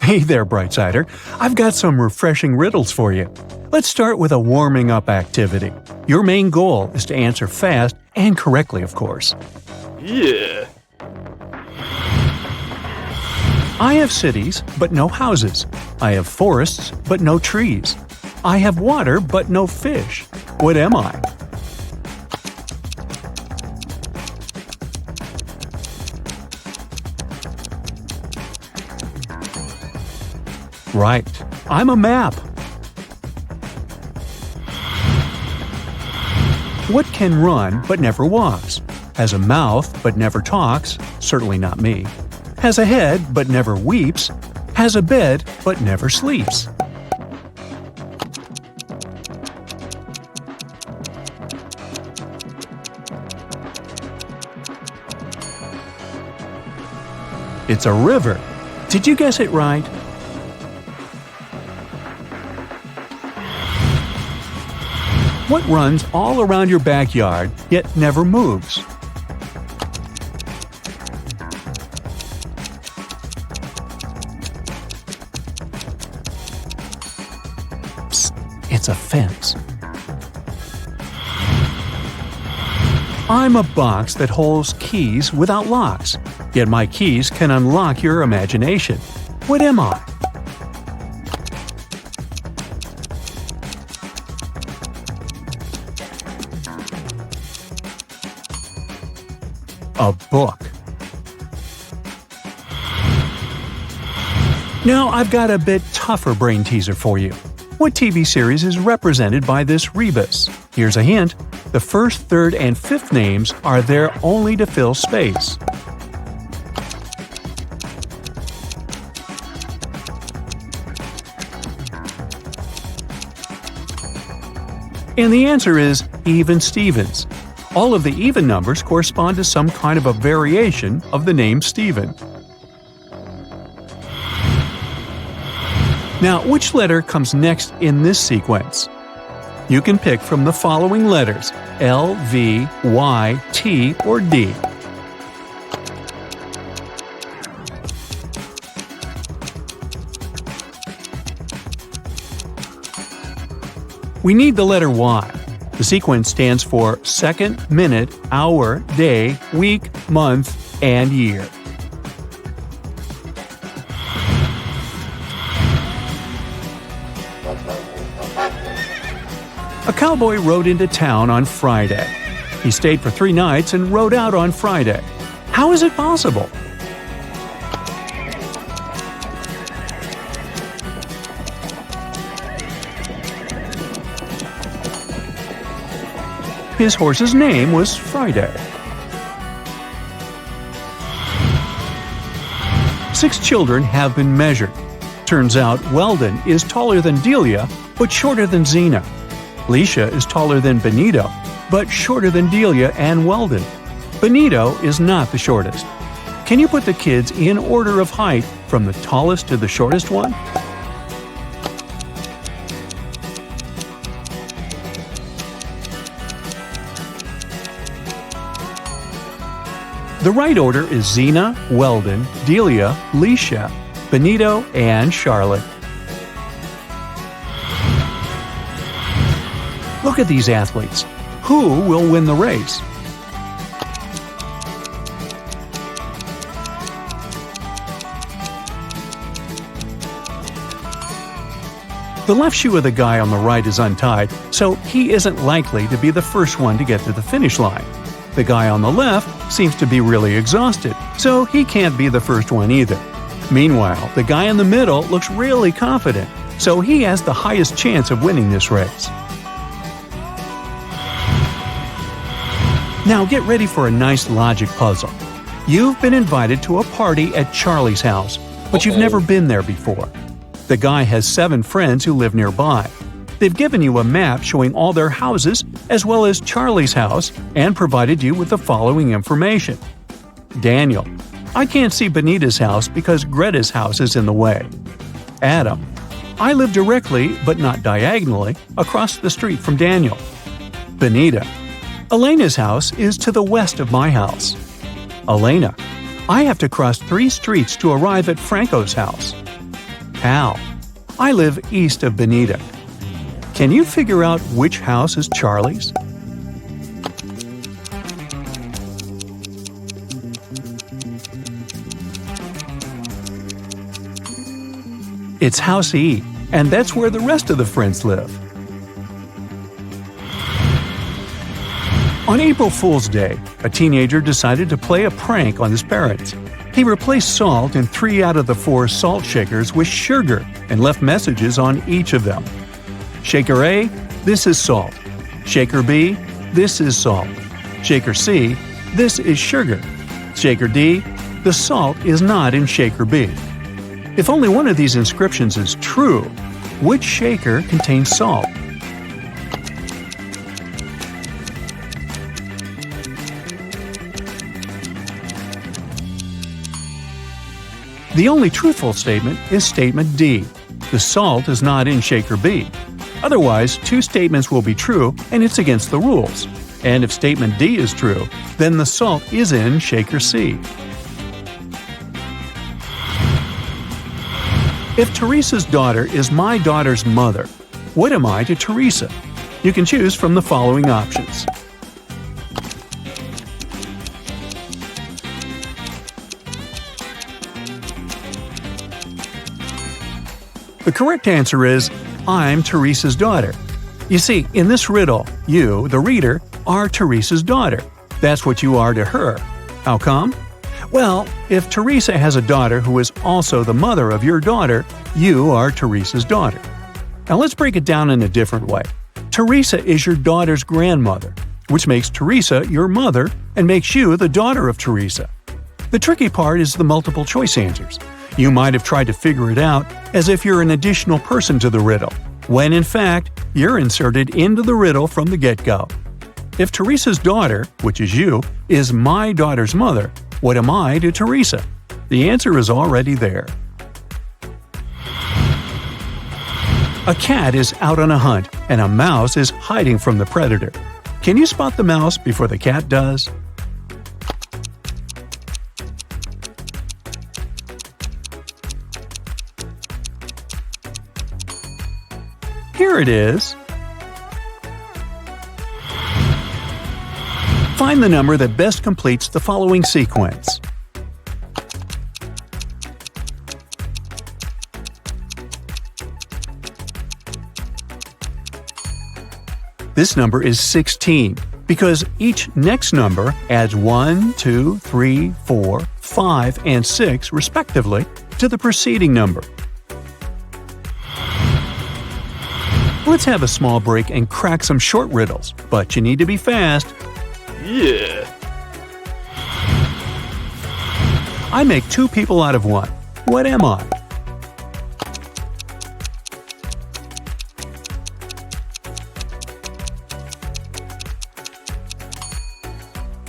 Hey there, Brightsider. I've got some refreshing riddles for you. Let's start with a warming-up activity. Your main goal is to answer fast and correctly, of course. Yeah. I have cities, but no houses. I have forests, but no trees. I have water, but no fish. What am I? Right. I'm a map. What can run but never walks? Has a mouth but never talks, certainly not me. Has a head but never weeps. Has a bed but never sleeps. It's a river. Did you guess it right? What runs all around your backyard, yet never moves? Psst, it's a fence. I'm a box that holds keys without locks, yet my keys can unlock your imagination. What am I? A book. Now I've got a bit tougher brain teaser for you. What TV series is represented by this rebus? Here's a hint. The first, third, and fifth names are there only to fill space. And the answer is Even Stevens. All of the even numbers correspond to some kind of a variation of the name Stephen. Now, which letter comes next in this sequence? You can pick from the following letters: L, V, Y, T, or D. We need the letter Y. The sequence stands for second, minute, hour, day, week, month, and year. A cowboy rode into town on Friday. He stayed for 3 nights and rode out on Friday. How is it possible? His horse's name was Friday. 6 children have been measured. Turns out Weldon is taller than Delia, but shorter than Xena. Leisha is taller than Benito, but shorter than Delia and Weldon. Benito is not the shortest. Can you put the kids in order of height from the tallest to the shortest one? The right order is Xena, Weldon, Delia, Leisha, Benito, and Charlotte. Look at these athletes. Who will win the race? The left shoe of the guy on the right is untied, so he isn't likely to be the first one to get to the finish line. The guy on the left seems to be really exhausted, so he can't be the first one either. Meanwhile, the guy in the middle looks really confident, so he has the highest chance of winning this race. Now get ready for a nice logic puzzle. You've been invited to a party at Charlie's house, but you've never been there before. The guy has 7 friends who live nearby. They've given you a map showing all their houses as well as Charlie's house and provided you with the following information. Daniel: I can't see Benita's house because Greta's house is in the way. Adam: I live directly, but not diagonally, across the street from Daniel. Benita: Elena's house is to the west of my house. Elena: I have to cross 3 streets to arrive at Franco's house. Hal. I live east of Benita. Can you figure out which house is Charlie's? It's House E, and that's where the rest of the friends live. On April Fool's Day, a teenager decided to play a prank on his parents. He replaced salt in 3 out of the 4 salt shakers with sugar and left messages on each of them. Shaker A, this is salt. Shaker B, this is salt. Shaker C, this is sugar. Shaker D, the salt is not in Shaker B. If only one of these inscriptions is true, which shaker contains salt? The only truthful statement is statement D. The salt is not in Shaker B. Otherwise, 2 statements will be true and it's against the rules. And if statement D is true, then the salt is in Shaker C. If Teresa's daughter is my daughter's mother, what am I to Teresa? You can choose from the following options. The correct answer is, I'm Teresa's daughter. You see, in this riddle, you, the reader, are Teresa's daughter. That's what you are to her. How come? Well, if Teresa has a daughter who is also the mother of your daughter, you are Teresa's daughter. Now let's break it down in a different way. Teresa is your daughter's grandmother, which makes Teresa your mother and makes you the daughter of Teresa. The tricky part is the multiple choice answers. You might have tried to figure it out as if you're an additional person to the riddle, when in fact, you're inserted into the riddle from the get-go. If Teresa's daughter, which is you, is my daughter's mother, what am I to Teresa? The answer is already there. A cat is out on a hunt, and a mouse is hiding from the predator. Can you spot the mouse before the cat does? Here it is. Find the number that best completes the following sequence. This number is 16 because each next number adds 1, 2, 3, 4, 5, and 6 respectively to the preceding number. Let's have a small break and crack some short riddles, but you need to be fast. Yeah. I make 2 people out of 1. What am I?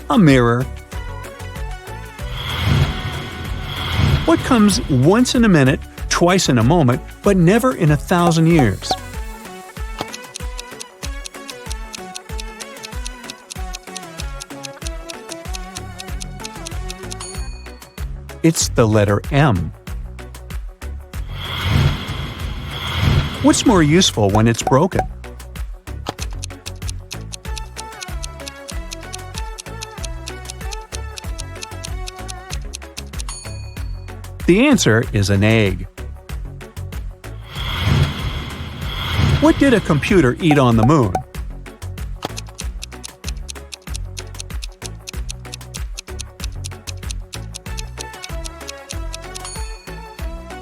A mirror. What comes once in a minute, twice in a moment, but never in 1,000 years? It's the letter M. What's more useful when it's broken? The answer is an egg. What did a computer eat on the moon?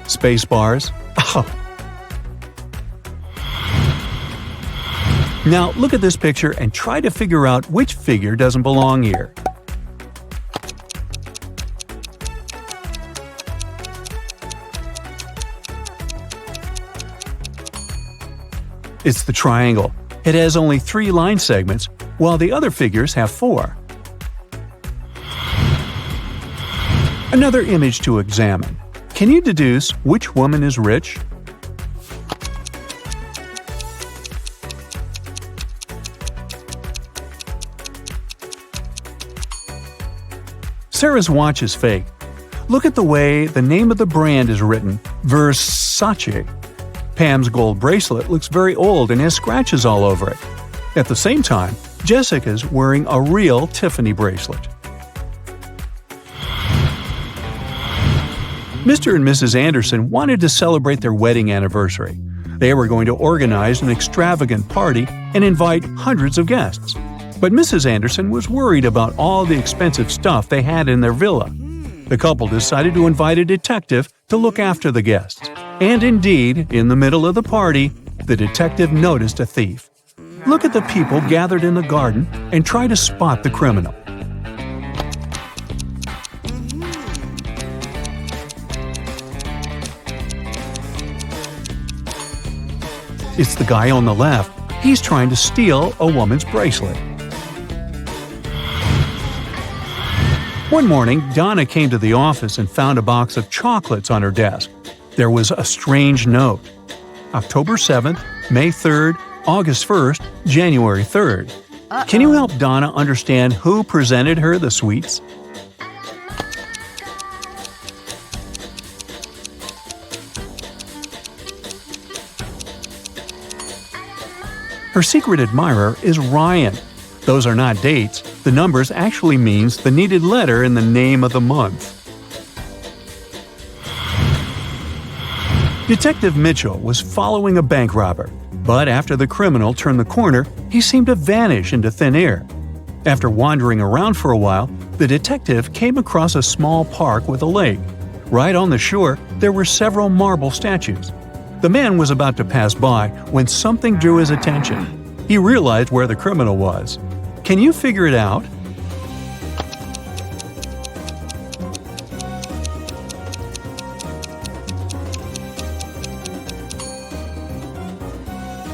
Space bars. Oh. Now look at this picture and try to figure out which figure doesn't belong here. It's the triangle. It has only 3 line segments, while the other figures have 4. Another image to examine. Can you deduce which woman is rich? Sarah's watch is fake. Look at the way the name of the brand is written, Versace. Pam's gold bracelet looks very old and has scratches all over it. At the same time, Jessica's wearing a real Tiffany bracelet. Mr. and Mrs. Anderson wanted to celebrate their wedding anniversary. They were going to organize an extravagant party and invite hundreds of guests. But Mrs. Anderson was worried about all the expensive stuff they had in their villa. The couple decided to invite a detective to look after the guests. And indeed, in the middle of the party, the detective noticed a thief. Look at the people gathered in the garden and try to spot the criminal. It's the guy on the left. He's trying to steal a woman's bracelet. One morning, Donna came to the office and found a box of chocolates on her desk. There was a strange note. October 7th, May 3rd, August 1st, January 3rd. Can you help Donna understand who presented her the sweets? Her secret admirer is Ryan. Those are not dates. The numbers actually means the needed letter in the name of the month. Detective Mitchell was following a bank robber, but after the criminal turned the corner, he seemed to vanish into thin air. After wandering around for a while, the detective came across a small park with a lake. Right on the shore, there were several marble statues. The man was about to pass by when something drew his attention. He realized where the criminal was. Can you figure it out?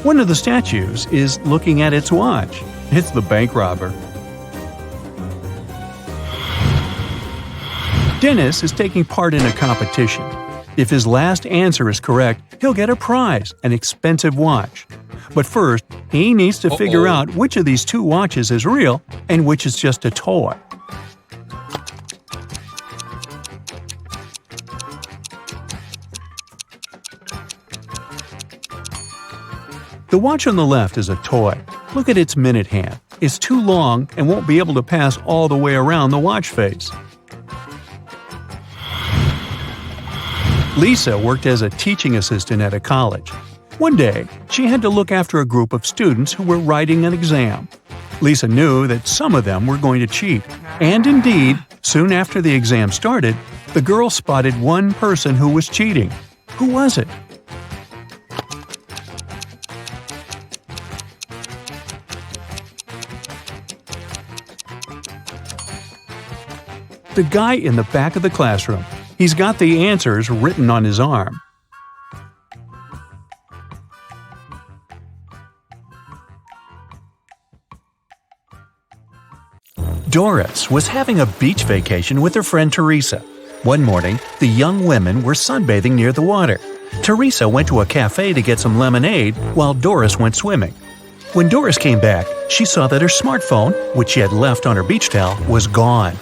One of the statues is looking at its watch. It's the bank robber. Dennis is taking part in a competition. If his last answer is correct, he'll get a prize, an expensive watch. But first, he needs to figure out which of these two watches is real and which is just a toy. The watch on the left is a toy. Look at its minute hand. It's too long and won't be able to pass all the way around the watch face. Lisa worked as a teaching assistant at a college. One day, she had to look after a group of students who were writing an exam. Lisa knew that some of them were going to cheat, and indeed, soon after the exam started, the girl spotted one person who was cheating. Who was it? The guy in the back of the classroom. He's got the answers written on his arm. Doris was having a beach vacation with her friend Teresa. One morning, the young women were sunbathing near the water. Teresa went to a cafe to get some lemonade while Doris went swimming. When Doris came back, she saw that her smartphone, which she had left on her beach towel, was gone.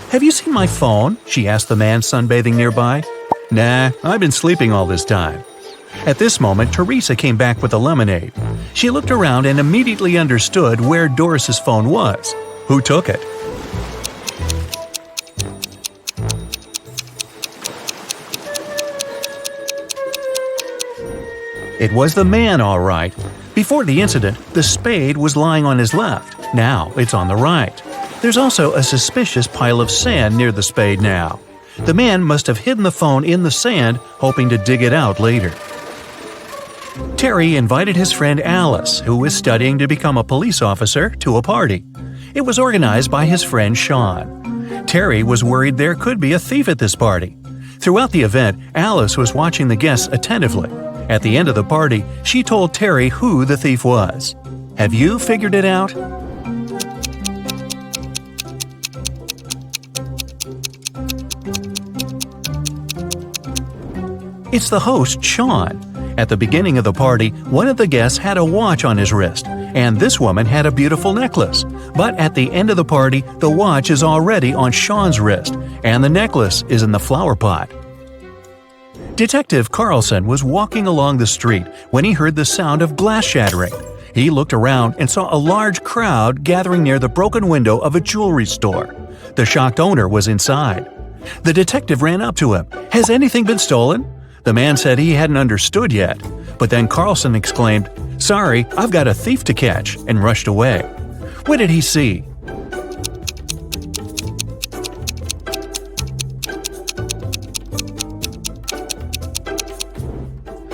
"Have you seen my phone?" she asked the man sunbathing nearby. "Nah, I've been sleeping all this time." At this moment, Teresa came back with the lemonade. She looked around and immediately understood where Doris's phone was. Who took it? It was the man, all right. Before the incident, the spade was lying on his left. Now it's on the right. There's also a suspicious pile of sand near the spade now. The man must have hidden the phone in the sand, hoping to dig it out later. Terry invited his friend Alice, who was studying to become a police officer, to a party. It was organized by his friend Sean. Terry was worried there could be a thief at this party. Throughout the event, Alice was watching the guests attentively. At the end of the party, she told Terry who the thief was. Have you figured it out? It's the host, Sean. At the beginning of the party, one of the guests had a watch on his wrist. and this woman had a beautiful necklace. But at the end of the party, the watch is already on Sean's wrist, and the necklace is in the flower pot. Detective Carlson was walking along the street when he heard the sound of glass shattering. He looked around and saw a large crowd gathering near the broken window of a jewelry store. The shocked owner was inside. The detective ran up to him. "Has anything been stolen?" The man said he hadn't understood yet, but then Carlson exclaimed, "Sorry, I've got a thief to catch," and rushed away. What did he see?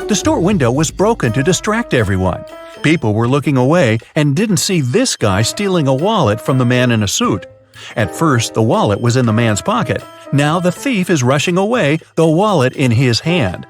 The store window was broken to distract everyone. People were looking away and didn't see this guy stealing a wallet from the man in a suit. At first, the wallet was in the man's pocket. Now the thief is rushing away, the wallet in his hand.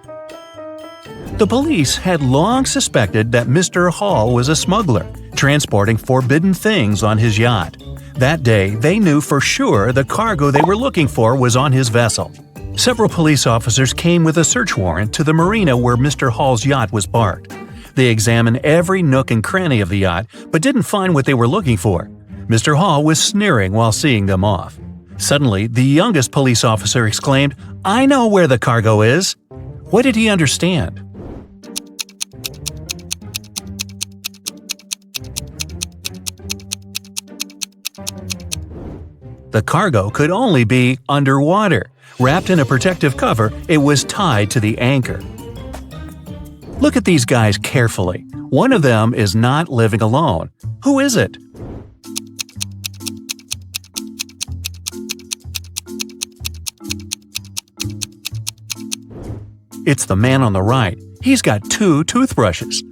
The police had long suspected that Mr. Hall was a smuggler, transporting forbidden things on his yacht. That day, they knew for sure the cargo they were looking for was on his vessel. Several police officers came with a search warrant to the marina where Mr. Hall's yacht was parked. They examined every nook and cranny of the yacht, but didn't find what they were looking for. Mr. Hall was sneering while seeing them off. Suddenly, the youngest police officer exclaimed, "I know where the cargo is!" What did he understand? The cargo could only be underwater. Wrapped in a protective cover, it was tied to the anchor. Look at these guys carefully. One of them is not living alone. Who is it? It's the man on the right. He's got 2 toothbrushes.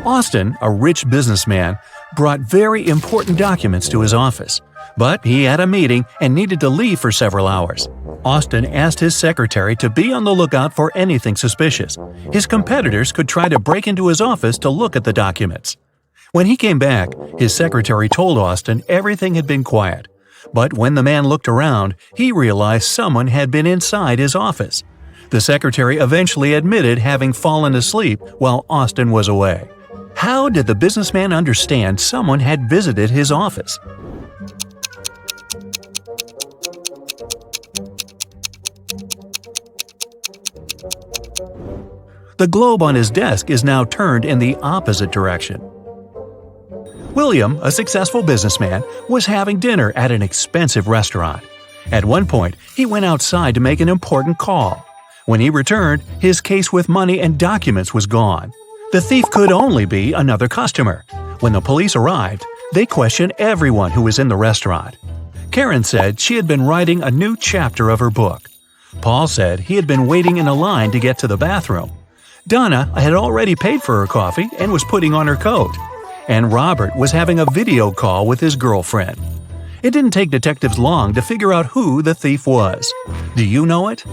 Austin, a rich businessman, brought very important documents to his office. But he had a meeting and needed to leave for several hours. Austin asked his secretary to be on the lookout for anything suspicious. His competitors could try to break into his office to look at the documents. When he came back, his secretary told Austin everything had been quiet. But when the man looked around, he realized someone had been inside his office. The secretary eventually admitted having fallen asleep while Austin was away. How did the businessman understand someone had visited his office? The globe on his desk is now turned in the opposite direction. William, a successful businessman, was having dinner at an expensive restaurant. At one point, he went outside to make an important call. When he returned, his case with money and documents was gone. The thief could only be another customer. When the police arrived, they questioned everyone who was in the restaurant. Karen said she had been writing a new chapter of her book. Paul said he had been waiting in a line to get to the bathroom. Donna had already paid for her coffee and was putting on her coat. And Robert was having a video call with his girlfriend. It didn't take detectives long to figure out who the thief was. Do you know it?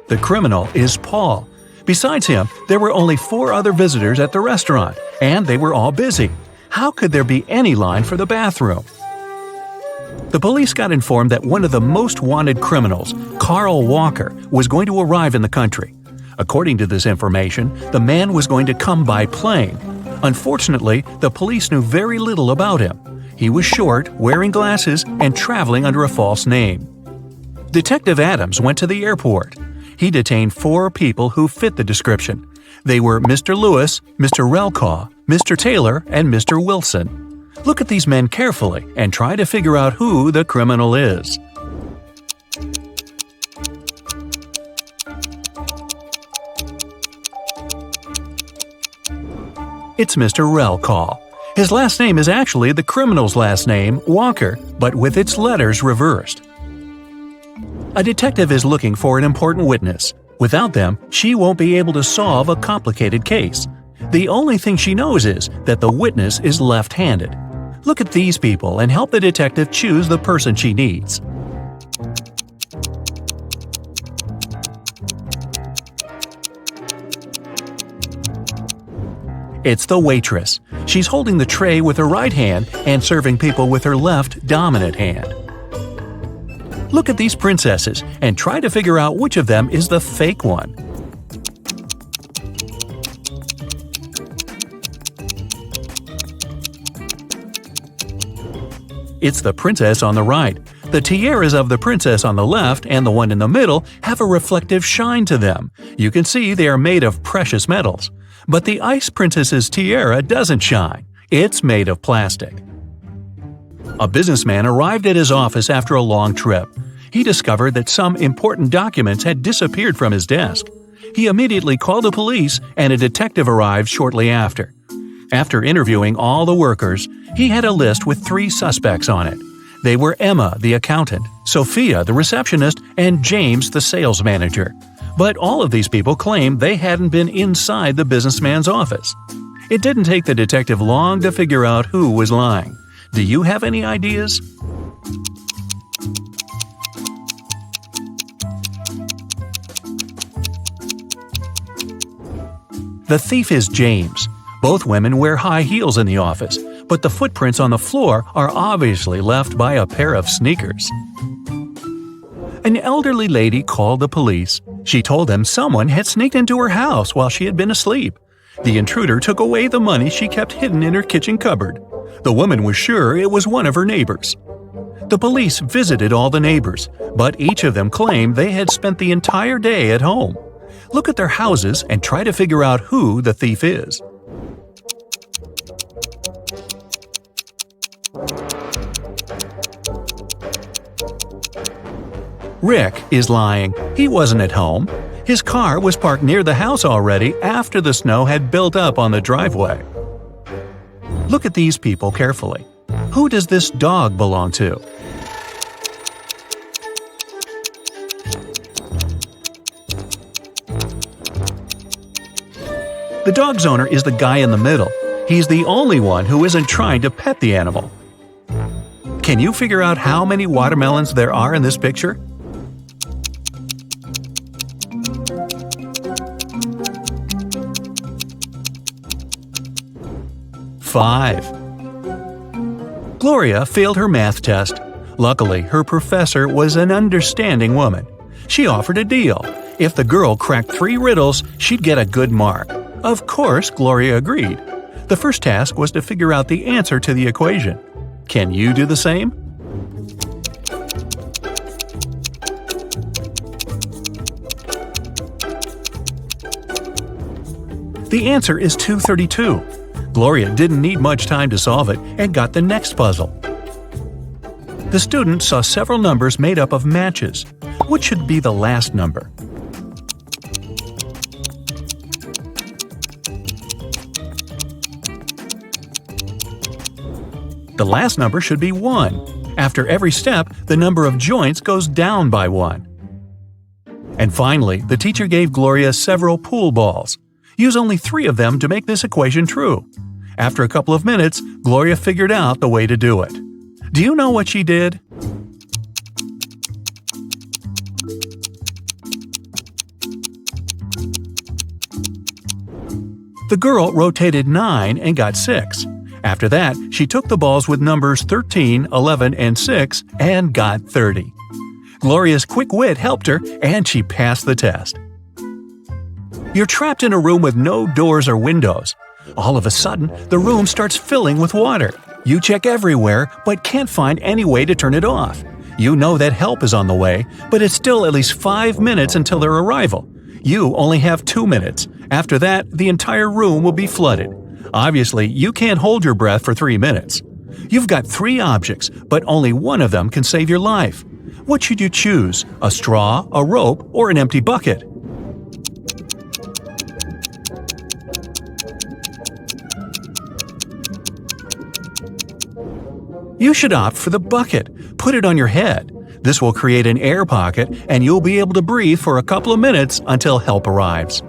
The criminal is Paul. Besides him, there were only 4 other visitors at the restaurant, and they were all busy. How could there be any line for the bathroom? The police got informed that one of the most wanted criminals, Carl Walker, was going to arrive in the country. According to this information, the man was going to come by plane. Unfortunately, the police knew very little about him. He was short, wearing glasses, and traveling under a false name. Detective Adams went to the airport. He detained 4 people who fit the description. They were Mr. Lewis, Mr. Relcaw, Mr. Taylor, and Mr. Wilson. Look at these men carefully and try to figure out who the criminal is. It's Mr. Relcaw. His last name is actually the criminal's last name, Walker, but with its letters reversed. A detective is looking for an important witness. Without them, she won't be able to solve a complicated case. The only thing she knows is that the witness is left-handed. Look at these people and help the detective choose the person she needs. It's the waitress. She's holding the tray with her right hand and serving people with her left dominant hand. Look at these princesses and try to figure out which of them is the fake one. It's the princess on the right. The tiaras of the princess on the left and the one in the middle have a reflective shine to them. You can see they are made of precious metals. But the ice princess's tiara doesn't shine. It's made of plastic. A businessman arrived at his office after a long trip. He discovered that some important documents had disappeared from his desk. He immediately called the police, and a detective arrived shortly after. After interviewing all the workers, he had a list with 3 suspects on it. They were Emma, the accountant, Sophia, the receptionist, and James, the sales manager. But all of these people claimed they hadn't been inside the businessman's office. It didn't take the detective long to figure out who was lying. Do you have any ideas? The thief is James. Both women wear high heels in the office, but the footprints on the floor are obviously left by a pair of sneakers. An elderly lady called the police. She told them someone had sneaked into her house while she had been asleep. The intruder took away the money she kept hidden in her kitchen cupboard. The woman was sure it was one of her neighbors. The police visited all the neighbors, but each of them claimed they had spent the entire day at home. Look at their houses and try to figure out who the thief is. Rick is lying. He wasn't at home. His car was parked near the house already after the snow had built up on the driveway. Look at these people carefully. Who does this dog belong to? The dog's owner is the guy in the middle. He's the only one who isn't trying to pet the animal. Can you figure out how many watermelons there are in this picture? Five. Gloria failed her math test. Luckily, her professor was an understanding woman. She offered a deal. If the girl cracked 3 riddles, she'd get a good mark. Of course, Gloria agreed. The first task was to figure out the answer to the equation. Can you do the same? The answer is 232. Gloria didn't need much time to solve it and got the next puzzle. The student saw several numbers made up of matches. What should be the last number? The last number should be 1. After every step, the number of joints goes down by 1. And finally, the teacher gave Gloria several pool balls. Use only 3 of them to make this equation true. After a couple of minutes, Gloria figured out the way to do it. Do you know what she did? The girl rotated 9 and got 6. After that, she took the balls with numbers 13, 11, and 6 and got 30. Gloria's quick wit helped her, and she passed the test. You're trapped in a room with no doors or windows. All of a sudden, the room starts filling with water. You check everywhere, but can't find any way to turn it off. You know that help is on the way, but it's still at least 5 minutes until their arrival. You only have 2 minutes. After that, the entire room will be flooded. Obviously, you can't hold your breath for 3 minutes. You've got 3 objects, but only one of them can save your life. What should you choose? A straw, a rope, or an empty bucket? You should opt for the bucket. Put it on your head. This will create an air pocket, and you'll be able to breathe for a couple of minutes until help arrives.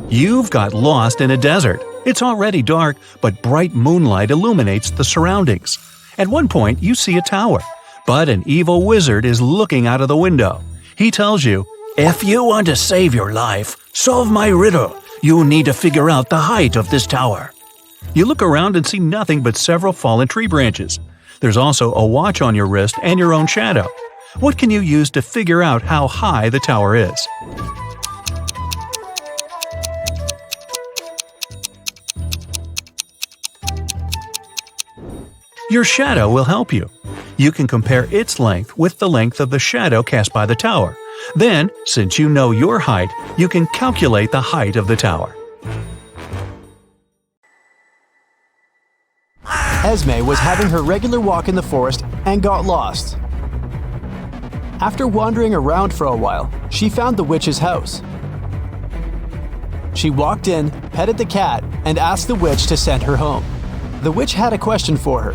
You've got lost in a desert. It's already dark, but bright moonlight illuminates the surroundings. At one point, you see a tower, but an evil wizard is looking out of the window. He tells you, "If you want to save your life, solve my riddle. You need to figure out the height of this tower." You look around and see nothing but several fallen tree branches. There's also a watch on your wrist and your own shadow. What can you use to figure out how high the tower is? Your shadow will help you. You can compare its length with the length of the shadow cast by the tower. Then, since you know your height, you can calculate the height of the tower. Esme was having her regular walk in the forest and got lost. After wandering around for a while, she found the witch's house. She walked in, petted the cat, and asked the witch to send her home. The witch had a question for her.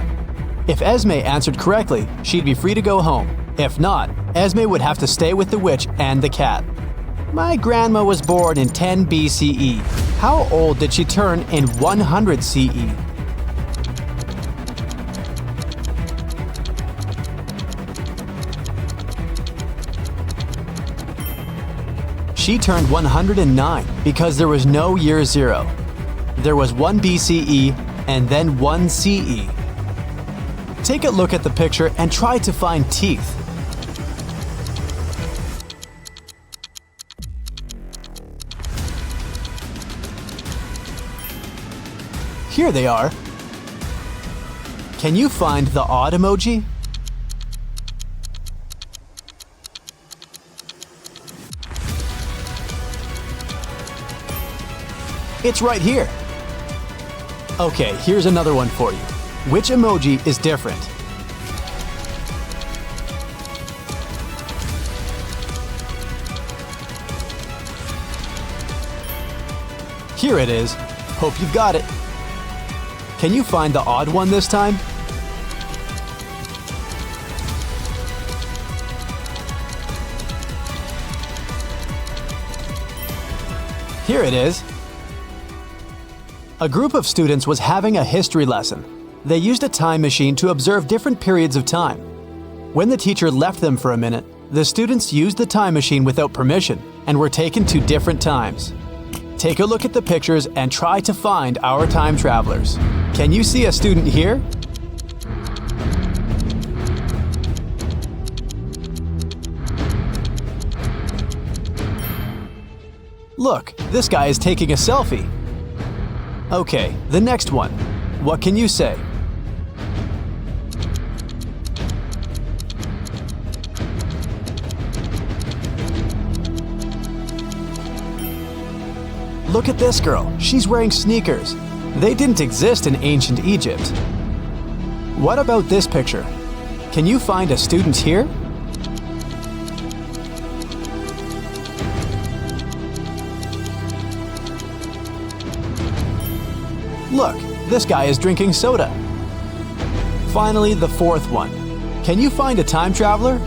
If Esme answered correctly, she'd be free to go home. If not, Esme would have to stay with the witch and the cat. My grandma was born in 10 BCE. How old did she turn in 100 CE? She turned 109 because there was no year zero. There was 1 BCE and then 1 CE. Take a look at the picture and try to find teeth. Here they are. Can you find the odd emoji? It's right here. Okay, here's another one for you. Which emoji is different? Here it is. Hope you've got it. Can you find the odd one this time? Here it is. A group of students was having a history lesson. They used a time machine to observe different periods of time. When the teacher left them for a minute, the students used the time machine without permission and were taken to different times. Take a look at the pictures and try to find our time travelers. Can you see a student here? Look, this guy is taking a selfie. Okay, the next one. What can you say? Look at this girl. She's wearing sneakers. They didn't exist in ancient Egypt. What about this picture? Can you find a student here? Look, this guy is drinking soda. Finally, the fourth one. Can you find a time traveler?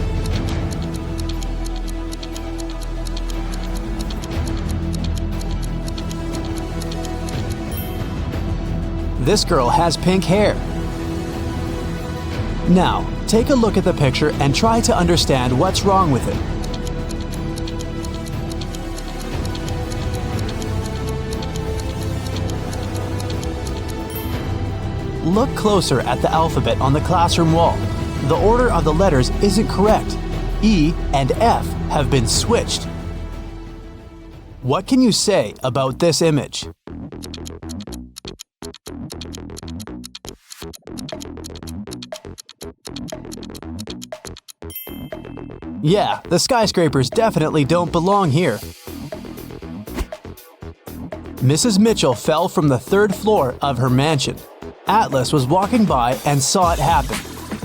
This girl has pink hair. Now, take a look at the picture and try to understand what's wrong with it. Look closer at the alphabet on the classroom wall. The order of the letters isn't correct. E and F have been switched. What can you say about this image? Yeah, the skyscrapers definitely don't belong here. Mrs. Mitchell fell from the 3rd floor of her mansion. Atlas was walking by and saw it happen,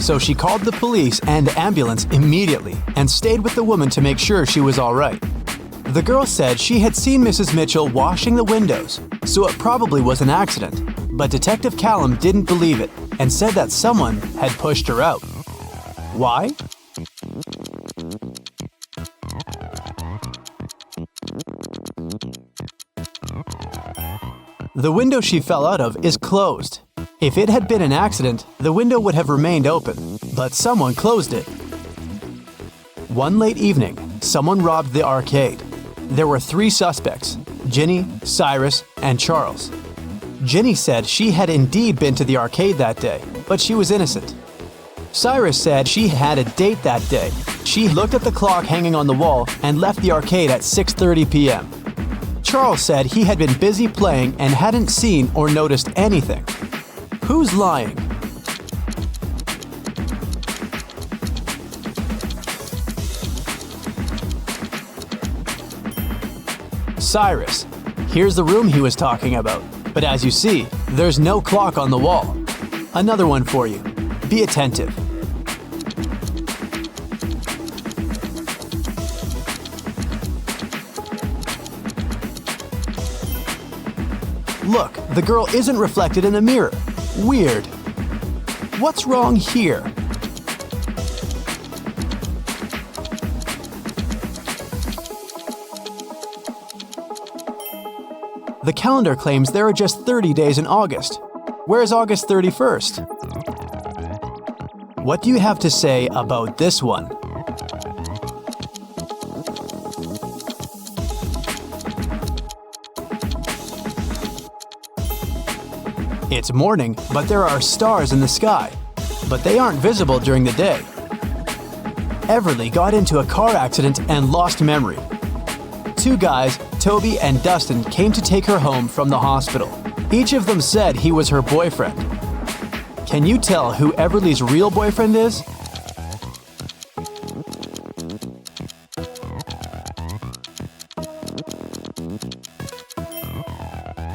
so she called the police and the ambulance immediately and stayed with the woman to make sure she was all right. The girl said she had seen Mrs. Mitchell washing the windows, so it probably was an accident, but Detective Callum didn't believe it and said that someone had pushed her out. Why? The window she fell out of is closed. If it had been an accident, the window would have remained open, but someone closed it. One late evening, someone robbed the arcade. There were 3 suspects, Ginny, Cyrus, and Charles. Ginny said she had indeed been to the arcade that day, but she was innocent. Cyrus said she had a date that day. She looked at the clock hanging on the wall and left the arcade at 6:30 p.m. Charles said he had been busy playing and hadn't seen or noticed anything. Who's lying? Cyrus. Here's the room he was talking about. But as you see, there's no clock on the wall. Another one for you. Be attentive. Look, the girl isn't reflected in the mirror. Weird. What's wrong here? The calendar claims there are just 30 days in August. Where's August 31st? What do you have to say about this one? It's morning, but there are stars in the sky. But they aren't visible during the day. Everly got into a car accident and lost memory. Two guys, Toby and Dustin, came to take her home from the hospital. Each of them said he was her boyfriend. Can you tell who Everly's real boyfriend is?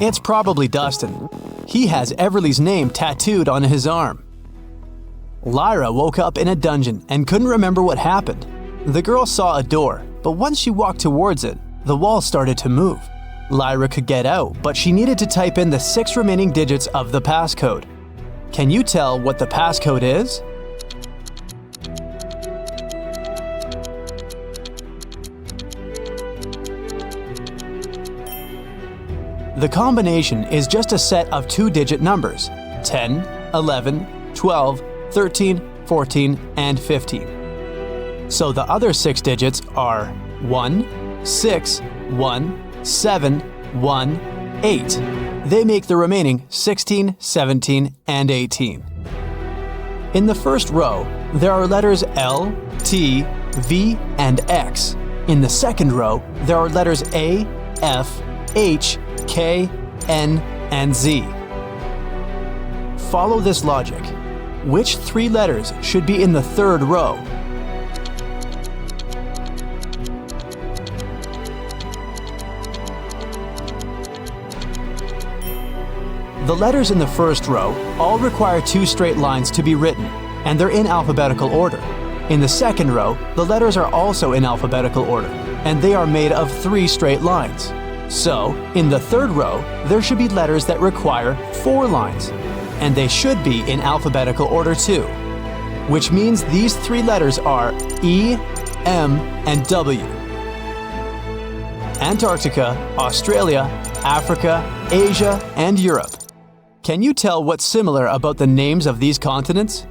It's probably Dustin. He has Everly's name tattooed on his arm. Lyra woke up in a dungeon and couldn't remember what happened. The girl saw a door, but once she walked towards it, the wall started to move. Lyra could get out, but she needed to type in the 6 remaining digits of the passcode. Can you tell what the passcode is? The combination is just a set of 2-digit numbers: 10, 11, 12, 13, 14, and 15. So the other 6 digits are 1, 6, 1, 7, 1, 8. They make the remaining 16, 17, and 18. In the first row, there are letters L, T, V, and X. In the second row, there are letters A, F, H, K, N, and Z. Follow this logic. Which 3 letters should be in the third row? The letters in the first row all require 2 straight lines to be written, and they're in alphabetical order. In the second row, the letters are also in alphabetical order, and they are made of 3 straight lines. So, in the third row, there should be letters that require 4 lines, and they should be in alphabetical order too, which means these 3 letters are E, M, and W. Antarctica, Australia, Africa, Asia, and Europe. Can you tell what's similar about the names of these continents?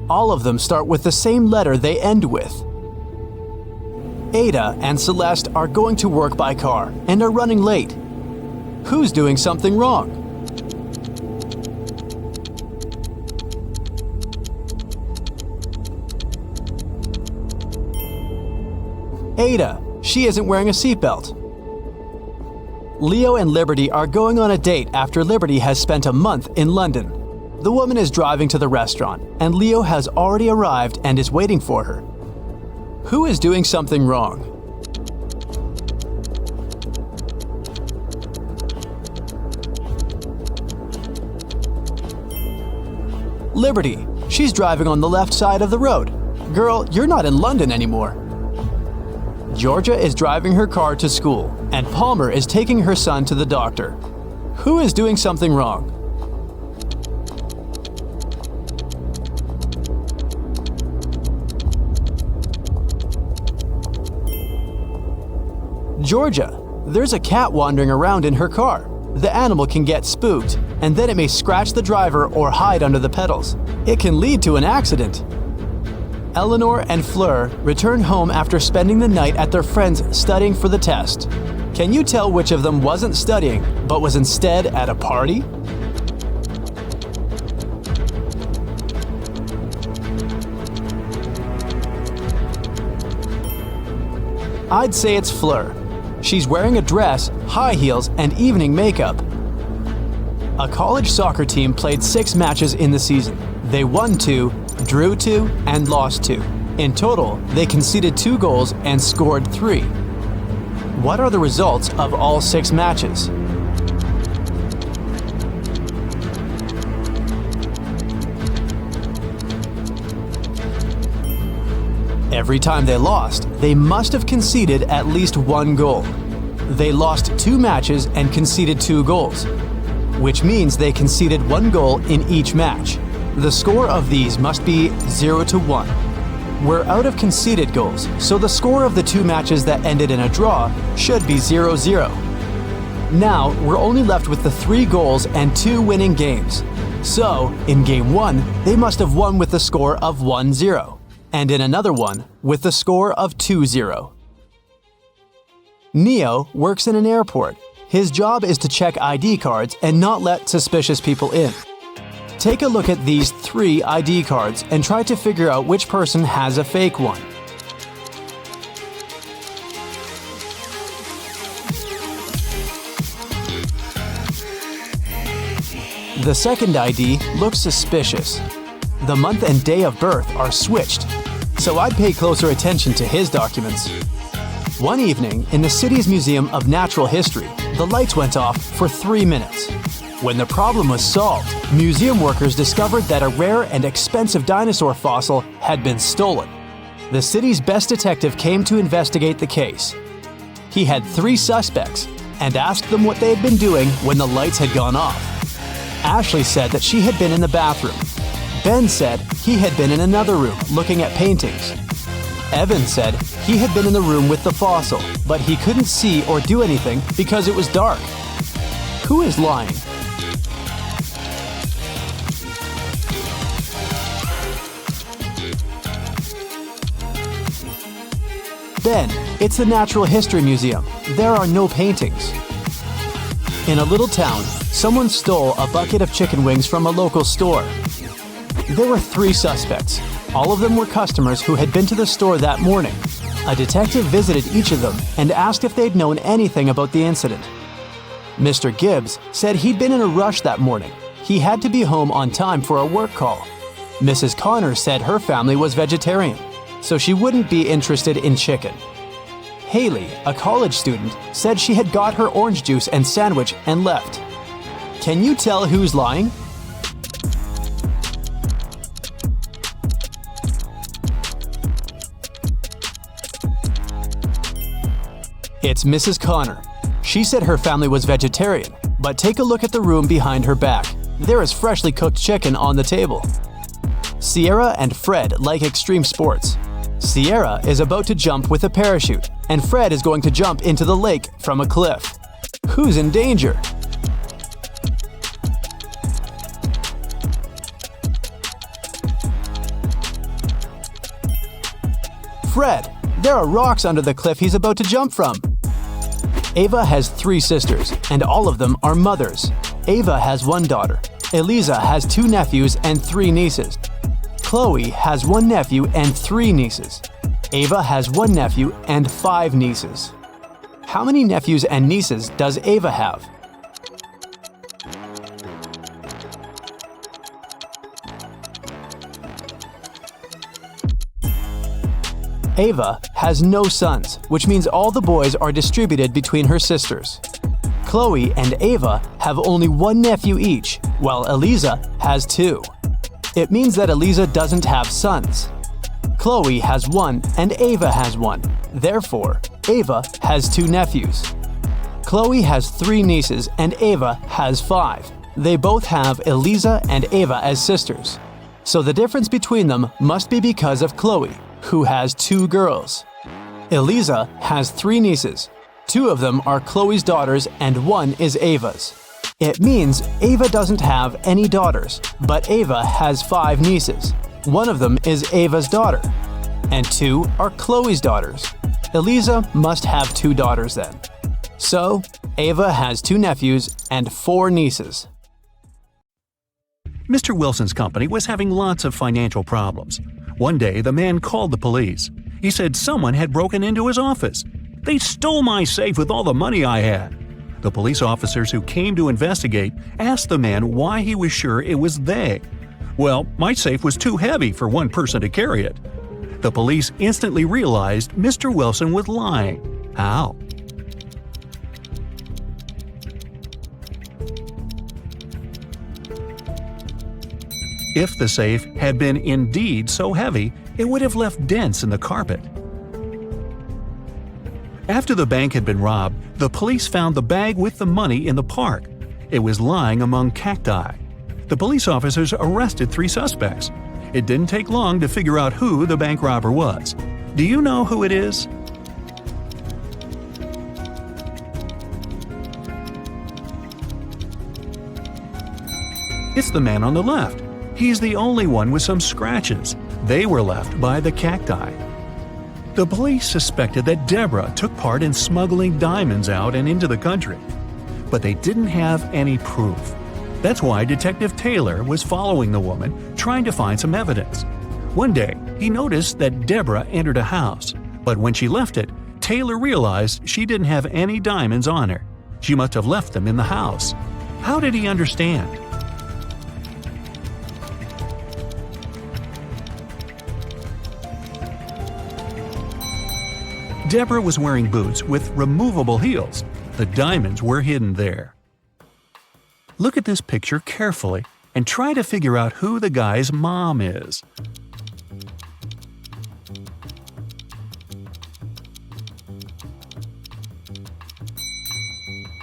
All of them start with the same letter they end with. Ada and Celeste are going to work by car and are running late. Who's doing something wrong? Ada, she isn't wearing a seatbelt. Leo and Liberty are going on a date after Liberty has spent a month in London. The woman is driving to the restaurant, and Leo has already arrived and is waiting for her. Who is doing something wrong? Liberty, she's driving on the left side of the road. Girl, you're not in London anymore. Georgia is driving her car to school, and Palmer is taking her son to the doctor. Who is doing something wrong? Georgia, there's a cat wandering around in her car. The animal can get spooked, and then it may scratch the driver or hide under the pedals. It can lead to an accident. Eleanor and Fleur return home after spending the night at their friends studying for the test. Can you tell which of them wasn't studying, but was instead at a party? I'd say it's Fleur. She's wearing a dress, high heels, and evening makeup. A college soccer team played 6 matches in the season. They won 2, drew 2, and lost 2. In total, they conceded 2 goals and scored 3. What are the results of all 6 matches? Every time they lost, they must have conceded at least 1 goal. They lost 2 matches and conceded 2 goals, which means they conceded 1 goal in each match. The score of these must be 0-1. We're out of conceded goals, so the score of the 2 matches that ended in a draw should be 0-0. Now, we're only left with the 3 goals and 2 winning games. So, in Game 1, they must have won with the score of 1-0, and in another one, with the score of 2-0. Neo works in an airport. His job is to check ID cards and not let suspicious people in. Take a look at these 3 ID cards and try to figure out which person has a fake one. The second ID looks suspicious. The month and day of birth are switched, so I'd pay closer attention to his documents. One evening, in the city's Museum of Natural History, the lights went off for 3 minutes. When the problem was solved, museum workers discovered that a rare and expensive dinosaur fossil had been stolen. The city's best detective came to investigate the case. He had 3 suspects and asked them what they had been doing when the lights had gone off. Ashley said that she had been in the bathroom. Ben said he had been in another room looking at paintings. Evan said he had been in the room with the fossil, but he couldn't see or do anything because it was dark. Who is lying? Ben, it's the Natural History Museum. There are no paintings. In a little town, someone stole a bucket of chicken wings from a local store. There were 3 suspects. All of them were customers who had been to the store that morning. A detective visited each of them and asked if they'd known anything about the incident. Mr. Gibbs said he'd been in a rush that morning. He had to be home on time for a work call. Mrs. Connor said her family was vegetarian, so she wouldn't be interested in chicken. Haley, a college student, said she had got her orange juice and sandwich and left. Can you tell who's lying? It's Mrs. Connor. She said her family was vegetarian, but take a look at the room behind her back. There is freshly cooked chicken on the table. Sierra and Fred like extreme sports. Sierra is about to jump with a parachute, and Fred is going to jump into the lake from a cliff. Who's in danger? Fred, there are rocks under the cliff he's about to jump from. Ava has 3 sisters, and all of them are mothers. Ava has 1 daughter. Eliza has 2 nephews and 3 nieces. Chloe has 1 nephew and 3 nieces. Ava has 1 nephew and 5 nieces. How many nephews and nieces does Ava have? Ava has no sons, which means all the boys are distributed between her sisters. Chloe and Ava have only 1 nephew each, while Eliza has 2. It means that Eliza doesn't have sons. Chloe has 1 and Ava has 1. Therefore, Ava has 2 nephews. Chloe has 3 nieces and Ava has 5. They both have Eliza and Ava as sisters. So the difference between them must be because of Chloe, who has 2 girls. Eliza has 3 nieces. 2 of them are Chloe's daughters and 1 is Ava's. It means Ava doesn't have any daughters, but Ava has 5 nieces. 1 of them is Ava's daughter, and 2 are Chloe's daughters. Eliza must have 2 daughters then. So, Ava has 2 nephews and 4 nieces. Mr. Wilson's company was having lots of financial problems. One day, the man called the police. He said someone had broken into his office. "They stole my safe with all the money I had." The police officers who came to investigate asked the man why he was sure it was they. "Well, my safe was too heavy for one person to carry it." The police instantly realized Mr. Wilson was lying. How? If the safe had been indeed so heavy, it would have left dents in the carpet. After the bank had been robbed, the police found the bag with the money in the park. It was lying among cacti. The police officers arrested 3 suspects. It didn't take long to figure out who the bank robber was. Do you know who it is? It's the man on the left. He's the only one with some scratches. They were left by the cacti. The police suspected that Deborah took part in smuggling diamonds out and into the country. But they didn't have any proof. That's why Detective Taylor was following the woman, trying to find some evidence. One day, he noticed that Deborah entered a house, but when she left it, Taylor realized she didn't have any diamonds on her. She must have left them in the house. How did he understand? Deborah was wearing boots with removable heels. The diamonds were hidden there. Look at this picture carefully and try to figure out who the guy's mom is.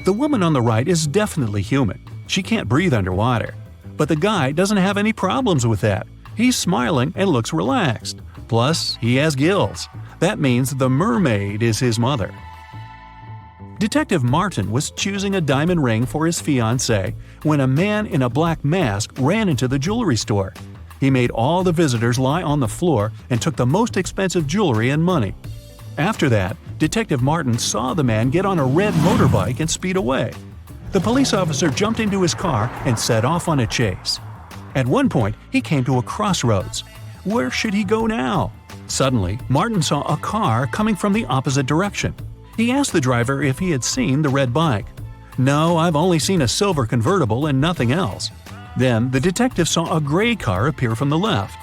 The woman on the right is definitely human. She can't breathe underwater. But the guy doesn't have any problems with that. He's smiling and looks relaxed. Plus, he has gills. That means the mermaid is his mother. Detective Martin was choosing a diamond ring for his fiancée when a man in a black mask ran into the jewelry store. He made all the visitors lie on the floor and took the most expensive jewelry and money. After that, Detective Martin saw the man get on a red motorbike and speed away. The police officer jumped into his car and set off on a chase. At one point, he came to a crossroads. Where should he go now? Suddenly, Martin saw a car coming from the opposite direction. He asked the driver if he had seen the red bike. "No, I've only seen a silver convertible and nothing else." Then the detective saw a gray car appear from the left.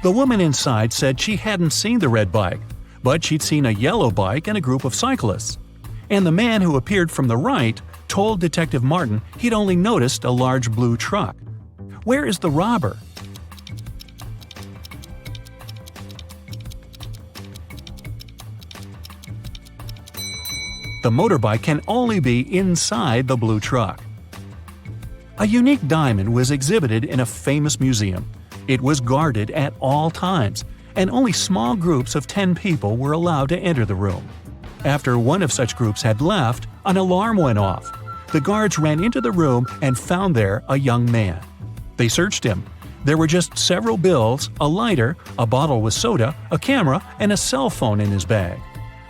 The woman inside said she hadn't seen the red bike, but she'd seen a yellow bike and a group of cyclists. And the man who appeared from the right told Detective Martin he'd only noticed a large blue truck. Where is the robber? The motorbike can only be inside the blue truck. A unique diamond was exhibited in a famous museum. It was guarded at all times, and only small groups of 10 people were allowed to enter the room. After one of such groups had left, an alarm went off. The guards ran into the room and found there a young man. They searched him. There were just several bills, a lighter, a bottle with soda, a camera, and a cell phone in his bag.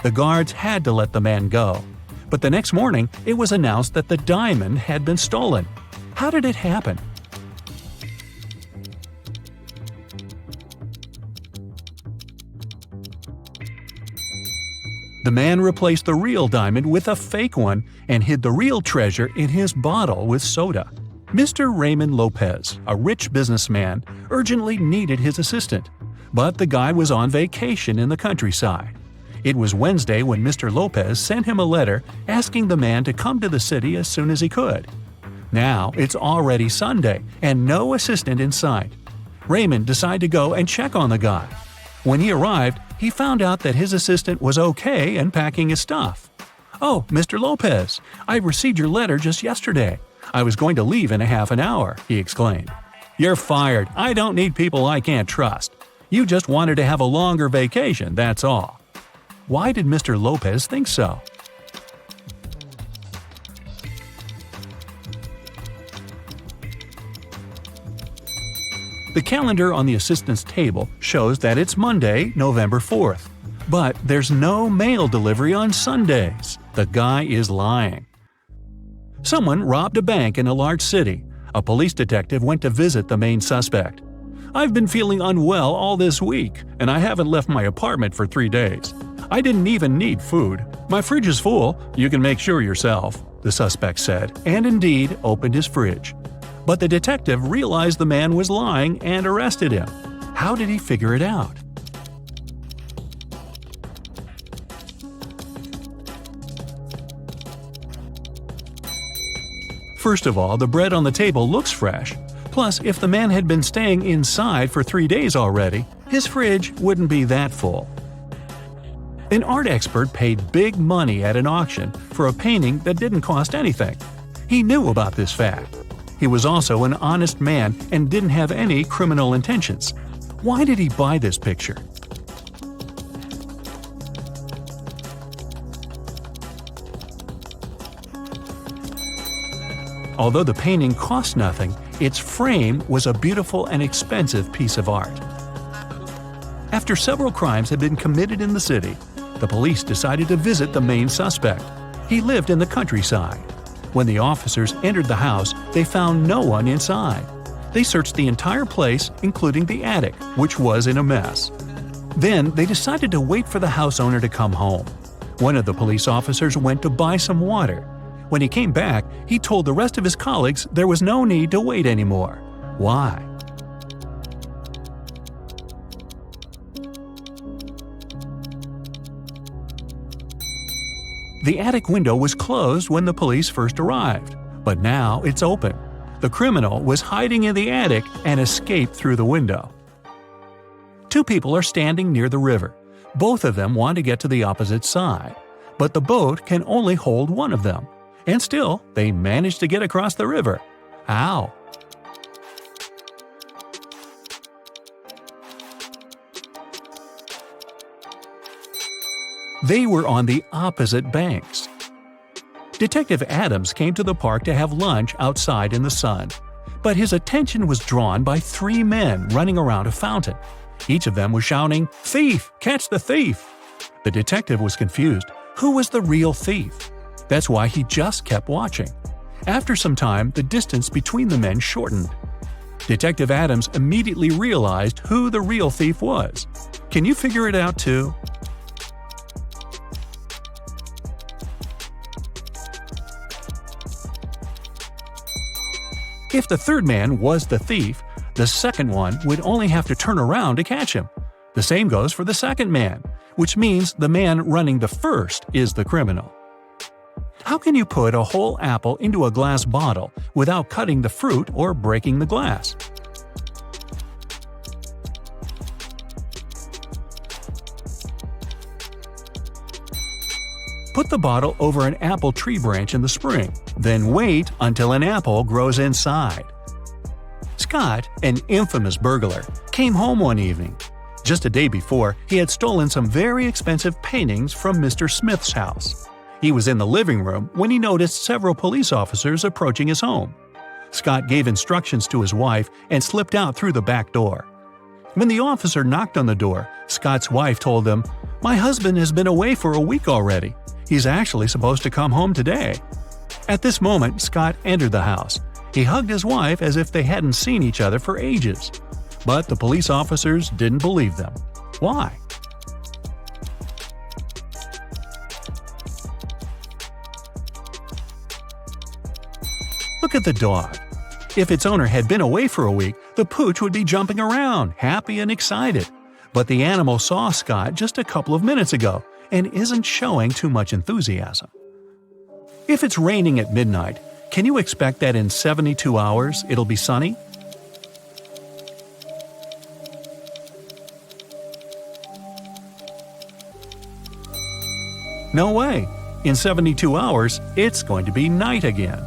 The guards had to let the man go. But the next morning, it was announced that the diamond had been stolen. How did it happen? The man replaced the real diamond with a fake one and hid the real treasure in his bottle with soda. Mr. Raymond Lopez, a rich businessman, urgently needed his assistant. But the guy was on vacation in the countryside. It was Wednesday when Mr. Lopez sent him a letter asking the man to come to the city as soon as he could. Now it's already Sunday and no assistant in sight. Raymond decided to go and check on the guy. When he arrived, he found out that his assistant was okay and packing his stuff. "Oh, Mr. Lopez, I received your letter just yesterday. I was going to leave in a half an hour," he exclaimed. "You're fired. I don't need people I can't trust. You just wanted to have a longer vacation, that's all." Why did Mr. Lopez think so? The calendar on the assistant's table shows that it's Monday, November 4th. But there's no mail delivery on Sundays. The guy is lying. Someone robbed a bank in a large city. A police detective went to visit the main suspect. "I've been feeling unwell all this week, and I haven't left my apartment for 3 days. I didn't even need food. My fridge is full, you can make sure yourself," the suspect said, and indeed opened his fridge. But the detective realized the man was lying and arrested him. How did he figure it out? First of all, the bread on the table looks fresh. Plus, if the man had been staying inside for 3 days already, his fridge wouldn't be that full. An art expert paid big money at an auction for a painting that didn't cost anything. He knew about this fact. He was also an honest man and didn't have any criminal intentions. Why did he buy this picture? Although the painting cost nothing, its frame was a beautiful and expensive piece of art. After several crimes had been committed in the city, the police decided to visit the main suspect. He lived in the countryside. When the officers entered the house, they found no one inside. They searched the entire place, including the attic, which was in a mess. Then they decided to wait for the house owner to come home. One of the police officers went to buy some water. When he came back, he told the rest of his colleagues there was no need to wait anymore. Why? The attic window was closed when the police first arrived, but now it's open. The criminal was hiding in the attic and escaped through the window. Two people are standing near the river. Both of them want to get to the opposite side, but the boat can only hold one of them. And still, they manage to get across the river. How? They were on the opposite banks. Detective Adams came to the park to have lunch outside in the sun, but his attention was drawn by 3 men running around a fountain. Each of them was shouting, "Thief! Catch the thief!" The detective was confused. Who was the real thief? That's why he just kept watching. After some time, the distance between the men shortened. Detective Adams immediately realized who the real thief was. Can you figure it out too? If the third man was the thief, the second one would only have to turn around to catch him. The same goes for the second man, which means the man running the first is the criminal. How can you put a whole apple into a glass bottle without cutting the fruit or breaking the glass? Put the bottle over an apple tree branch in the spring, then wait until an apple grows inside. Scott, an infamous burglar, came home one evening. Just a day before, he had stolen some very expensive paintings from Mr. Smith's house. He was in the living room when he noticed several police officers approaching his home. Scott gave instructions to his wife and slipped out through the back door. When the officer knocked on the door, Scott's wife told him, "My husband has been away for a week already. He's actually supposed to come home today." At this moment, Scott entered the house. He hugged his wife as if they hadn't seen each other for ages. But the police officers didn't believe them. Why? Look at the dog. If its owner had been away for a week, the pooch would be jumping around, happy and excited. But the animal saw Scott just a couple of minutes ago and isn't showing too much enthusiasm. If it's raining at midnight, can you expect that in 72 hours it'll be sunny? No way. In 72 hours, it's going to be night again.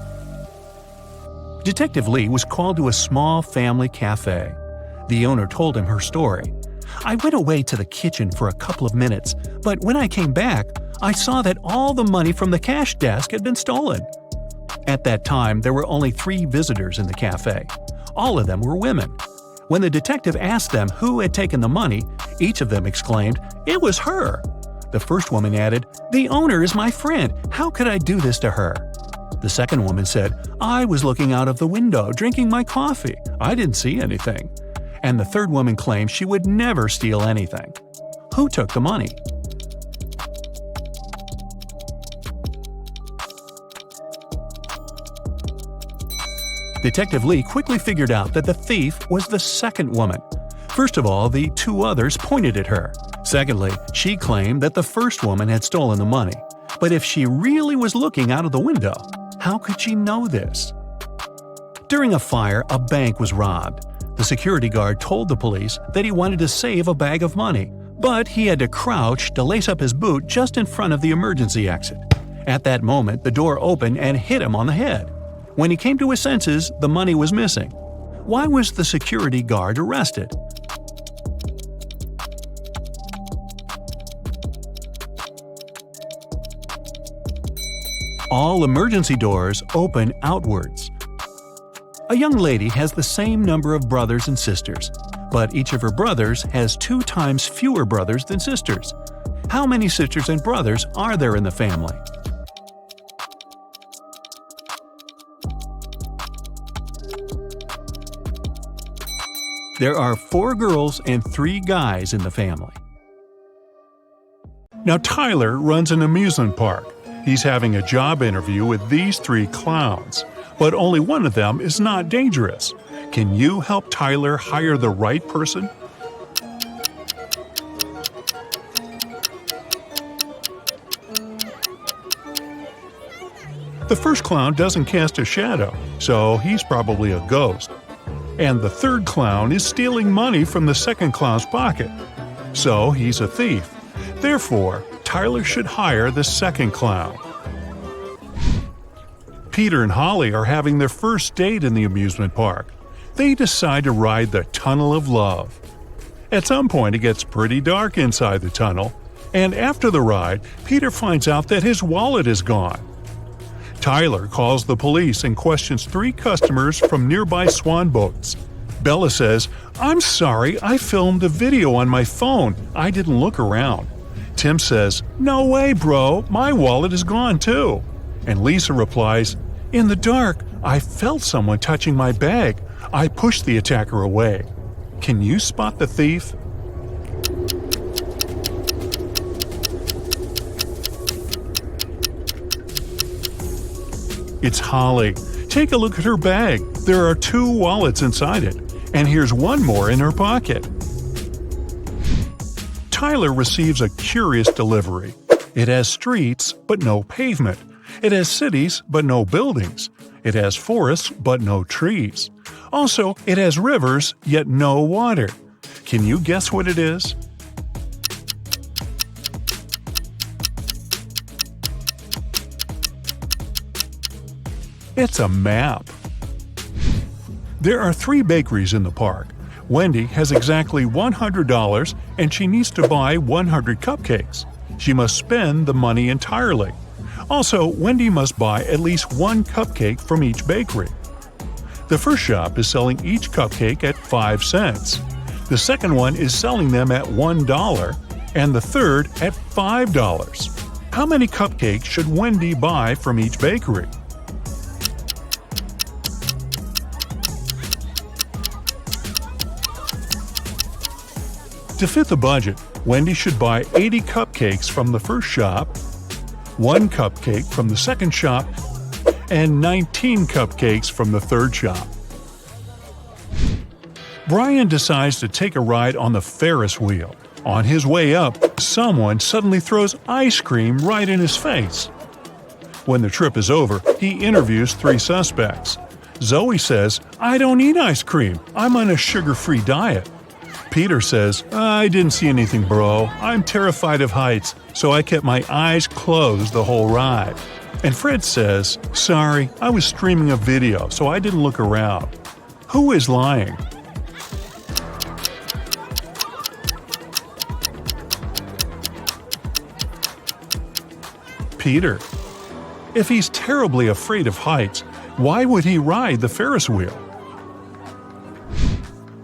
Detective Lee was called to a small family cafe. The owner told him her story. "I went away to the kitchen for a couple of minutes, but when I came back, I saw that all the money from the cash desk had been stolen." At that time, there were only 3 visitors in the cafe. All of them were women. When the detective asked them who had taken the money, each of them exclaimed, "It was her!" The first woman added, "The owner is my friend. How could I do this to her?" The second woman said, "I was looking out of the window, drinking my coffee. I didn't see anything." And the third woman claimed she would never steal anything. Who took the money? Detective Lee quickly figured out that the thief was the second woman. First of all, the two others pointed at her. Secondly, she claimed that the first woman had stolen the money. But if she really was looking out of the window, how could she know this? During a fire, a bank was robbed. The security guard told the police that he wanted to save a bag of money, but he had to crouch to lace up his boot just in front of the emergency exit. At that moment, the door opened and hit him on the head. When he came to his senses, the money was missing. Why was the security guard arrested? All emergency doors open outwards. A young lady has the same number of brothers and sisters, but each of her brothers has 2 times fewer brothers than sisters. How many sisters and brothers are there in the family? There are 4 girls and 3 guys in the family. Now Tyler runs an amusement park. He's having a job interview with these 3 clowns, but only one of them is not dangerous. Can you help Tyler hire the right person? The first clown doesn't cast a shadow, so he's probably a ghost. And the third clown is stealing money from the second clown's pocket, so he's a thief. Therefore, Tyler should hire the second clown. Peter and Holly are having their first date in the amusement park. They decide to ride the Tunnel of Love. At some point, it gets pretty dark inside the tunnel, and after the ride, Peter finds out that his wallet is gone. Tyler calls the police and questions 3 customers from nearby swan boats. Bella says, "I'm sorry, I filmed a video on my phone. I didn't look around." Tim says, "No way, bro, my wallet is gone too." And Lisa replies, "In the dark, I felt someone touching my bag. I pushed the attacker away." Can you spot the thief? It's Holly. Take a look at her bag. There are 2 wallets inside it, and here's one more in her pocket. Tyler receives a curious delivery. It has streets, but no pavement. It has cities, but no buildings. It has forests, but no trees. Also, it has rivers, yet no water. Can you guess what it is? It's a map. There are 3 bakeries in the park. Wendy has exactly $100 and she needs to buy 100 cupcakes. She must spend the money entirely. Also, Wendy must buy at least 1 cupcake from each bakery. The first shop is selling each cupcake at 5 cents. The second one is selling them at $1, and the third at $5. How many cupcakes should Wendy buy from each bakery? To fit the budget, Wendy should buy 80 cupcakes from the first shop, 1 cupcake from the second shop, and 19 cupcakes from the third shop. Brian decides to take a ride on the Ferris wheel. On his way up, someone suddenly throws ice cream right in his face. When the trip is over, he interviews 3 suspects. Zoe says, "I don't eat ice cream. I'm on a sugar-free diet." Peter says, "I didn't see anything, bro. I'm terrified of heights, so I kept my eyes closed the whole ride." And Fred says, "Sorry, I was streaming a video, so I didn't look around." Who is lying? Peter. If he's terribly afraid of heights, why would he ride the Ferris wheel?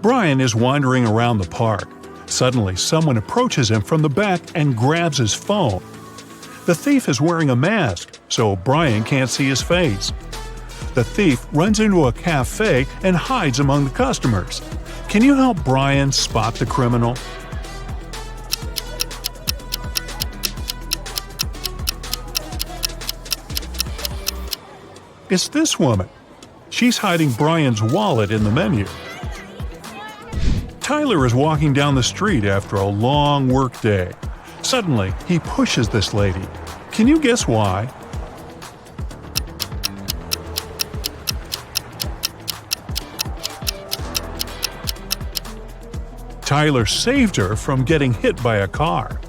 Brian is wandering around the park. Suddenly, someone approaches him from the back and grabs his phone. The thief is wearing a mask, so Brian can't see his face. The thief runs into a cafe and hides among the customers. Can you help Brian spot the criminal? It's this woman. She's hiding Brian's wallet in the menu. Tyler is walking down the street after a long work day. Suddenly, he pushes this lady. Can you guess why? Tyler saved her from getting hit by a car.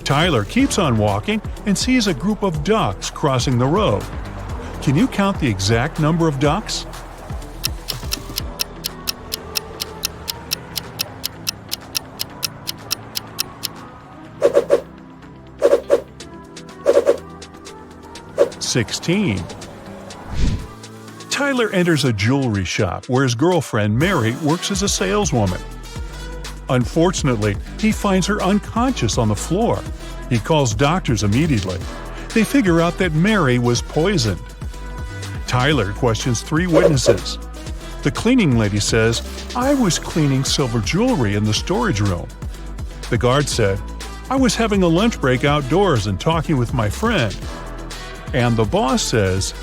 Tyler keeps on walking and sees a group of ducks crossing the road. Can you count the exact number of ducks? $16. Tyler enters a jewelry shop where his girlfriend Mary works as a saleswoman. Unfortunately, he finds her unconscious on the floor. He calls doctors immediately. They figure out that Mary was poisoned. Tyler questions 3 witnesses. The cleaning lady says, "I was cleaning silver jewelry in the storage room." The guard said, "I was having a lunch break outdoors and talking with my friend." And the boss says,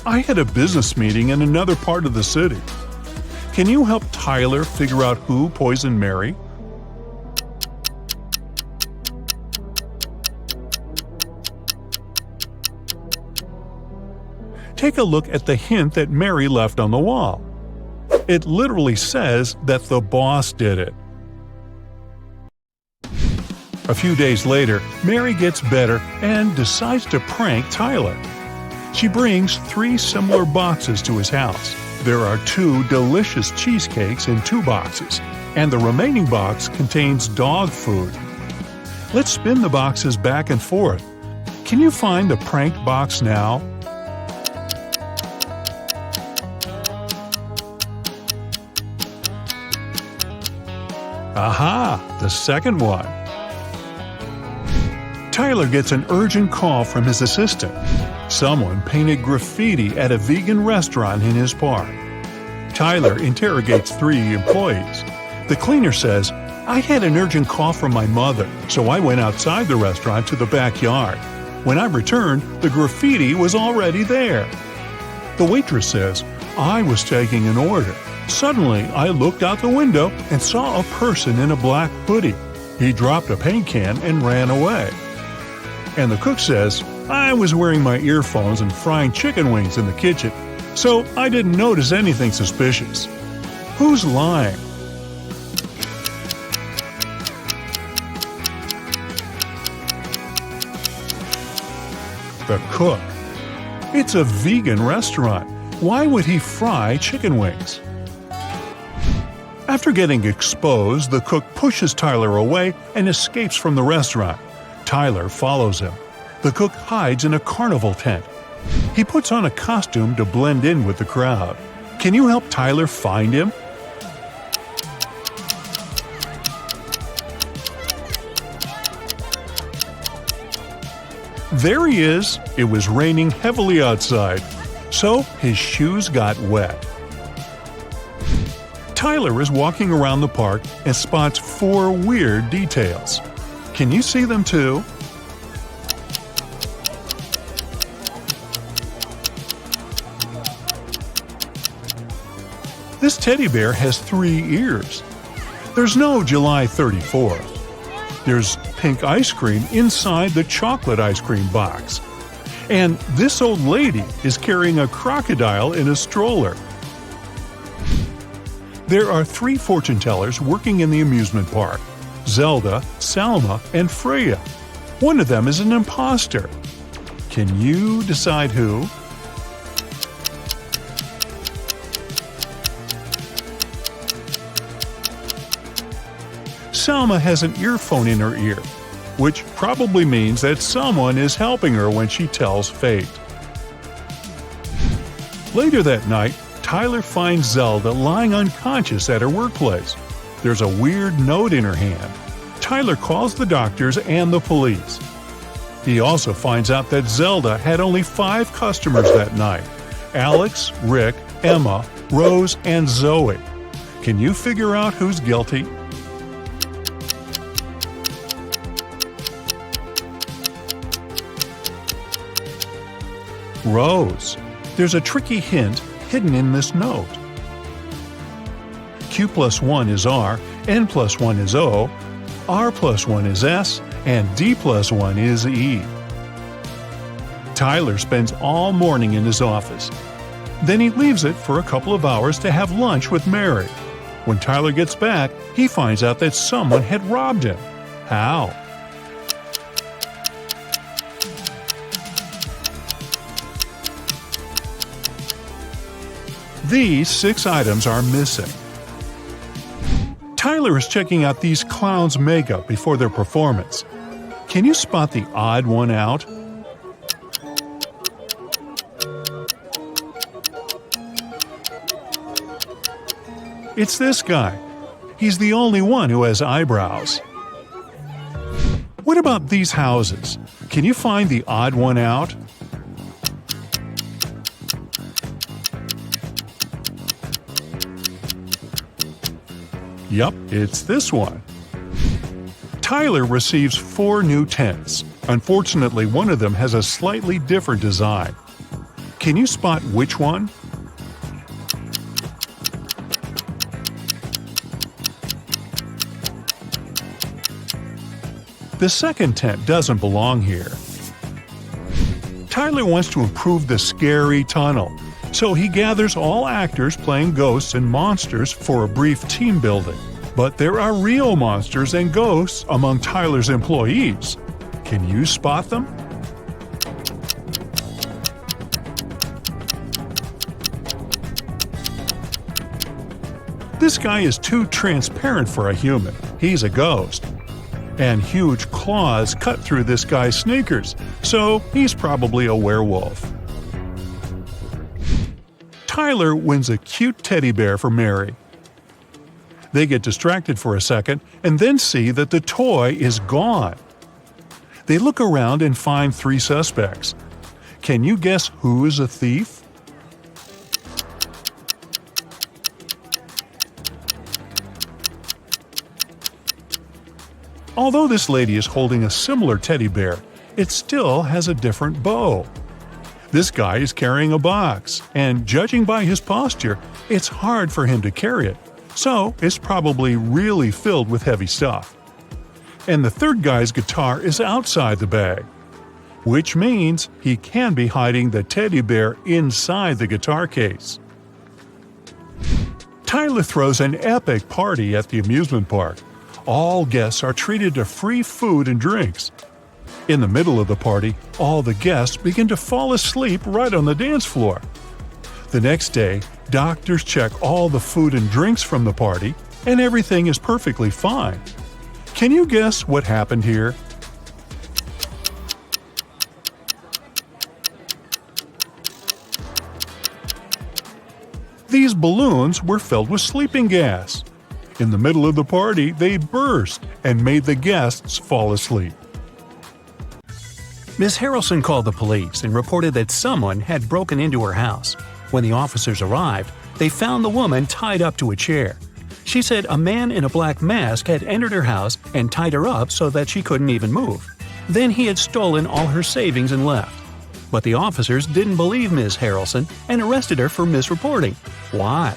"I had a business meeting in another part of the city." Can you help Tyler figure out who poisoned Mary? Take a look at the hint that Mary left on the wall. It literally says that the boss did it. A few days later, Mary gets better and decides to prank Tyler. She brings 3 similar boxes to his house. There are 2 delicious cheesecakes in 2 boxes, and the remaining box contains dog food. Let's spin the boxes back and forth. Can you find the pranked box now? Aha! The second one. Tyler gets an urgent call from his assistant. Someone painted graffiti at a vegan restaurant in his park. Tyler interrogates 3 employees. The cleaner says, "I had an urgent call from my mother, so I went outside the restaurant to the backyard. When I returned, the graffiti was already there." The waitress says, "I was taking an order. Suddenly, I looked out the window and saw a person in a black hoodie. He dropped a paint can and ran away." And the cook says, "I was wearing my earphones and frying chicken wings in the kitchen, so I didn't notice anything suspicious." Who's lying? The cook. It's a vegan restaurant. Why would he fry chicken wings? After getting exposed, the cook pushes Tyler away and escapes from the restaurant. Tyler follows him. The cook hides in a carnival tent. He puts on a costume to blend in with the crowd. Can you help Tyler find him? There he is. It was raining heavily outside, so his shoes got wet. Tyler is walking around the park and spots 4 weird details. Can you see them too? This teddy bear has 3 ears. There's no July 34th. There's pink ice cream inside the chocolate ice cream box. And this old lady is carrying a crocodile in a stroller. There are 3 fortune tellers working in the amusement park: Zelda, Salma, and Freya. One of them is an imposter. Can you decide who? Salma has an earphone in her ear, which probably means that someone is helping her when she tells fate. Later that night, Tyler finds Zelda lying unconscious at her workplace. There's a weird note in her hand. Tyler calls the doctors and the police. He also finds out that Zelda had only 5 customers that night: Alex, Rick, Emma, Rose, and Zoe. Can you figure out who's guilty? Rose. There's a tricky hint hidden in this note. Q plus 1 is R, N plus 1 is O, R plus 1 is S, and D plus 1 is E. Tyler spends all morning in his office. Then he leaves it for a couple of hours to have lunch with Mary. When Tyler gets back, he finds out that someone had robbed him. How? These 6 items are missing. Tyler is checking out these clowns' makeup before their performance. Can you spot the odd one out? It's this guy. He's the only one who has eyebrows. What about these houses? Can you find the odd one out? Yup, it's this one. Tyler receives 4 new tents. Unfortunately, one of them has a slightly different design. Can you spot which one? The second tent doesn't belong here. Tyler wants to improve the scary tunnel, so he gathers all actors playing ghosts and monsters for a brief team building. But there are real monsters and ghosts among Tyler's employees. Can you spot them? This guy is too transparent for a human. He's a ghost. And huge claws cut through this guy's sneakers, so he's probably a werewolf. Tyler wins a cute teddy bear for Mary. They get distracted for a second and then see that the toy is gone. They look around and find 3 suspects. Can you guess who is a thief? Although this lady is holding a similar teddy bear, it still has a different bow. This guy is carrying a box, and judging by his posture, it's hard for him to carry it, so it's probably really filled with heavy stuff. And the third guy's guitar is outside the bag, which means he can be hiding the teddy bear inside the guitar case. Tyler throws an epic party at the amusement park. All guests are treated to free food and drinks. In the middle of the party, all the guests begin to fall asleep right on the dance floor. The next day, doctors check all the food and drinks from the party, and everything is perfectly fine. Can you guess what happened here? These balloons were filled with sleeping gas. In the middle of the party, they burst and made the guests fall asleep. Miss Harrelson called the police and reported that someone had broken into her house. When the officers arrived, they found the woman tied up to a chair. She said a man in a black mask had entered her house and tied her up so that she couldn't even move. Then he had stolen all her savings and left. But the officers didn't believe Miss Harrelson and arrested her for misreporting. Why?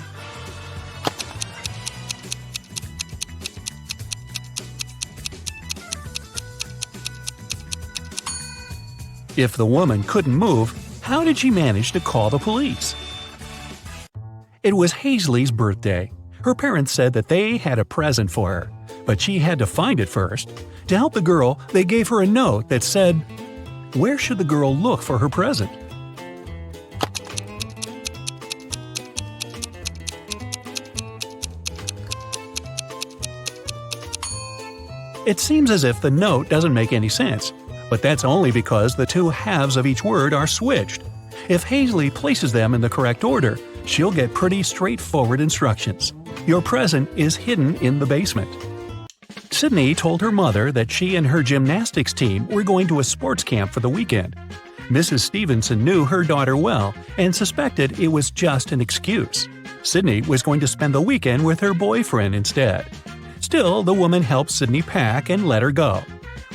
If the woman couldn't move, how did she manage to call the police? It was Hazley's birthday. Her parents said that they had a present for her, but she had to find it first. To help the girl, they gave her a note that said, "Where should the girl look for her present?" It seems as if the note doesn't make any sense, but that's only because the 2 halves of each word are switched. If Hazley places them in the correct order, She'll get pretty straightforward instructions. Your present is hidden in the basement. Sydney told her mother that she and her gymnastics team were going to a sports camp for the weekend. Mrs. Stevenson knew her daughter well and suspected it was just an excuse. Sydney was going to spend the weekend with her boyfriend instead. Still, the woman helped Sydney pack and let her go.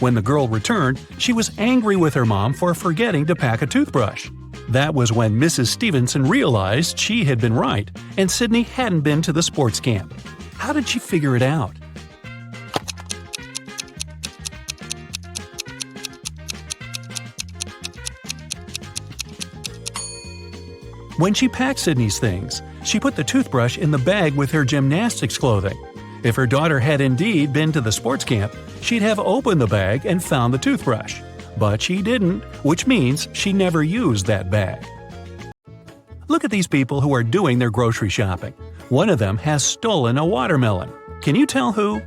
When the girl returned, she was angry with her mom for forgetting to pack a toothbrush. That was when Mrs. Stevenson realized she had been right and Sydney hadn't been to the sports camp. How did she figure it out? When she packed Sydney's things, she put the toothbrush in the bag with her gymnastics clothing. If her daughter had indeed been to the sports camp, she'd have opened the bag and found the toothbrush. But she didn't, which means she never used that bag. Look at these people who are doing their grocery shopping. One of them has stolen a watermelon. Can you tell who?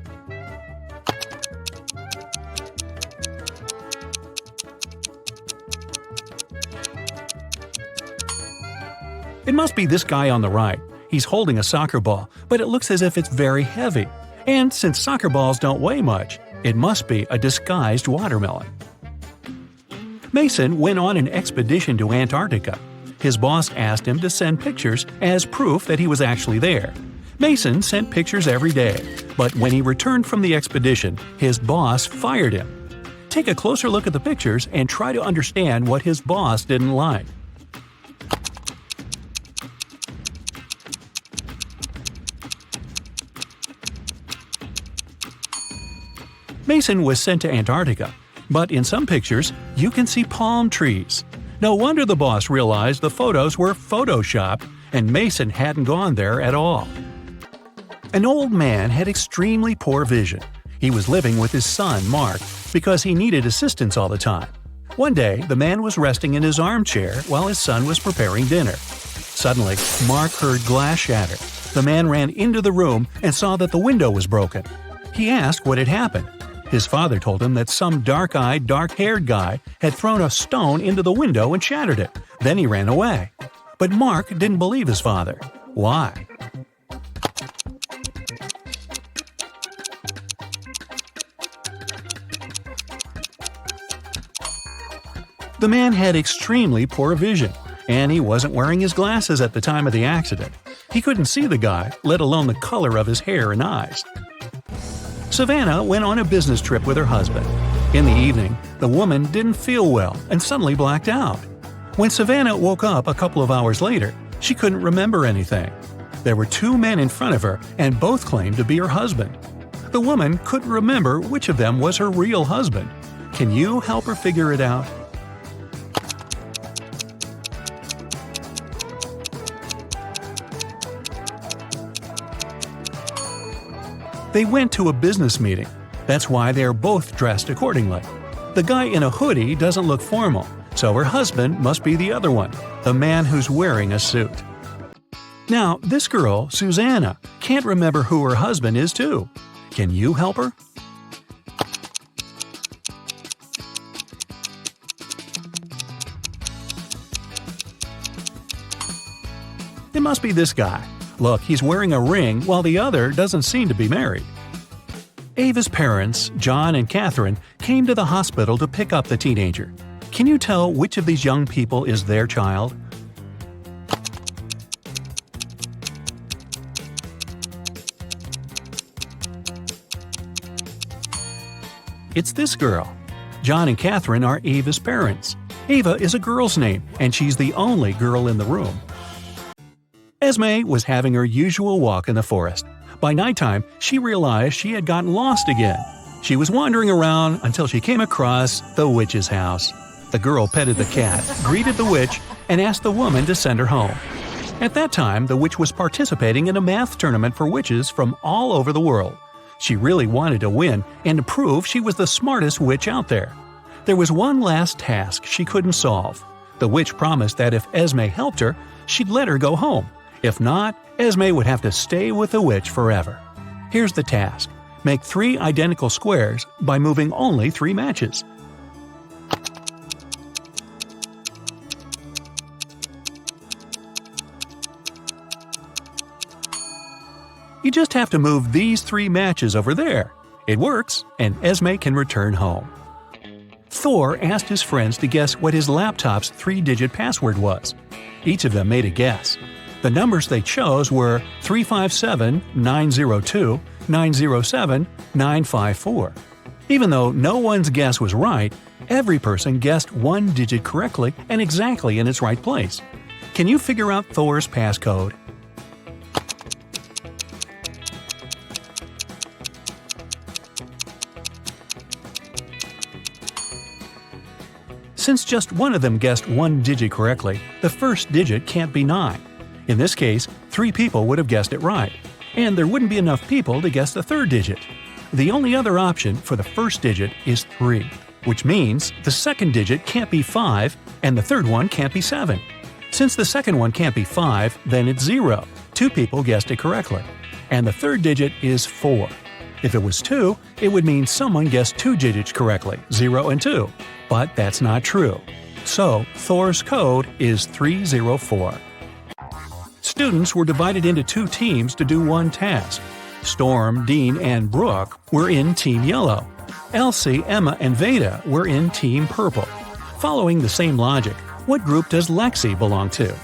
It must be this guy on the right. He's holding a soccer ball, but it looks as if it's very heavy. And since soccer balls don't weigh much, it must be a disguised watermelon. Mason went on an expedition to Antarctica. His boss asked him to send pictures as proof that he was actually there. Mason sent pictures every day, but when he returned from the expedition, his boss fired him. Take a closer look at the pictures and try to understand what his boss didn't like. Mason was sent to Antarctica, but in some pictures, you can see palm trees. No wonder the boss realized the photos were photoshopped and Mason hadn't gone there at all. An old man had extremely poor vision. He was living with his son, Mark, because he needed assistance all the time. One day, the man was resting in his armchair while his son was preparing dinner. Suddenly, Mark heard glass shatter. The man ran into the room and saw that the window was broken. He asked what had happened. His father told him that some dark-eyed, dark-haired guy had thrown a stone into the window and shattered it. Then he ran away. But Mark didn't believe his father. Why? The man had extremely poor vision, and he wasn't wearing his glasses at the time of the accident. He couldn't see the guy, let alone the color of his hair and eyes. Savannah went on a business trip with her husband. In the evening, the woman didn't feel well and suddenly blacked out. When Savannah woke up a couple of hours later, she couldn't remember anything. There were two men in front of her and both claimed to be her husband. The woman couldn't remember which of them was her real husband. Can you help her figure it out? They went to a business meeting. That's why they are both dressed accordingly. The guy in a hoodie doesn't look formal, so her husband must be the other one, the man who's wearing a suit. Now, this girl, Susanna, can't remember who her husband is too. Can you help her? It must be this guy. Look, he's wearing a ring while the other doesn't seem to be married. Ava's parents, John and Catherine, came to the hospital to pick up the teenager. Can you tell which of these young people is their child? It's this girl. John and Catherine are Ava's parents. Ava is a girl's name, and she's the only girl in the room. Esme was having her usual walk in the forest. By nighttime, she realized she had gotten lost again. She was wandering around until she came across the witch's house. The girl petted the cat, greeted the witch, and asked the woman to send her home. At that time, the witch was participating in a math tournament for witches from all over the world. She really wanted to win and to prove she was the smartest witch out there. There was one last task she couldn't solve. The witch promised that if Esme helped her, she'd let her go home. If not, Esme would have to stay with the witch forever. Here's the task. Make 3 identical squares by moving only 3 matches. You just have to move these 3 matches over there. It works, and Esme can return home. Thor asked his friends to guess what his laptop's 3-digit password was. Each of them made a guess. The numbers they chose were 357, 902, 907, 954. Even though no one's guess was right, every person guessed 1 digit correctly and exactly in its right place. Can you figure out Thor's passcode? Since just one of them guessed 1 digit correctly, the first digit can't be 9. In this case, 3 people would have guessed it right, and there wouldn't be enough people to guess the third digit. The only other option for the first digit is 3, which means the second digit can't be 5 and the third one can't be 7. Since the second one can't be 5, then it's 0. 2 people guessed it correctly. And the third digit is 4. If it was 2, it would mean someone guessed 2 digits correctly, 0 and 2. But that's not true. So, Thor's code is 304. Students were divided into 2 teams to do one task. Storm, Dean, and Brooke were in Team Yellow. Elsie, Emma, and Veda were in Team Purple. Following the same logic, what group does Lexi belong to?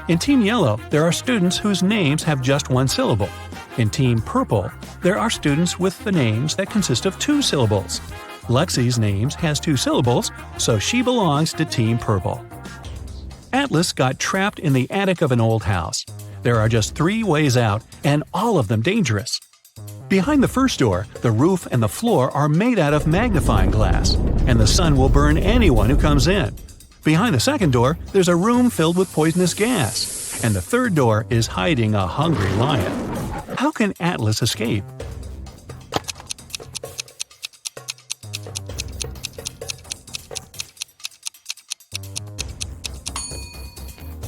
In Team Yellow, there are students whose names have just 1 syllable. In Team Purple, there are students with the names that consist of 2 syllables. Lexi's name has 2 syllables, so she belongs to Team Purple. Atlas got trapped in the attic of an old house. There are just 3 ways out, and all of them dangerous. Behind the first door, the roof and the floor are made out of magnifying glass, and the sun will burn anyone who comes in. Behind the second door, there's a room filled with poisonous gas, and the third door is hiding a hungry lion. How can Atlas escape?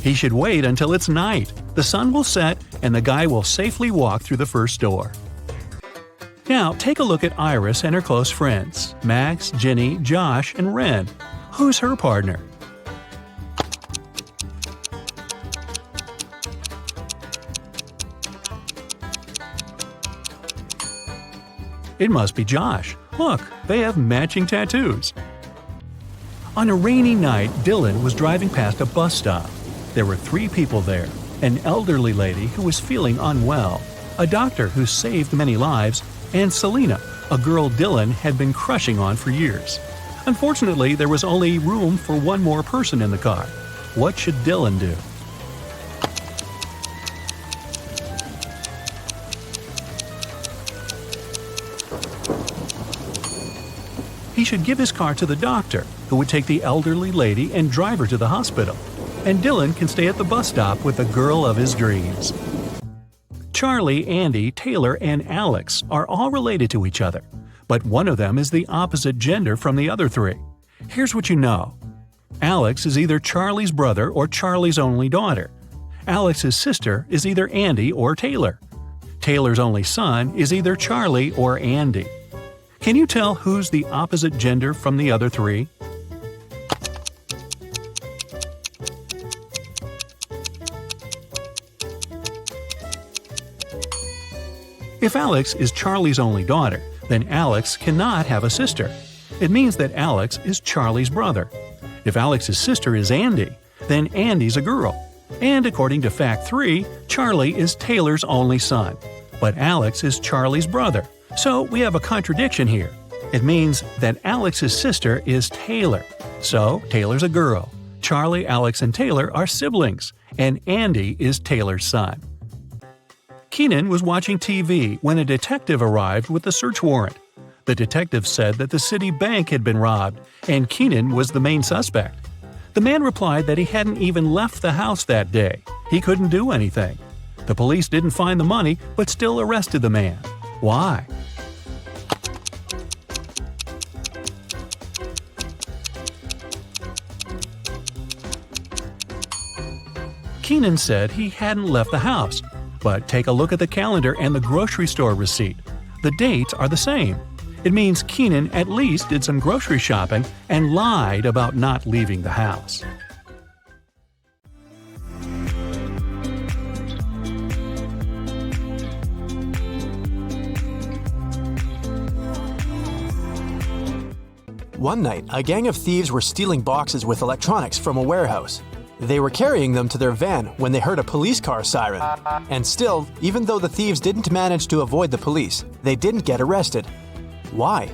He should wait until it's night. The sun will set, and the guy will safely walk through the first door. Now, take a look at Iris and her close friends, Max, Ginny, Josh, and Ren. Who's her partner? It must be Josh. Look, they have matching tattoos. On a rainy night, Dylan was driving past a bus stop. There were 3 people there: an elderly lady who was feeling unwell, a doctor who saved many lives, and Selena, a girl Dylan had been crushing on for years. Unfortunately, there was only room for 1 more person in the car. What should Dylan do? He should give his car to the doctor, who would take the elderly lady and drive her to the hospital. And Dylan can stay at the bus stop with the girl of his dreams. Charlie, Andy, Taylor, and Alex are all related to each other, but one of them is the opposite gender from the other 3. Here's what you know. Alex is either Charlie's brother or Charlie's only daughter. Alex's sister is either Andy or Taylor. Taylor's only son is either Charlie or Andy. Can you tell who's the opposite gender from the other 3? If Alex is Charlie's only daughter, then Alex cannot have a sister. It means that Alex is Charlie's brother. If Alex's sister is Andy, then Andy's a girl. And according to fact 3, Charlie is Taylor's only son. But Alex is Charlie's brother. So we have a contradiction here. It means that Alex's sister is Taylor. So Taylor's a girl. Charlie, Alex, and Taylor are siblings. And Andy is Taylor's son. Keenan was watching TV when a detective arrived with a search warrant. The detective said that the city bank had been robbed, and Keenan was the main suspect. The man replied that he hadn't even left the house that day. He couldn't do anything. The police didn't find the money, but still arrested the man. Why? Keenan said he hadn't left the house, but take a look at the calendar and the grocery store receipt. The dates are the same. It means Keenan at least did some grocery shopping and lied about not leaving the house. One night, a gang of thieves were stealing boxes with electronics from a warehouse. They were carrying them to their van when they heard a police car siren. And still, even though the thieves didn't manage to avoid the police, they didn't get arrested. Why?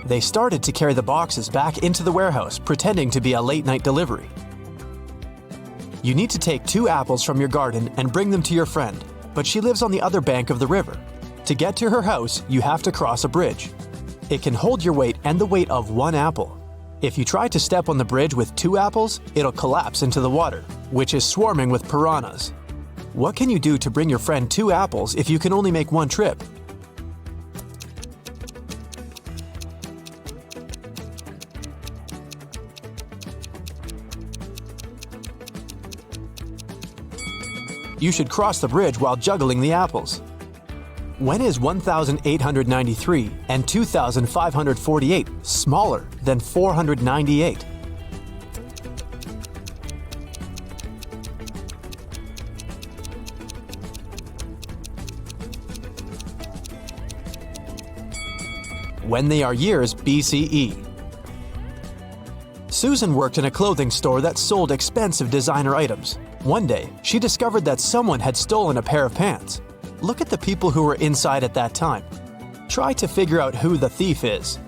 They started to carry the boxes back into the warehouse, pretending to be a late-night delivery. You need to take 2 apples from your garden and bring them to your friend, but she lives on the other bank of the river. To get to her house, you have to cross a bridge. It can hold your weight and the weight of 1 apple. If you try to step on the bridge with 2 apples, it'll collapse into the water, which is swarming with piranhas. What can you do to bring your friend 2 apples if you can only make 1 trip? You should cross the bridge while juggling the apples. When is 1,893 and 2,548 smaller than 498? When they are years BCE. Susan worked in a clothing store that sold expensive designer items. One day, she discovered that someone had stolen a pair of pants. Look at the people who were inside at that time. Try to figure out who the thief is.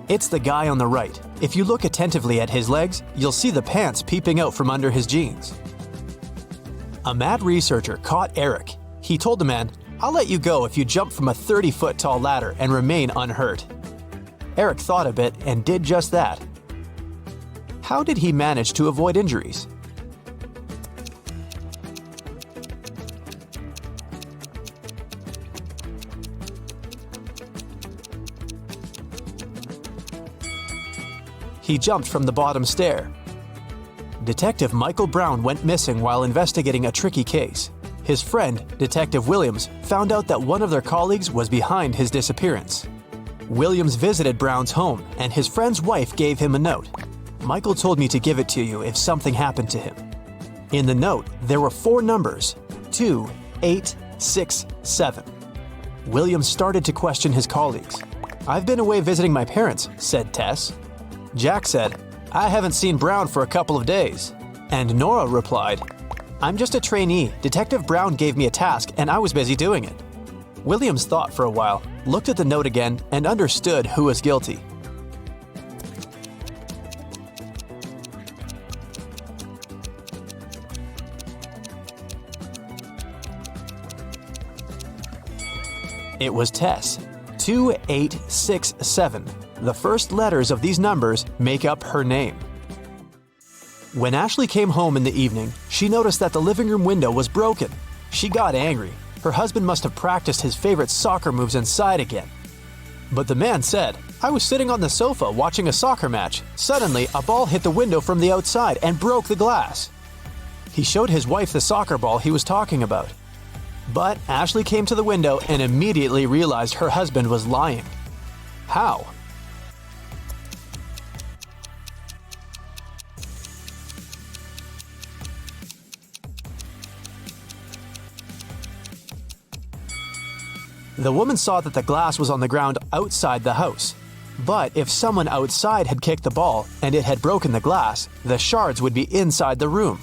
It's the guy on the right. If you look attentively at his legs, you'll see the pants peeping out from under his jeans. A mad researcher caught Eric. He told the man, "I'll let you go if you jump from a 30-foot tall ladder and remain unhurt." Eric thought a bit and did just that. How did he manage to avoid injuries? He jumped from the bottom stair. Detective Michael Brown went missing while investigating a tricky case. His friend, Detective Williams, found out that one of their colleagues was behind his disappearance. Williams visited Brown's home, and his friend's wife gave him a note. "Michael told me to give it to you if something happened to him." In the note, there were 4 numbers: 2, 8, 6, 7. Williams started to question his colleagues. "I've been away visiting my parents," said Tess. Jack said, "I haven't seen Brown for a couple of days." And Nora replied, "I'm just a trainee. Detective Brown gave me a task and I was busy doing it." Williams thought for a while, looked at the note again, and understood who was guilty. It was Tess. 2867. The first letters of these numbers make up her name. When Ashley came home in the evening, she noticed that the living room window was broken. She got angry. Her husband must have practiced his favorite soccer moves inside again. But the man said, "I was sitting on the sofa watching a soccer match. Suddenly, a ball hit the window from the outside and broke the glass." He showed his wife the soccer ball he was talking about. But Ashley came to the window and immediately realized her husband was lying. How? The woman saw that the glass was on the ground outside the house. But if someone outside had kicked the ball and it had broken the glass, the shards would be inside the room.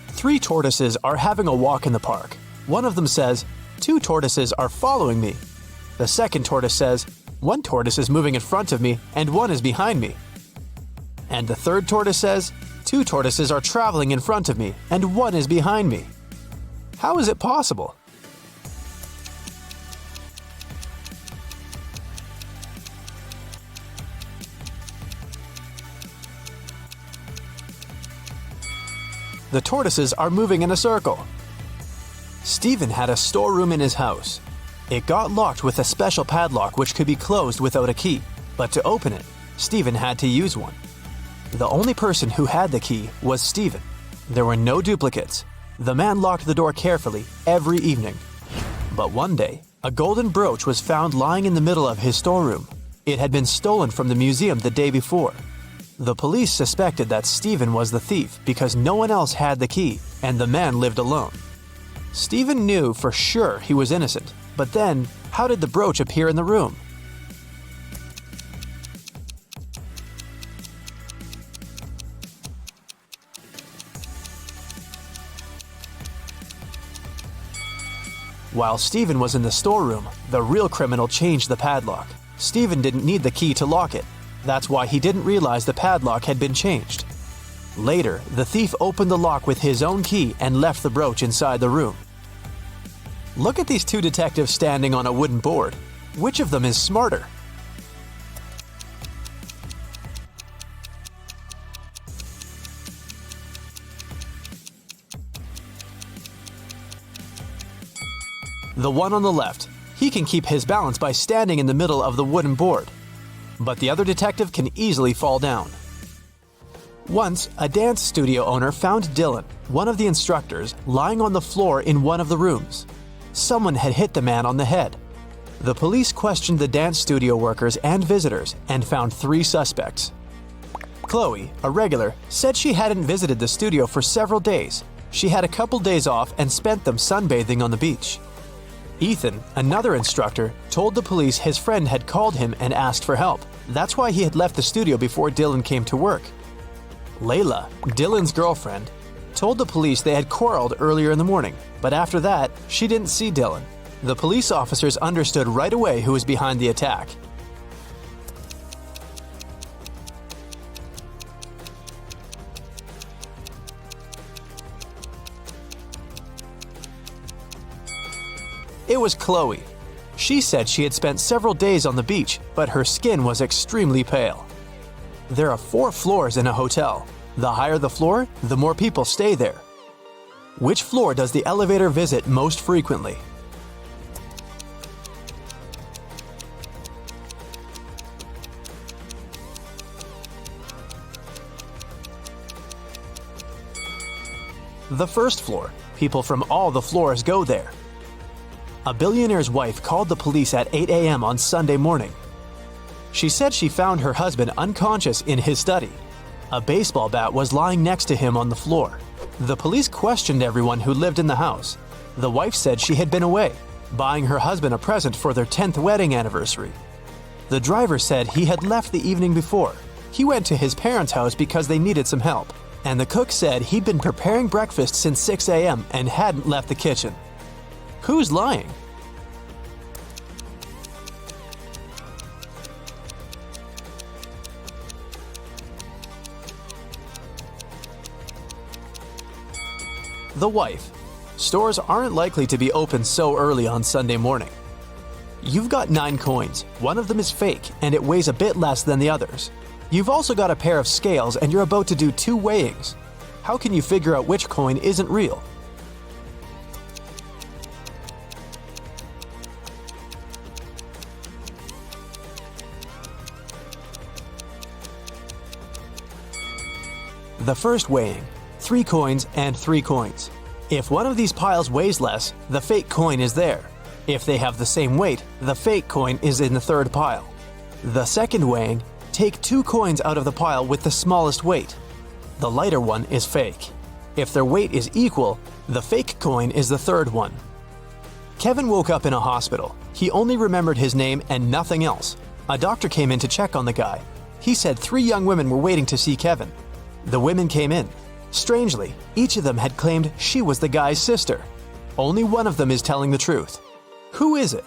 3 tortoises are having a walk in the park. One of them says, "2 tortoises are following me." The second tortoise says, "1 tortoise is moving in front of me and 1 is behind me." And the third tortoise says, "2 tortoises are traveling in front of me and 1 is behind me." How is it possible? The tortoises are moving in a circle. Stephen had a storeroom in his house. It got locked with a special padlock which could be closed without a key, but to open it, Stephen had to use one. The only person who had the key was Stephen. There were no duplicates. The man locked the door carefully every evening. But one day, a golden brooch was found lying in the middle of his storeroom. It had been stolen from the museum the day before. The police suspected that Stephen was the thief because no one else had the key and the man lived alone. Stephen knew for sure he was innocent, but then, how did the brooch appear in the room? While Stephen was in the storeroom, the real criminal changed the padlock. Stephen didn't need the key to lock it. That's why he didn't realize the padlock had been changed. Later, the thief opened the lock with his own key and left the brooch inside the room. Look at these two detectives standing on a wooden board. Which of them is smarter? The one on the left. He can keep his balance by standing in the middle of the wooden board. But the other detective can easily fall down. Once, a dance studio owner found Dylan, one of the instructors, lying on the floor in one of the rooms. Someone had hit the man on the head. The police questioned the dance studio workers and visitors and found 3 suspects. Chloe, a regular, said she hadn't visited the studio for several days. She had a couple days off and spent them sunbathing on the beach. Ethan, another instructor, told the police his friend had called him and asked for help. That's why he had left the studio before Dylan came to work. Layla, Dylan's girlfriend, told the police they had quarreled earlier in the morning, but after that, she didn't see Dylan. The police officers understood right away who was behind the attack. It was Chloe. She said she had spent several days on the beach, but her skin was extremely pale. There are 4 floors in a hotel. The higher the floor, the more people stay there. Which floor does the elevator visit most frequently? The first floor. People from all the floors go there. A billionaire's wife called the police at 8 a.m. on Sunday morning. She said she found her husband unconscious in his study. A baseball bat was lying next to him on the floor. The police questioned everyone who lived in the house. The wife said she had been away, buying her husband a present for their 10th wedding anniversary. The driver said he had left the evening before. He went to his parents' house because they needed some help. And the cook said he'd been preparing breakfast since 6 a.m. and hadn't left the kitchen. Who's lying? The wife. Stores aren't likely to be open so early on Sunday morning. You've got 9 coins. One of them is fake, and it weighs a bit less than the others. You've also got a pair of scales, and you're about to do 2 weighings. How can you figure out which coin isn't real? The first weighing. 3 coins and 3 coins. If one of these piles weighs less, the fake coin is there. If they have the same weight, the fake coin is in the 3rd pile. The second weighing, take 2 coins out of the pile with the smallest weight. The lighter one is fake. If their weight is equal, the fake coin is the 3rd one. Kevin woke up in a hospital. He only remembered his name and nothing else. A doctor came in to check on the guy. He said 3 young women were waiting to see Kevin. The women came in. Strangely, each of them had claimed she was the guy's sister. Only one of them is telling the truth. Who is it?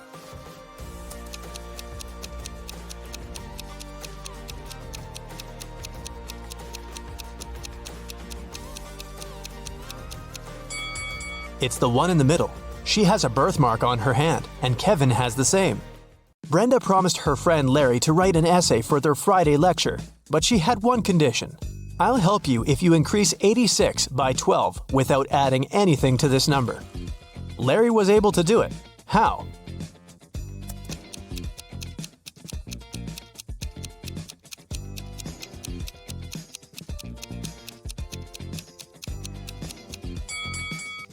It's the one in the middle. She has a birthmark on her hand, and Kevin has the same. Brenda promised her friend Larry to write an essay for their Friday lecture, but she had one condition. I'll help you if you increase 86 by 12 without adding anything to this number. Larry was able to do it. How?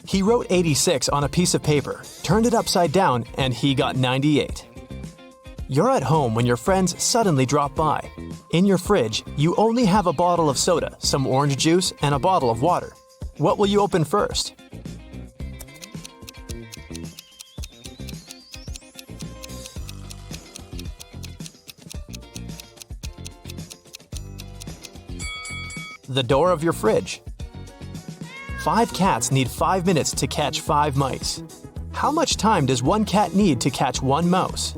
He wrote 86 on a piece of paper, turned it upside down, and he got 98. You're at home when your friends suddenly drop by. In your fridge, you only have a bottle of soda, some orange juice, and a bottle of water. What will you open first? The door of your fridge. 5 cats need 5 minutes to catch 5 mice. How much time does one cat need to catch 1 mouse?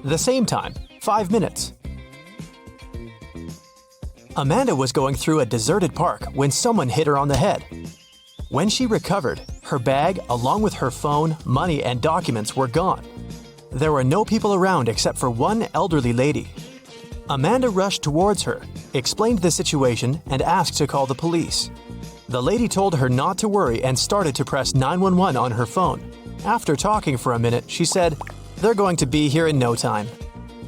The same time, 5 minutes. Amanda was going through a deserted park when someone hit her on the head. When she recovered, her bag, along with her phone, money, and documents were gone. There were no people around except for one elderly lady. Amanda rushed towards her, explained the situation, and asked to call the police. The lady told her not to worry and started to press 911 on her phone. After talking for a minute, she said, "They're going to be here in no time."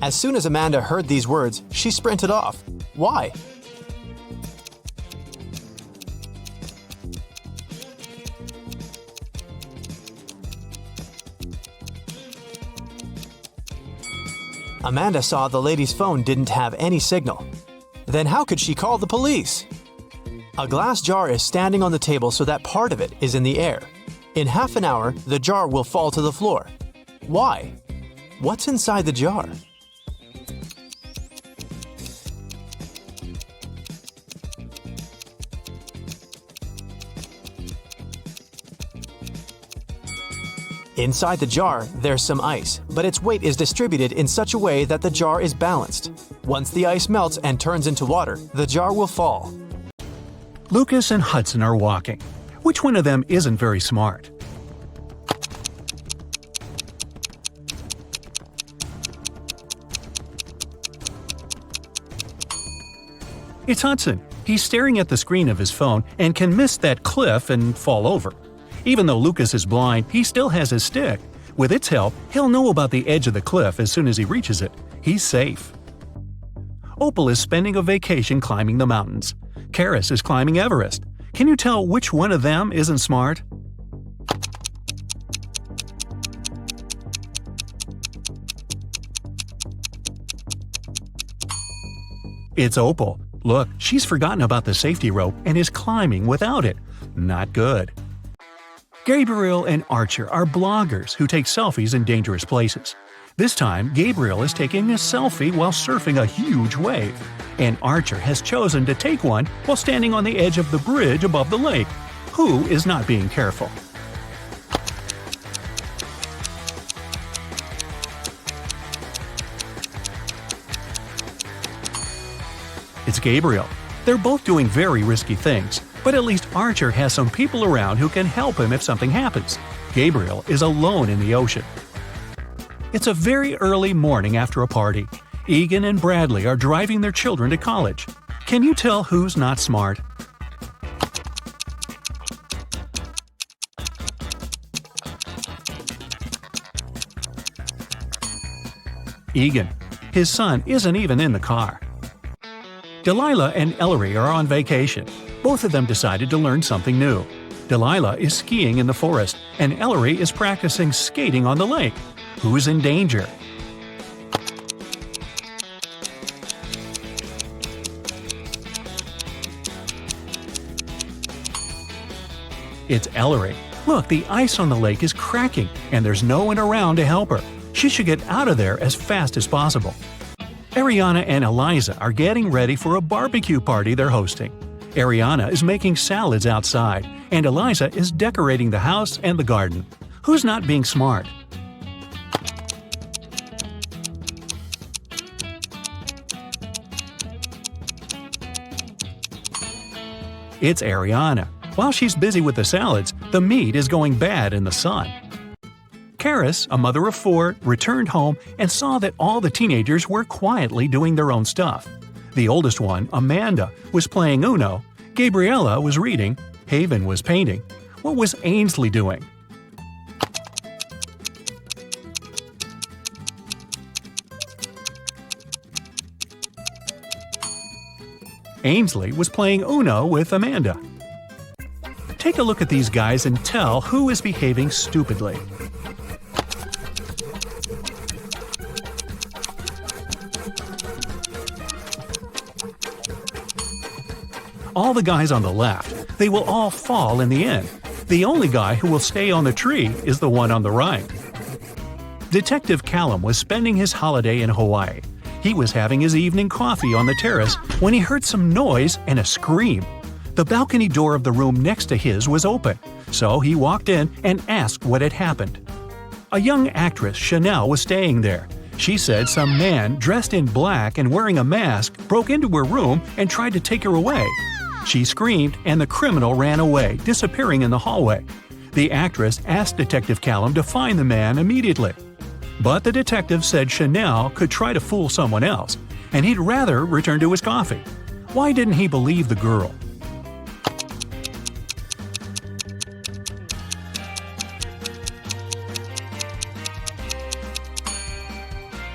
As soon as Amanda heard these words, she sprinted off. Why? Amanda saw the lady's phone didn't have any signal. Then how could she call the police? A glass jar is standing on the table so that part of it is in the air. In half an hour, the jar will fall to the floor. Why? What's inside the jar? Inside the jar, there's some ice, but its weight is distributed in such a way that the jar is balanced. Once the ice melts and turns into water, the jar will fall. Lucas and Hudson are walking. Which one of them isn't very smart? It's Hudson. He's staring at the screen of his phone and can miss that cliff and fall over. Even though Lucas is blind, he still has his stick. With its help, he'll know about the edge of the cliff as soon as he reaches it. He's safe. Opal is spending a vacation climbing the mountains. Karis is climbing Everest. Can you tell which one of them isn't smart? It's Opal. Look, she's forgotten about the safety rope and is climbing without it. Not good. Gabriel and Archer are bloggers who take selfies in dangerous places. This time, Gabriel is taking a selfie while surfing a huge wave, and Archer has chosen to take one while standing on the edge of the bridge above the lake. Who is not being careful? It's Gabriel. They're both doing very risky things, but at least Archer has some people around who can help him if something happens. Gabriel is alone in the ocean. It's a very early morning after a party. Egan and Bradley are driving their children to college. Can you tell who's not smart? Egan. His son isn't even in the car. Delilah and Ellery are on vacation. Both of them decided to learn something new. Delilah is skiing in the forest, and Ellery is practicing skating on the lake. Who's in danger? It's Ellery. Look, the ice on the lake is cracking, and there's no one around to help her. She should get out of there as fast as possible. Ariana and Eliza are getting ready for a barbecue party they're hosting. Ariana is making salads outside, and Eliza is decorating the house and the garden. Who's not being smart? It's Ariana. While she's busy with the salads, the meat is going bad in the sun. Karis, a mother of 4, returned home and saw that all the teenagers were quietly doing their own stuff. The oldest one, Amanda, was playing Uno, Gabriella was reading, Haven was painting. What was Ainsley doing? Ainsley was playing Uno with Amanda. Take a look at these guys and tell who is behaving stupidly. All the guys on the left, they will all fall in the end. The only guy who will stay on the tree is the one on the right. Detective Callum was spending his holiday in Hawaii. He was having his evening coffee on the terrace when he heard some noise and a scream. The balcony door of the room next to his was open, so he walked in and asked what had happened. A young actress, Chanel, was staying there. She said some man dressed in black and wearing a mask broke into her room and tried to take her away. She screamed and the criminal ran away, disappearing in the hallway. The actress asked Detective Callum to find the man immediately. But the detective said Chanel could try to fool someone else, and he'd rather return to his coffee. Why didn't he believe the girl?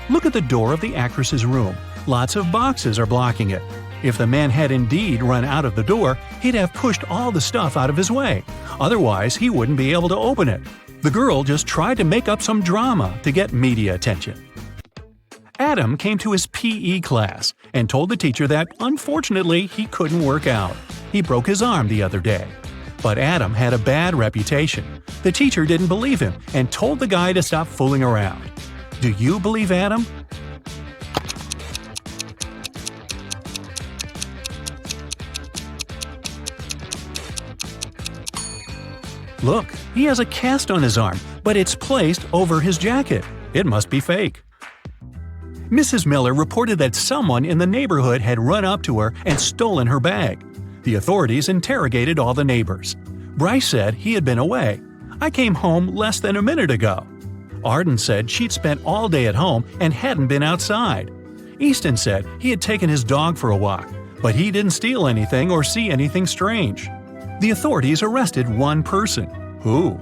Look at the door of the actress's room. Lots of boxes are blocking it. If the man had indeed run out of the door, he'd have pushed all the stuff out of his way. Otherwise, he wouldn't be able to open it. The girl just tried to make up some drama to get media attention. Adam came to his PE class and told the teacher that, unfortunately, he couldn't work out. He broke his arm the other day. But Adam had a bad reputation. The teacher didn't believe him and told the guy to stop fooling around. Do you believe Adam? Look, he has a cast on his arm, but it's placed over his jacket. It must be fake. Mrs. Miller reported that someone in the neighborhood had run up to her and stolen her bag. The authorities interrogated all the neighbors. Bryce said he had been away. I came home less than a minute ago. Arden said she'd spent all day at home and hadn't been outside. Easton said he had taken his dog for a walk, but he didn't steal anything or see anything strange. The authorities arrested one person. Who?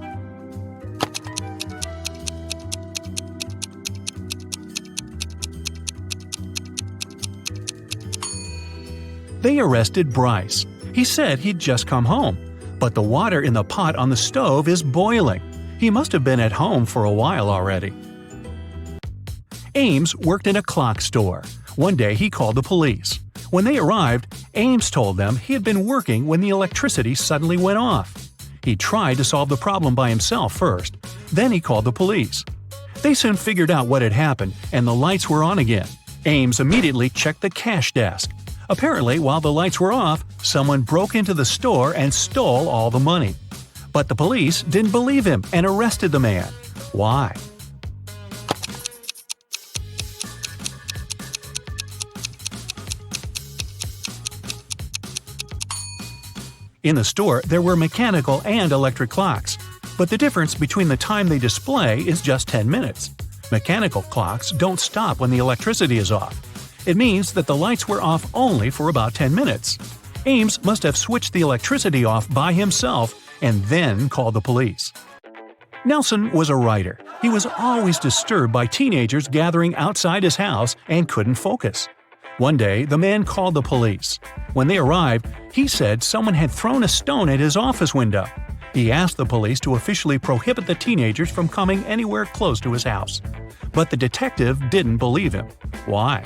They arrested Bryce. He said he'd just come home, but the water in the pot on the stove is boiling. He must have been at home for a while already. Ames worked in a clock store. One day he called the police. When they arrived, Ames told them he had been working when the electricity suddenly went off. He tried to solve the problem by himself first, then he called the police. They soon figured out what had happened, and the lights were on again. Ames immediately checked the cash desk. Apparently, while the lights were off, someone broke into the store and stole all the money. But the police didn't believe him and arrested the man. Why? In the store, there were mechanical and electric clocks, but the difference between the time they display is just 10 minutes. Mechanical clocks don't stop when the electricity is off. It means that the lights were off only for about 10 minutes. Ames must have switched the electricity off by himself and then called the police. Nelson was a writer. He was always disturbed by teenagers gathering outside his house and couldn't focus. One day, the man called the police. When they arrived, he said someone had thrown a stone at his office window. He asked the police to officially prohibit the teenagers from coming anywhere close to his house. But the detective didn't believe him. Why?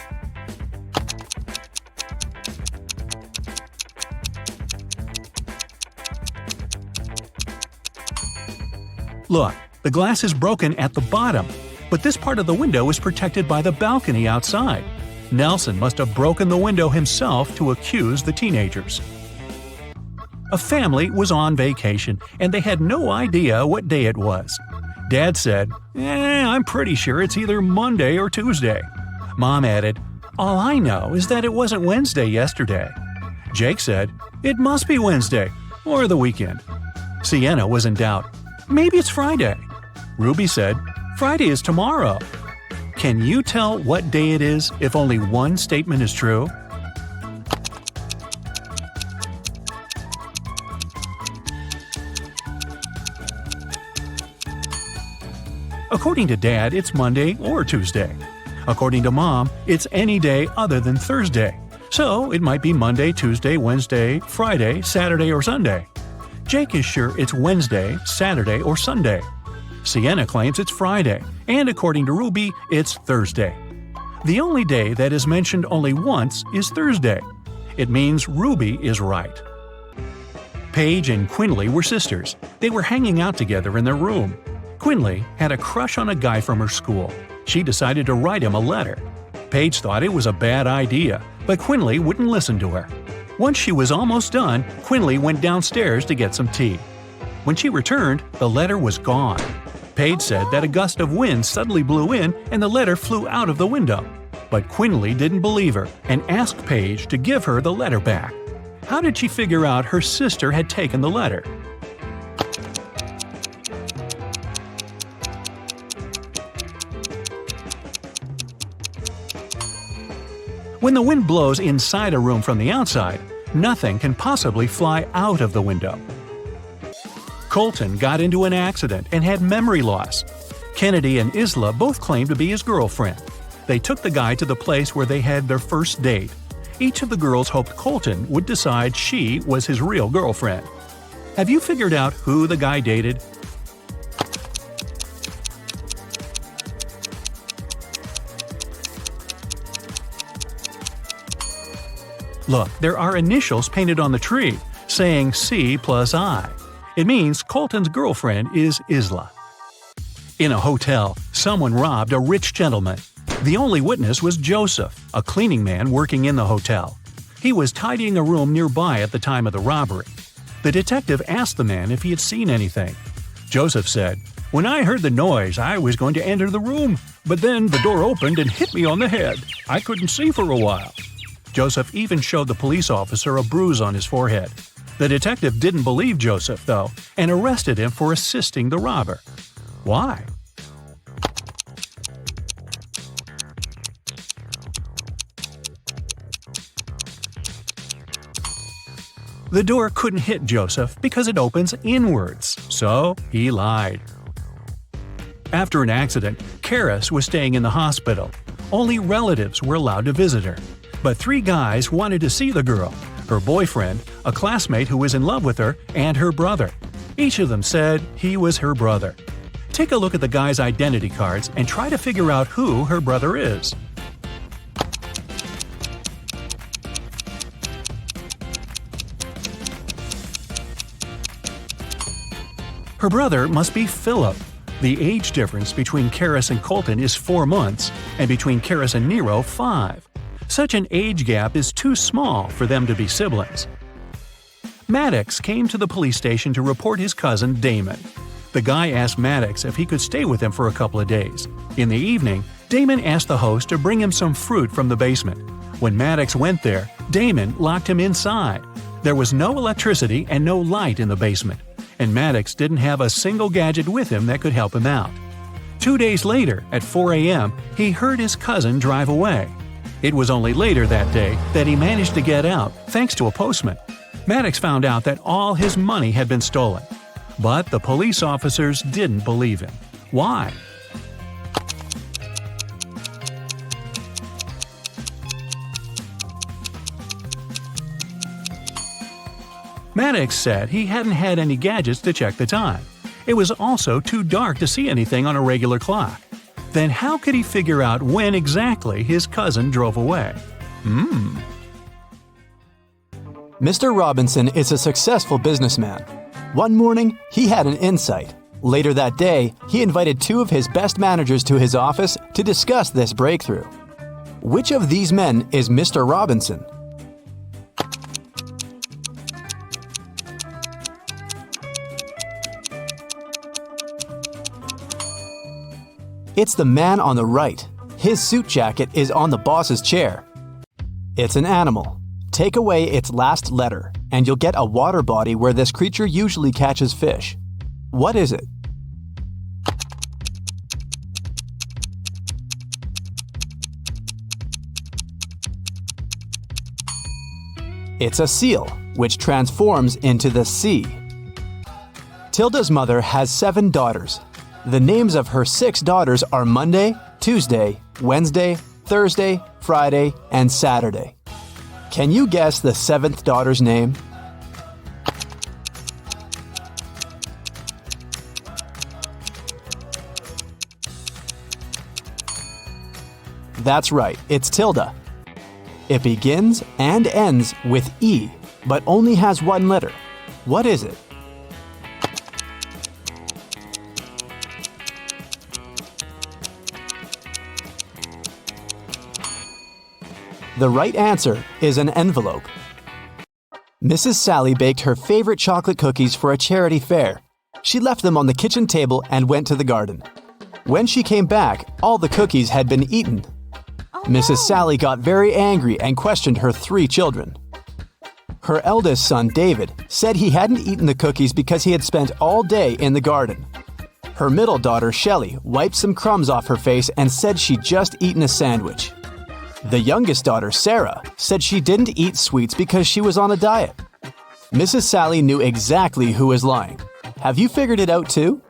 Look, the glass is broken at the bottom, but this part of the window is protected by the balcony outside. Nelson must have broken the window himself to accuse the teenagers. A family was on vacation, and they had no idea what day it was. Dad said, I'm pretty sure it's either Monday or Tuesday. Mom added, all I know is that it wasn't Wednesday yesterday. Jake said, it must be Wednesday. or the weekend? Sienna was in doubt. Maybe it's Friday. Ruby said, Friday is tomorrow. Can you tell what day it is if only one statement is true? According to Dad, it's Monday or Tuesday. According to Mom, it's any day other than Thursday. So it might be Monday, Tuesday, Wednesday, Friday, Saturday, or Sunday. Jake is sure it's Wednesday, Saturday, or Sunday. Sienna claims it's Friday, and according to Ruby, it's Thursday. The only day that is mentioned only once is Thursday. It means Ruby is right. Paige and Quinley were sisters. They were hanging out together in their room. Quinley had a crush on a guy from her school. She decided to write him a letter. Paige thought it was a bad idea, but Quinley wouldn't listen to her. Once she was almost done, Quinley went downstairs to get some tea. When she returned, the letter was gone. Paige said that a gust of wind suddenly blew in and the letter flew out of the window. But Quinley didn't believe her and asked Paige to give her the letter back. How did she figure out her sister had taken the letter? When the wind blows inside a room from the outside, nothing can possibly fly out of the window. Colton got into an accident and had memory loss. Kennedy and Isla both claimed to be his girlfriend. They took the guy to the place where they had their first date. Each of the girls hoped Colton would decide she was his real girlfriend. Have you figured out who the guy dated? Look, there are initials painted on the tree, saying C plus I. It means Colton's girlfriend is Isla. In a hotel, someone robbed a rich gentleman. The only witness was Joseph, a cleaning man working in the hotel. He was tidying a room nearby at the time of the robbery. The detective asked the man if he had seen anything. Joseph said, "When I heard the noise, I was going to enter the room, but then the door opened and hit me on the head. I couldn't see for a while." Joseph even showed the police officer a bruise on his forehead. The detective didn't believe Joseph, though, and arrested him for assisting the robber. Why? The door couldn't hit Joseph because it opens inwards, so he lied. After an accident, Karis was staying in the hospital. Only relatives were allowed to visit her. But 3 guys wanted to see the girl: her boyfriend, a classmate who was in love with her, and her brother. Each of them said he was her brother. Take a look at the guys' identity cards and try to figure out who her brother is. Her brother must be Philip. The age difference between Karis and Colton is 4 months, and between Karis and Nero, 5. Such an age gap is too small for them to be siblings. Maddox came to the police station to report his cousin Damon. The guy asked Maddox if he could stay with him for a couple of days. In the evening, Damon asked the host to bring him some fruit from the basement. When Maddox went there, Damon locked him inside. There was no electricity and no light in the basement, and Maddox didn't have a single gadget with him that could help him out. 2 days later, at 4 a.m., he heard his cousin drive away. It was only later that day that he managed to get out, thanks to a postman. Maddox found out that all his money had been stolen. But the police officers didn't believe him. Why? Maddox said he hadn't had any gadgets to check the time. It was also too dark to see anything on a regular clock. Then how could he figure out when exactly his cousin drove away? Mr. Robinson is a successful businessman. One morning, he had an insight. Later that day, he invited 2 of his best managers to his office to discuss this breakthrough. Which of these men is Mr. Robinson? It's the man on the right. His suit jacket is on the boss's chair. It's an animal. Take away its last letter. and you'll get a water body where this creature usually catches fish. What is it? It's a seal, which transforms into the sea. Tilda's mother has 7 daughters. The names of her 6 daughters are Monday, Tuesday, Wednesday, Thursday, Friday, and Saturday. Can you guess the 7th daughter's name? That's right, it's Tilda. It begins and ends with E, but only has 1 letter. What is it? The right answer is an envelope. Mrs. Sally baked her favorite chocolate cookies for a charity fair. She left them on the kitchen table and went to the garden. When she came back, all the cookies had been eaten. Mrs. Sally got very angry and questioned her 3 children. Her eldest son, David, said he hadn't eaten the cookies because he had spent all day in the garden. Her middle daughter, Shelley, wiped some crumbs off her face and said she'd just eaten a sandwich. The youngest daughter, Sarah, said she didn't eat sweets because she was on a diet. Mrs. Sally knew exactly who was lying. Have you figured it out too?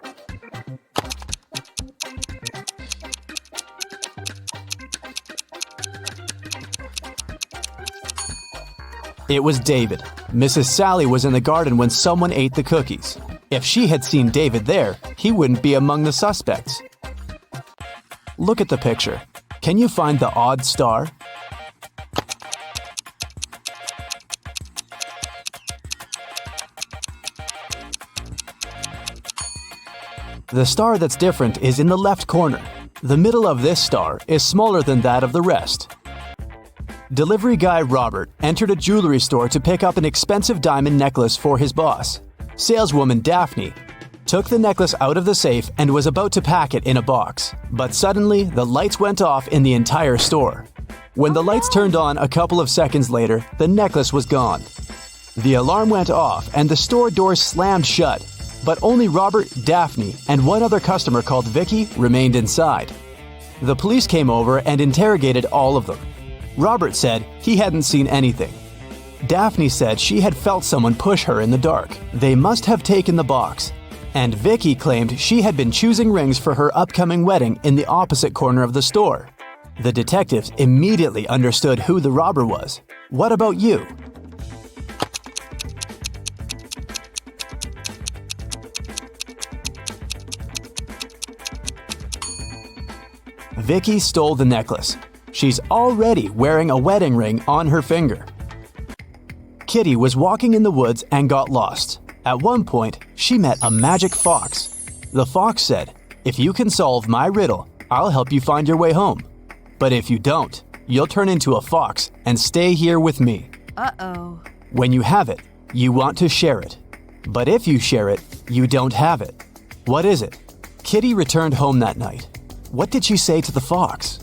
It was David. Mrs. Sally was in the garden when someone ate the cookies. If she had seen David there, he wouldn't be among the suspects. Look at the picture. Can you find the odd star? The star that's different is in the left corner. The middle of this star is smaller than that of the rest. Delivery guy Robert entered a jewelry store to pick up an expensive diamond necklace for his boss. Saleswoman Daphne took the necklace out of the safe and was about to pack it in a box. But suddenly, the lights went off in the entire store. When the lights turned on a couple of seconds later, the necklace was gone. The alarm went off and the store doors slammed shut. But only Robert, Daphne, and one other customer called Vicky remained inside. The police came over and interrogated all of them. Robert said he hadn't seen anything. Daphne said she had felt someone push her in the dark. They must have taken the box. And Vicky claimed she had been choosing rings for her upcoming wedding in the opposite corner of the store. The detectives immediately understood who the robber was. What about you? Vicky stole the necklace. She's already wearing a wedding ring on her finger. Kitty was walking in the woods and got lost. At one point, she met a magic fox. The fox said, "If you can solve my riddle, I'll help you find your way home. But if you don't, you'll turn into a fox and stay here with me." Uh-oh. When you have it, you want to share it. But if you share it, you don't have it. What is it? Kitty returned home that night. What did she say to the fox?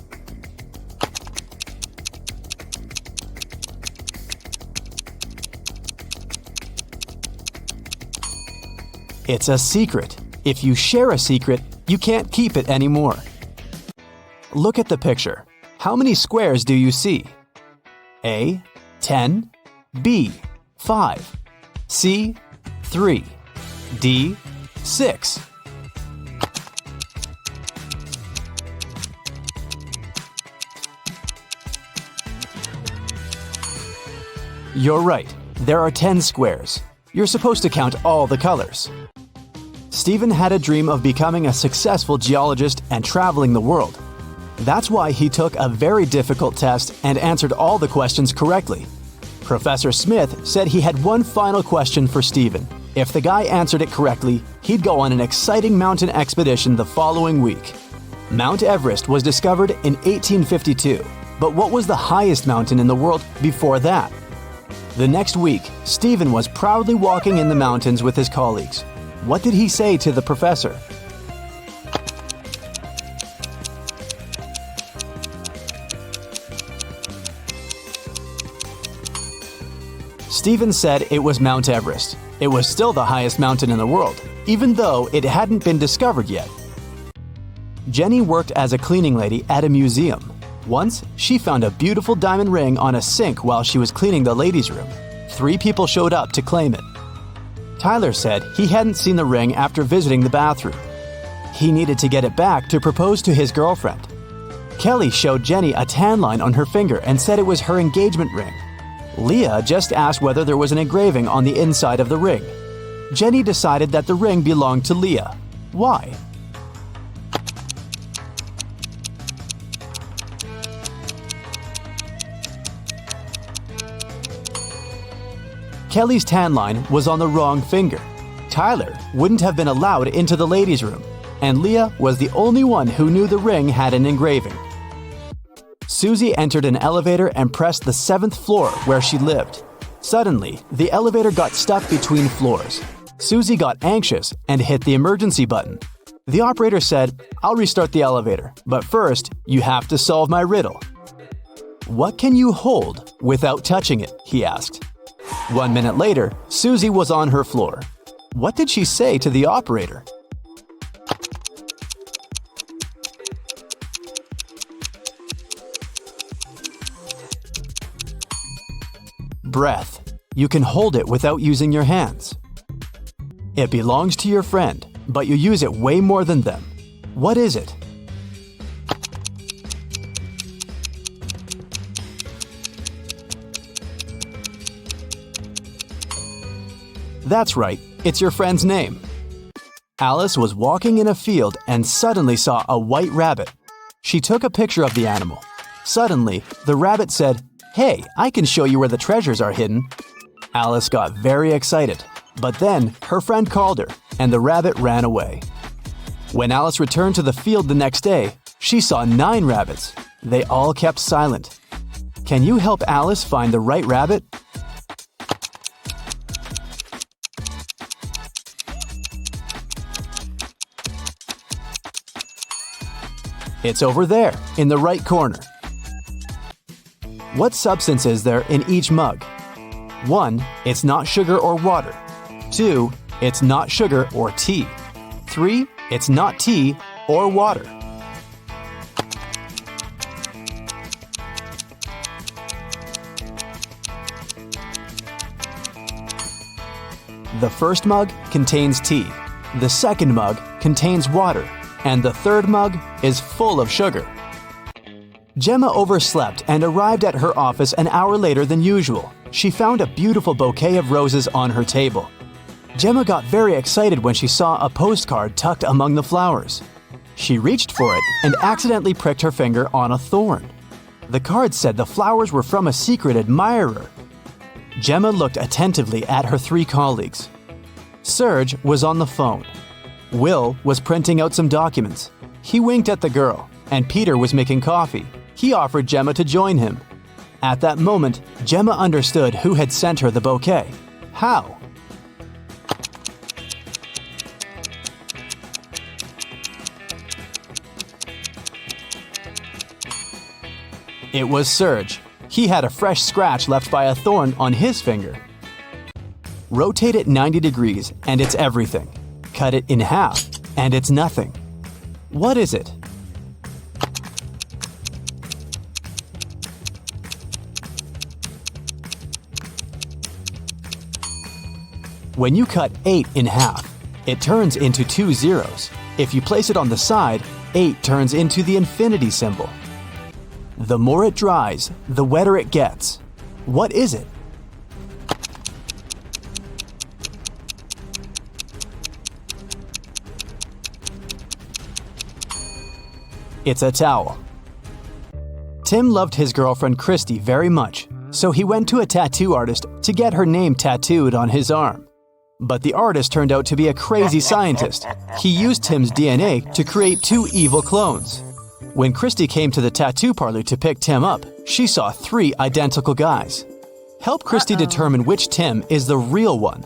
It's a secret. If you share a secret, you can't keep it anymore. Look at the picture. How many squares do you see? A, 10, B, 5, C, 3, D, 6. You're right. There are 10 squares. You're supposed to count all the colors. Stephen had a dream of becoming a successful geologist and traveling the world. That's why he took a very difficult test and answered all the questions correctly. Professor Smith said he had one final question for Stephen. If the guy answered it correctly, he'd go on an exciting mountain expedition the following week. Mount Everest was discovered in 1852, but what was the highest mountain in the world before that? The next week, Stephen was proudly walking in the mountains with his colleagues. What did he say to the professor? Steven said it was Mount Everest. It was still the highest mountain in the world, even though it hadn't been discovered yet. Jenny worked as a cleaning lady at a museum. Once, she found a beautiful diamond ring on a sink while she was cleaning the ladies' room. 3 people showed up to claim it. Tyler said he hadn't seen the ring after visiting the bathroom. He needed to get it back to propose to his girlfriend. Kelly showed Jenny a tan line on her finger and said it was her engagement ring. Leah just asked whether there was an engraving on the inside of the ring. Jenny decided that the ring belonged to Leah. Why? Kelly's tan line was on the wrong finger. Tyler wouldn't have been allowed into the ladies' room, and Leah was the only one who knew the ring had an engraving. Susie entered an elevator and pressed the 7th floor where she lived. Suddenly, the elevator got stuck between floors. Susie got anxious and hit the emergency button. The operator said, "I'll restart the elevator, but first, you have to solve my riddle." "What can you hold without touching it?" he asked. 1 minute later, Susie was on her floor. What did she say to the operator? Breath. You can hold it without using your hands. It belongs to your friend, but you use it way more than them. What is it? That's right, it's your friend's name. Alice was walking in a field and suddenly saw a white rabbit. She took a picture of the animal. Suddenly, the rabbit said, "Hey, I can show you where the treasures are hidden." Alice got very excited, but then her friend called her and the rabbit ran away. When Alice returned to the field the next day, she saw 9 rabbits. They all kept silent. Can you help Alice find the right rabbit? It's over there, in the right corner. What substance is there in each mug? 1. It's not sugar or water. 2. It's not sugar or tea. 3. It's not tea or water. The first mug contains tea. The second mug contains water. And the third mug is full of sugar. Gemma overslept and arrived at her office an hour later than usual. She found a beautiful bouquet of roses on her table. Gemma got very excited when she saw a postcard tucked among the flowers. She reached for it and accidentally pricked her finger on a thorn. The card said the flowers were from a secret admirer. Gemma looked attentively at her 3 colleagues. Serge was on the phone. Will was printing out some documents. He winked at the girl, and Peter was making coffee. He offered Gemma to join him. At that moment, Gemma understood who had sent her the bouquet. How? It was Serge. He had a fresh scratch left by a thorn on his finger. Rotate it 90 degrees, and it's everything. Cut it in half, and it's nothing. What is it? When you cut 8 in half, it turns into 2 zeros. If you place it on the side, 8 turns into the infinity symbol. The more it dries, the wetter it gets. What is it? It's a towel. Tim loved his girlfriend Christy very much, so he went to a tattoo artist to get her name tattooed on his arm. But the artist turned out to be a crazy scientist. He used Tim's DNA to create 2 evil clones. When Christy came to the tattoo parlor to pick Tim up, she saw 3 identical guys. Help Christy determine which Tim is the real one.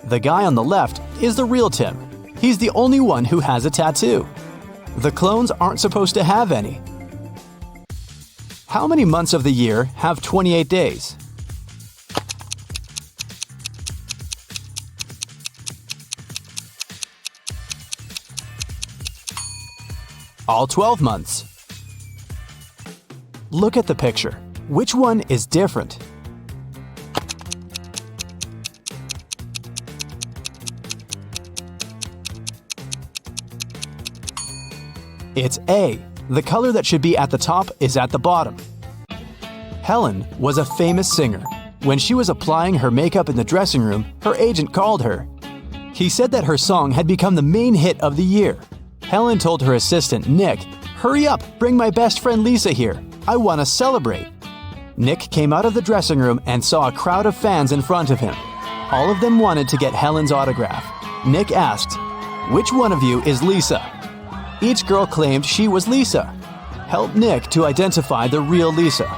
The guy on the left is the real Tim. He's the only one who has a tattoo. The clones aren't supposed to have any. How many months of the year have 28 days? All 12 months. Look at the picture. Which one is different? It's A. The color that should be at the top is at the bottom. Helen was a famous singer. When she was applying her makeup in the dressing room, her agent called her. He said that her song had become the main hit of the year. Helen told her assistant, Nick, "Hurry up, bring my best friend Lisa here. I want to celebrate." Nick came out of the dressing room and saw a crowd of fans in front of him. All of them wanted to get Helen's autograph. Nick asked, "Which one of you is Lisa?" Each girl claimed she was Lisa. Help Nick to identify the real Lisa.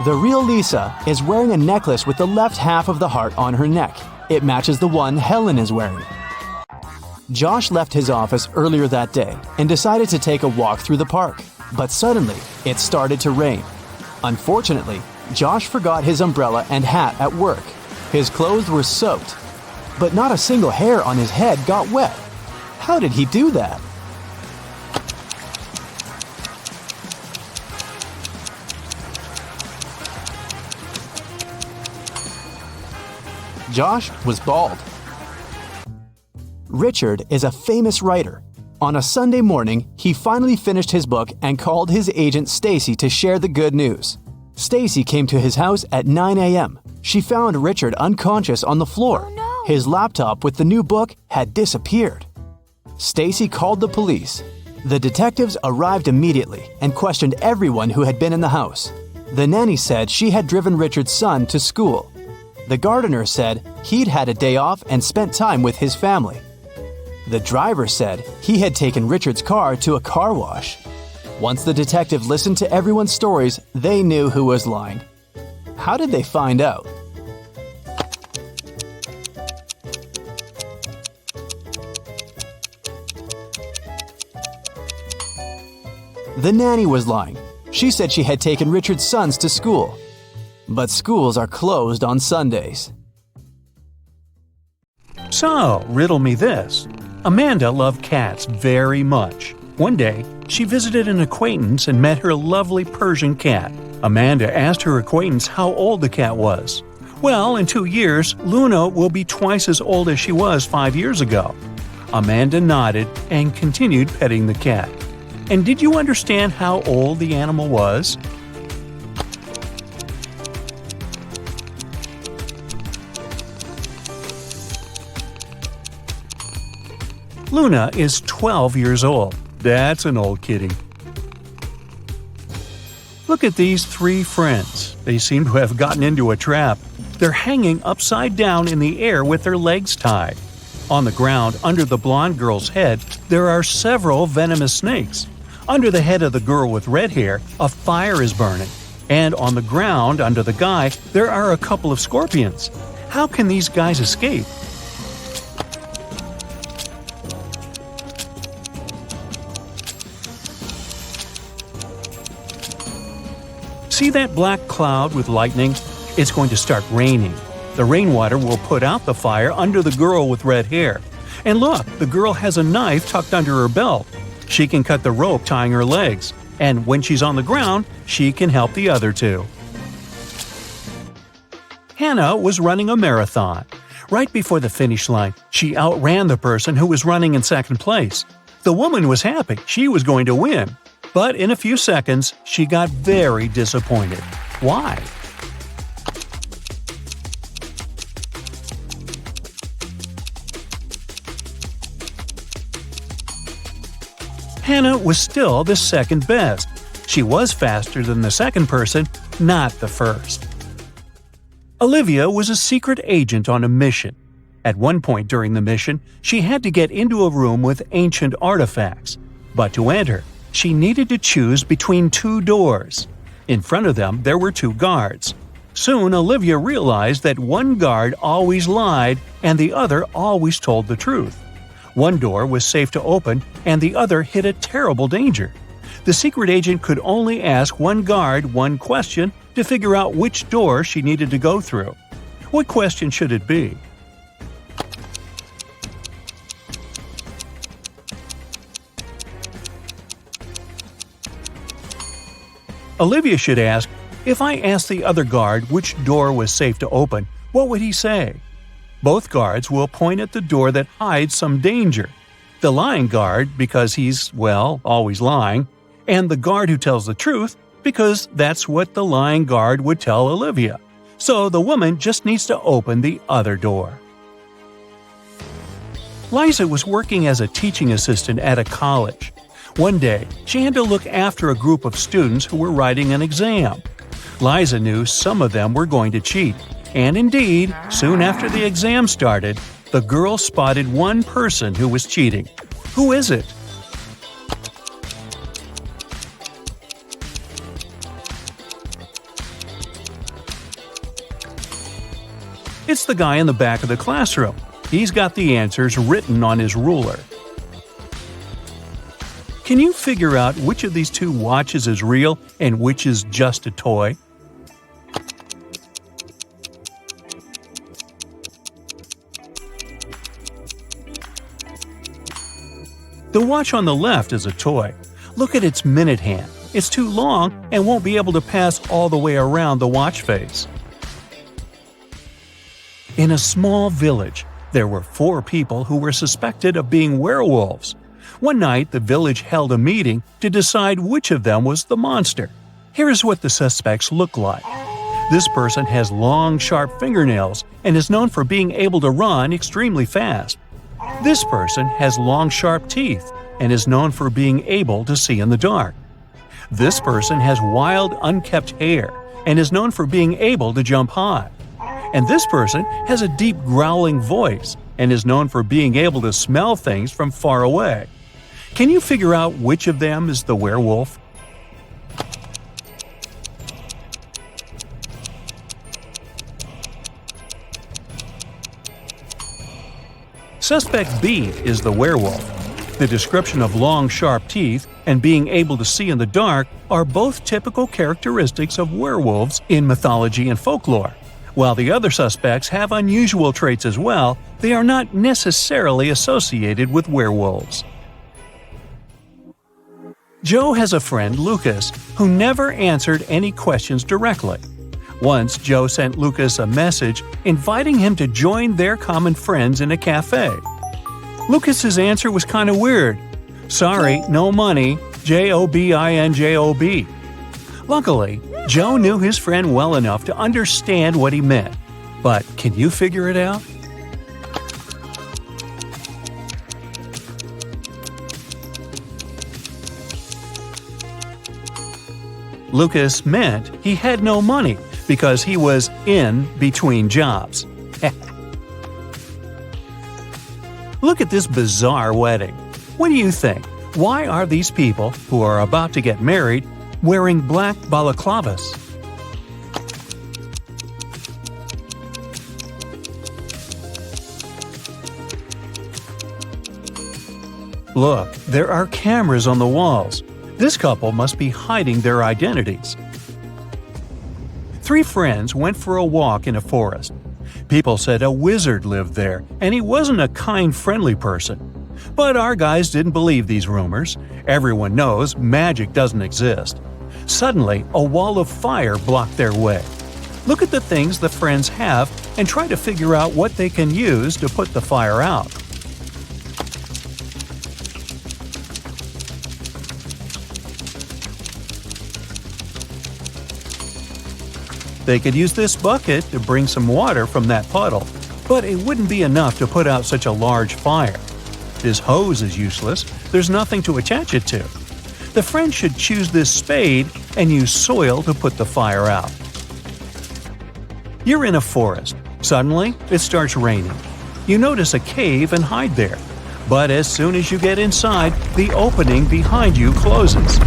The real Lisa is wearing a necklace with the left half of the heart on her neck. It matches the one Helen is wearing. Josh left his office earlier that day and decided to take a walk through the park. But suddenly, it started to rain. Unfortunately, Josh forgot his umbrella and hat at work. His clothes were soaked, but not a single hair on his head got wet. How did he do that? Josh was bald. Richard is a famous writer. On a Sunday morning, he finally finished his book and called his agent Stacy to share the good news. Stacy came to his house at 9 a.m. She found Richard unconscious on the floor. Oh, no. His laptop with the new book had disappeared. Stacy called the police. The detectives arrived immediately and questioned everyone who had been in the house. The nanny said she had driven Richard's son to school. The gardener said he'd had a day off and spent time with his family. The driver said he had taken Richard's car to a car wash. Once the detective listened to everyone's stories, they knew who was lying. How did they find out? The nanny was lying. She said she had taken Richard's sons to school. But schools are closed on Sundays. So, riddle me this. Amanda loved cats very much. One day, she visited an acquaintance and met her lovely Persian cat. Amanda asked her acquaintance how old the cat was. Well, in 2 years, Luna will be twice as old as she was 5 years ago. Amanda nodded and continued petting the cat. And did you understand how old the animal was? Luna is 12 years old. That's an old kitty. Look at these 3 friends. They seem to have gotten into a trap. They're hanging upside down in the air with their legs tied. On the ground, under the blonde girl's head, there are several venomous snakes. Under the head of the girl with red hair, a fire is burning. And on the ground, under the guy, there are a couple of scorpions. How can these guys escape? See that black cloud with lightning? It's going to start raining. The rainwater will put out the fire under the girl with red hair. And look, the girl has a knife tucked under her belt. She can cut the rope tying her legs. And when she's on the ground, she can help the other 2. Hannah was running a marathon. Right before the finish line, she outran the person who was running in second place. The woman was happy she was going to win. But in a few seconds, she got very disappointed. Why? Hannah was still the second best. She was faster than the second person, not the first. Olivia was a secret agent on a mission. At one point during the mission, she had to get into a room with ancient artifacts. But to enter, she needed to choose between 2 doors. In front of them there were two guards. Soon Olivia realized that one guard always lied and the other always told the truth. One door was safe to open and the other hid a terrible danger. The secret agent could only ask one guard one question to figure out which door she needed to go through. What question should it be? Olivia should ask, if I asked the other guard which door was safe to open, what would he say? Both guards will point at the door that hides some danger. The lying guard, because he's, well, always lying, and the guard who tells the truth, because that's what the lying guard would tell Olivia. So the woman just needs to open the other door. Liza was working as a teaching assistant at a college. One day, she had to look after a group of students who were writing an exam. Liza knew some of them were going to cheat, and indeed, soon after the exam started, the girl spotted one person who was cheating. Who is it? It's the guy in the back of the classroom. He's got the answers written on his ruler. Can you figure out which of these two watches is real and which is just a toy? The watch on the left is a toy. Look at its minute hand. It's too long and won't be able to pass all the way around the watch face. In a small village, there were 4 people who were suspected of being werewolves. One night, the village held a meeting to decide which of them was the monster. Here is what the suspects look like. This person has long, sharp fingernails and is known for being able to run extremely fast. This person has long, sharp teeth and is known for being able to see in the dark. This person has wild, unkempt hair and is known for being able to jump high. And this person has a deep growling voice and is known for being able to smell things from far away. Can you figure out which of them is the werewolf? Suspect B is the werewolf. The description of long, sharp teeth and being able to see in the dark are both typical characteristics of werewolves in mythology and folklore. While the other suspects have unusual traits as well, they are not necessarily associated with werewolves. Joe has a friend, Lucas, who never answered any questions directly. Once, Joe sent Lucas a message inviting him to join their common friends in a cafe. Lucas's answer was kind of weird. Sorry, no money, Jobinjob. Luckily, Joe knew his friend well enough to understand what he meant. But can you figure it out? Lucas meant he had no money because he was in between jobs. Look at this bizarre wedding. What do you think? Why are these people, who are about to get married, wearing black balaclavas? Look, there are cameras on the walls. This couple must be hiding their identities. 3 friends went for a walk in a forest. People said a wizard lived there, and he wasn't a kind, friendly person. But our guys didn't believe these rumors. Everyone knows magic doesn't exist. Suddenly, a wall of fire blocked their way. Look at the things the friends have and try to figure out what they can use to put the fire out. They could use this bucket to bring some water from that puddle, but it wouldn't be enough to put out such a large fire. This hose is useless, there's nothing to attach it to. The friends should choose this spade and use soil to put the fire out. You're in a forest. Suddenly, it starts raining. You notice a cave and hide there. But as soon as you get inside, the opening behind you closes.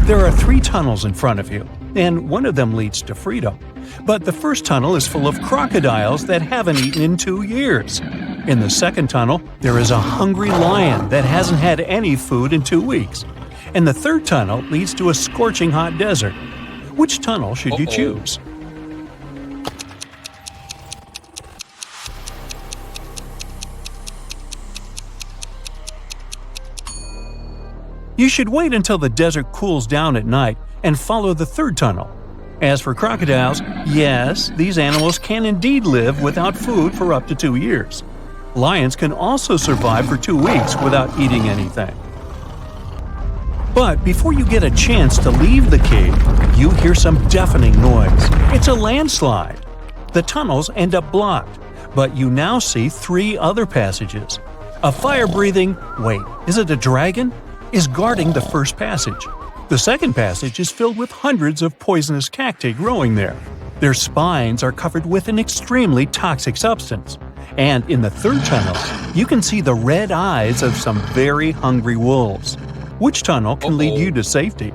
There are 3 tunnels in front of you. and one of them leads to freedom. But the first tunnel is full of crocodiles that haven't eaten in 2 years. In the second tunnel, there is a hungry lion that hasn't had any food in 2 weeks. And the third tunnel leads to a scorching hot desert. Which tunnel should you choose? You should wait until the desert cools down at night and follow the third tunnel. As for crocodiles, yes, these animals can indeed live without food for up to 2 years. Lions can also survive for 2 weeks without eating anything. But before you get a chance to leave the cave, you hear some deafening noise. It's a landslide. The tunnels end up blocked, but you now see 3 other passages. A fire-breathing, wait, is it a dragon? Is guarding the first passage. The second passage is filled with hundreds of poisonous cacti growing there. Their spines are covered with an extremely toxic substance. And in the third tunnel, you can see the red eyes of some very hungry wolves. Which tunnel can lead you to safety?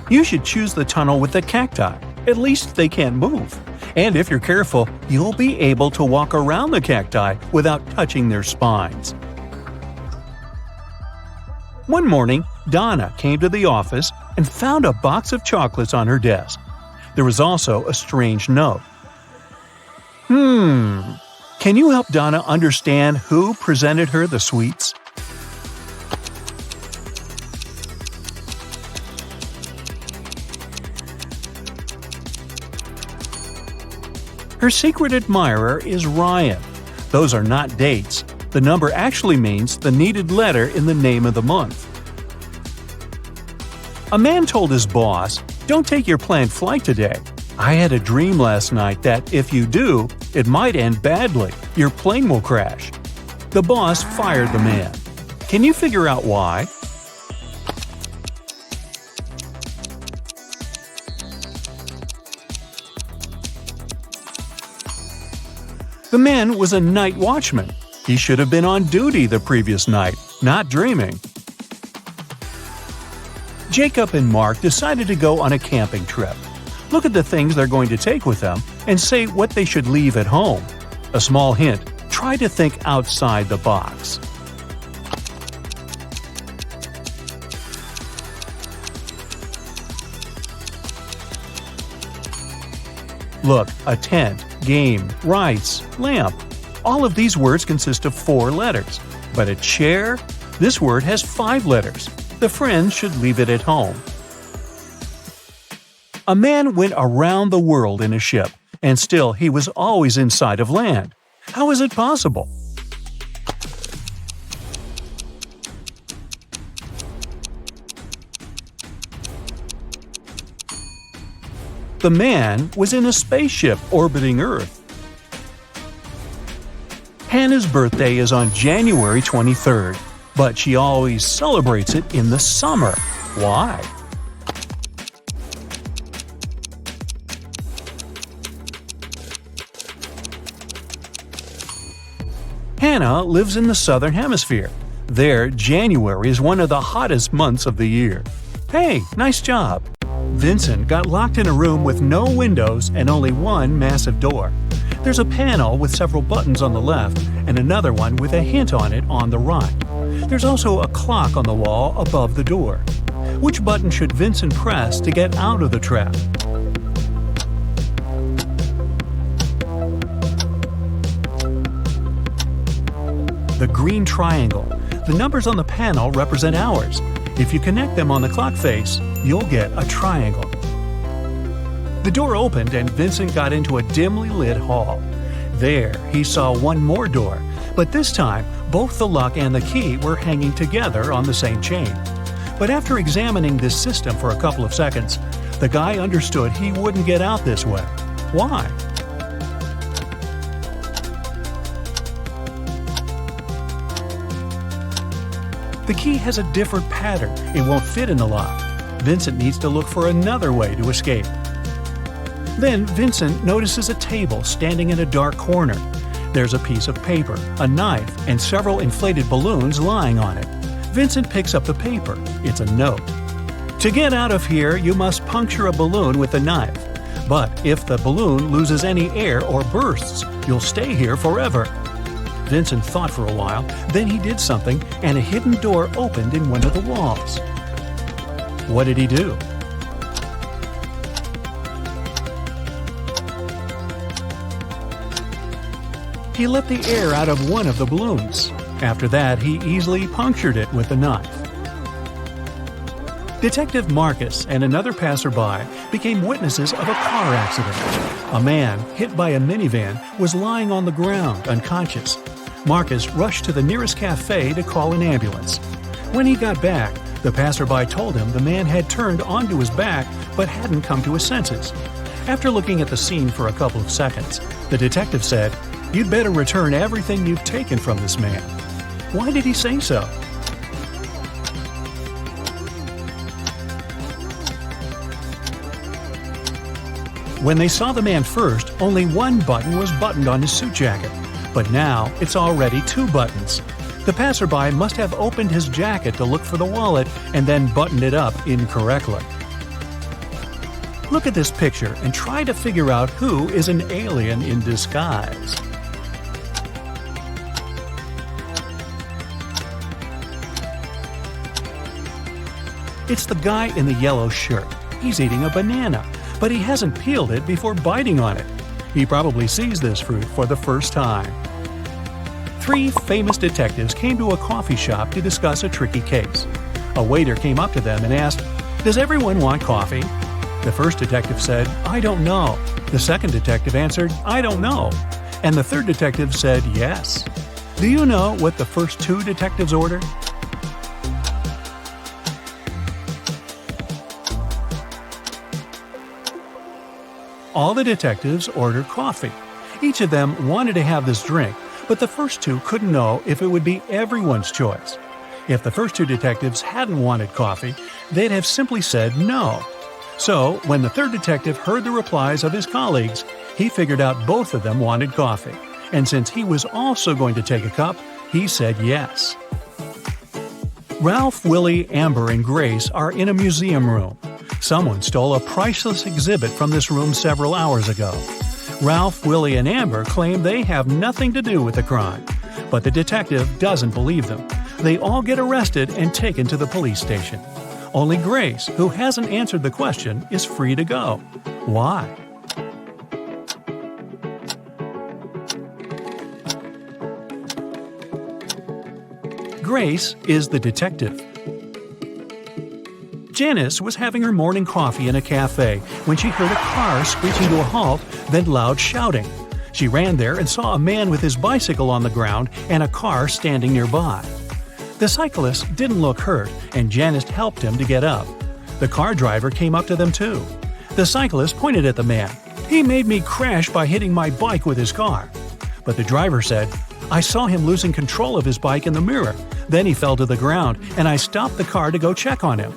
You should choose the tunnel with the cacti. At least they can't move. And if you're careful, you'll be able to walk around the cacti without touching their spines. One morning, Donna came to the office and found a box of chocolates on her desk. There was also a strange note. Can you help Donna understand who presented her the sweets? Her secret admirer is Ryan. Those are not dates. The number actually means the needed letter in the name of the month. A man told his boss, "Don't take your planned flight today. I had a dream last night that if you do, it might end badly. Your plane will crash." The boss fired the man. Can you figure out why? The man was a night watchman. He should have been on duty the previous night, not dreaming. Jacob and Mark decided to go on a camping trip. Look at the things they're going to take with them and say what they should leave at home. A small hint, try to think outside the box. Look, a tent, game, rice, lamp. All of these words consist of 4 letters. But a chair? This word has 5 letters. The friends should leave it at home. A man went around the world in a ship, and still he was always in sight of land. How is it possible? The man was in a spaceship orbiting Earth. Hannah's birthday is on January 23rd, but she always celebrates it in the summer. Why? Hannah lives in the Southern Hemisphere. There, January is one of the hottest months of the year. Hey, nice job! Vincent got locked in a room with no windows and only one massive door. There's a panel with several buttons on the left and another one with a hint on it on the right. There's also a clock on the wall above the door. Which button should Vincent press to get out of the trap? The green triangle. The numbers on the panel represent hours. If you connect them on the clock face, you'll get a triangle. The door opened and Vincent got into a dimly lit hall. There, he saw one more door, but this time, both the lock and the key were hanging together on the same chain. But after examining this system for a couple of seconds, the guy understood he wouldn't get out this way. Why? The key has a different pattern. It won't fit in the lock. Vincent needs to look for another way to escape. Then Vincent notices a table standing in a dark corner. There's a piece of paper, a knife, and several inflated balloons lying on it. Vincent picks up the paper. It's a note. To get out of here, you must puncture a balloon with a knife. But if the balloon loses any air or bursts, you'll stay here forever. Vincent thought for a while, then he did something, and a hidden door opened in one of the walls. What did he do? He let the air out of one of the balloons. After that, he easily punctured it with a knife. Detective Marcus and another passerby became witnesses of a car accident. A man, hit by a minivan, was lying on the ground, unconscious. Marcus rushed to the nearest cafe to call an ambulance. When he got back, the passerby told him the man had turned onto his back but hadn't come to his senses. After looking at the scene for a couple of seconds, the detective said, "You'd better return everything you've taken from this man." Why did he say so? When they saw the man first, only one button was buttoned on his suit jacket, but now it's already 2 buttons. The passerby must have opened his jacket to look for the wallet and then buttoned it up incorrectly. Look at this picture and try to figure out who is an alien in disguise. It's the guy in the yellow shirt. He's eating a banana, but he hasn't peeled it before biting on it. He probably sees this fruit for the first time. 3 famous detectives came to a coffee shop to discuss a tricky case. A waiter came up to them and asked, "Does everyone want coffee?" The first detective said, "I don't know." The second detective answered, "I don't know." And the third detective said, "Yes." Do you know what the first 2 detectives ordered? All the detectives ordered coffee. Each of them wanted to have this drink, but the first 2 couldn't know if it would be everyone's choice. If the first 2 detectives hadn't wanted coffee, they'd have simply said no. So, when the third detective heard the replies of his colleagues, he figured out both of them wanted coffee. And since he was also going to take a cup, he said yes. Ralph, Willie, Amber, and Grace are in a museum room. Someone stole a priceless exhibit from this room several hours ago. Ralph, Willie, and Amber claim they have nothing to do with the crime, but the detective doesn't believe them. They all get arrested and taken to the police station. Only Grace, who hasn't answered the question, is free to go. Why? Grace is the detective. Janice was having her morning coffee in a cafe when she heard a car screeching to a halt, then loud shouting. She ran there and saw a man with his bicycle on the ground and a car standing nearby. The cyclist didn't look hurt, and Janice helped him to get up. The car driver came up to them too. The cyclist pointed at the man. "He made me crash by hitting my bike with his car." But the driver said, "I saw him losing control of his bike in the mirror. Then he fell to the ground, and I stopped the car to go check on him."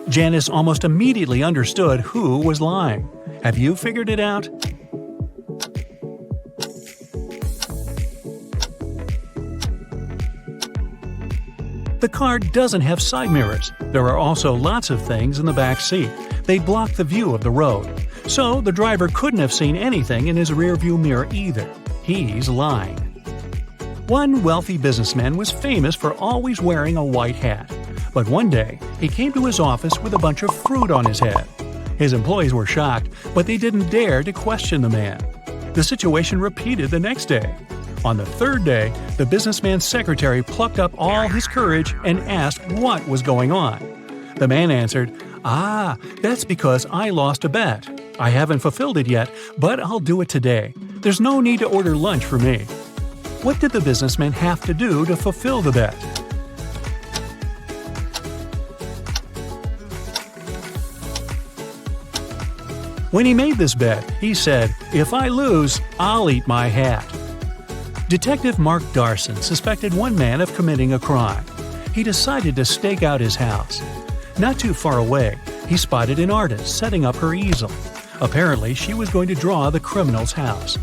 Janice almost immediately understood who was lying. Have you figured it out? The car doesn't have side mirrors. There are also lots of things in the back seat. They block the view of the road. So the driver couldn't have seen anything in his rearview mirror either. He's lying. One wealthy businessman was famous for always wearing a white hat. But one day, he came to his office with a bunch of fruit on his head. His employees were shocked, but they didn't dare to question the man. The situation repeated the next day. On the third day, the businessman's secretary plucked up all his courage and asked what was going on. The man answered, "That's because I lost a bet. I haven't fulfilled it yet, but I'll do it today. There's no need to order lunch for me." What did the businessman have to do to fulfill the bet? When he made this bet, he said, "If I lose, I'll eat my hat." Detective Mark Darson suspected one man of committing a crime. He decided to stake out his house. Not too far away, he spotted an artist setting up her easel. Apparently, she was going to draw the criminal's house.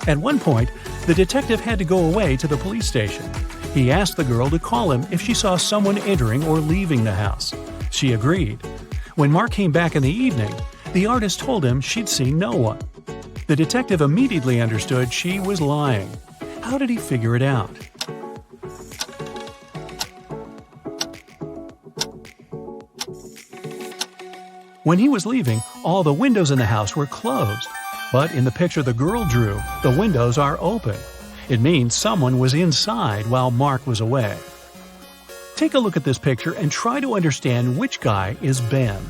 At one point, the detective had to go away to the police station. He asked the girl to call him if she saw someone entering or leaving the house. She agreed. When Mark came back in the evening, the artist told him she'd seen no one. The detective immediately understood she was lying. How did he figure it out? When he was leaving, all the windows in the house were closed. But in the picture the girl drew, the windows are open. It means someone was inside while Mark was away. Take a look at this picture and try to understand which guy is Ben.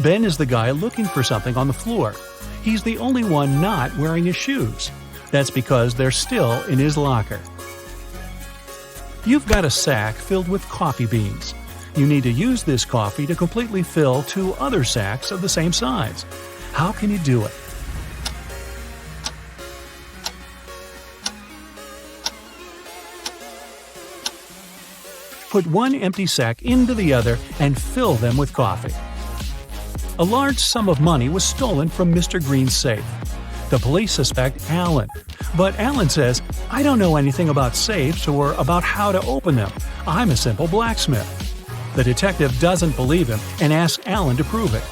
Ben is the guy looking for something on the floor. He's the only one not wearing his shoes. That's because they're still in his locker. You've got a sack filled with coffee beans. You need to use this coffee to completely fill 2 other sacks of the same size. How can you do it? Put one empty sack into the other and fill them with coffee. A large sum of money was stolen from Mr. Green's safe. The police suspect Alan, but Alan says, "I don't know anything about safes or about how to open them. I'm a simple blacksmith." The detective doesn't believe him and asks Alan to prove it.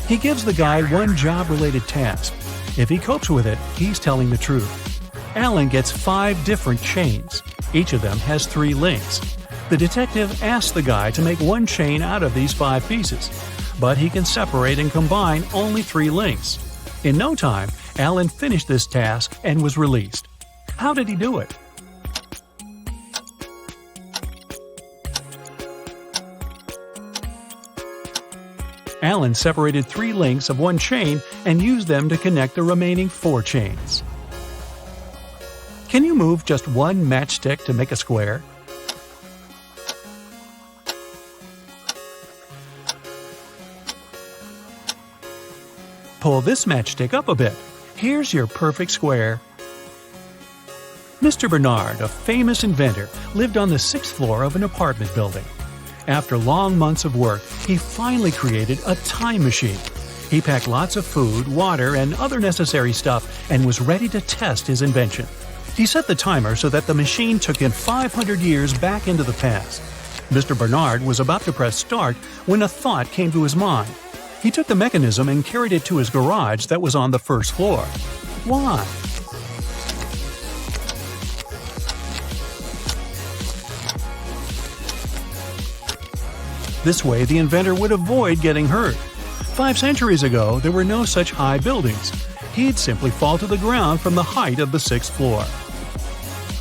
He gives the guy one job-related task. If he copes with it, he's telling the truth. Alan gets 5 different chains. Each of them has 3 links. The detective asks the guy to make one chain out of these 5 pieces, but he can separate and combine only 3 links. In no time, Alan finished this task and was released. How did he do it? Alan separated 3 links of one chain and used them to connect the remaining 4 chains. Can you move just one matchstick to make a square? Pull this matchstick up a bit. Here's your perfect square. Mr. Bernard, a famous inventor, lived on the 6th floor of an apartment building. After long months of work, he finally created a time machine. He packed lots of food, water, and other necessary stuff and was ready to test his invention. He set the timer so that the machine took him 500 years back into the past. Mr. Bernard was about to press start when a thought came to his mind. He took the mechanism and carried it to his garage that was on the 1st floor. Why? This way, the inventor would avoid getting hurt. 5 centuries ago, there were no such high buildings. He'd simply fall to the ground from the height of the 6th floor.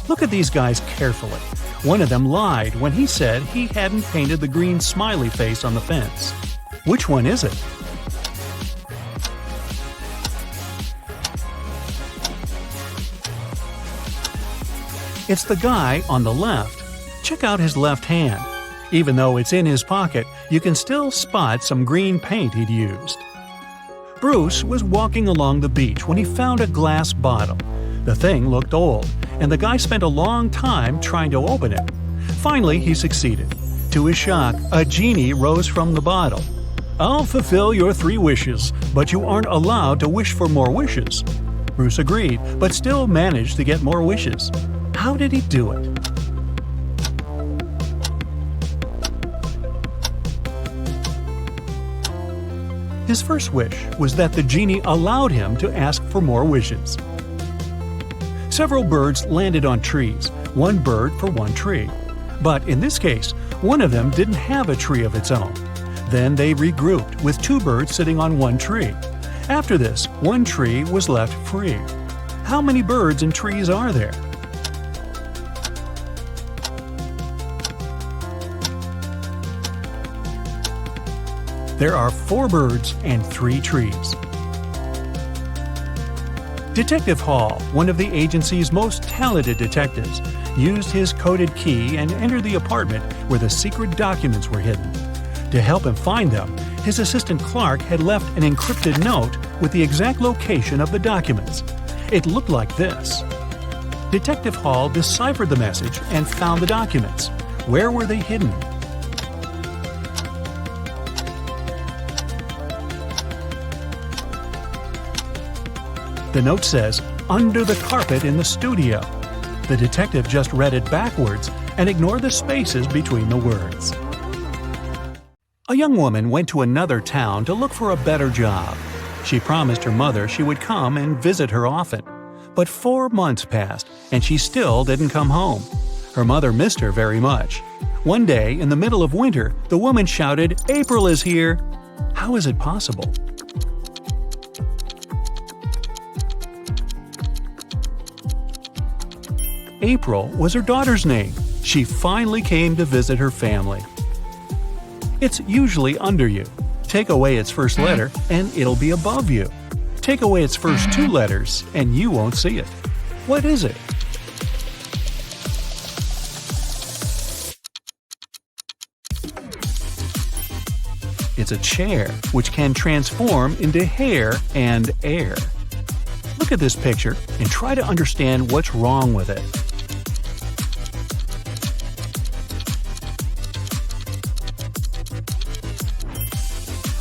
Look at these guys carefully. One of them lied when he said he hadn't painted the green smiley face on the fence. Which one is it? It's the guy on the left. Check out his left hand. Even though it's in his pocket, you can still spot some green paint he'd used. Bruce was walking along the beach when he found a glass bottle. The thing looked old, and the guy spent a long time trying to open it. Finally, he succeeded. To his shock, a genie rose from the bottle. "I'll fulfill your 3 wishes, but you aren't allowed to wish for more wishes." Bruce agreed, but still managed to get more wishes. How did he do it? His first wish was that the genie allowed him to ask for more wishes. Several birds landed on trees, 1 bird for 1 tree. But in this case, one of them didn't have a tree of its own. Then they regrouped, with 2 birds sitting on 1 tree. After this, 1 tree was left free. How many birds and trees are there? There are 4 birds and 3 trees. Detective Hall, one of the agency's most talented detectives, used his coded key and entered the apartment where the secret documents were hidden. To help him find them, his assistant Clark had left an encrypted note with the exact location of the documents. It looked like this. Detective Hall deciphered the message and found the documents. Where were they hidden? The note says, "Under the carpet in the studio." The detective just read it backwards and ignored the spaces between the words. A young woman went to another town to look for a better job. She promised her mother she would come and visit her often. But 4 months passed, and she still didn't come home. Her mother missed her very much. One day, in the middle of winter, the woman shouted, "April is here!" How is it possible? April was her daughter's name. She finally came to visit her family. It's usually under you. Take away its first letter, and it'll be above you. Take away its first 2 letters, and you won't see it. What is it? It's a chair, which can transform into hair and air. Look at this picture and try to understand what's wrong with it.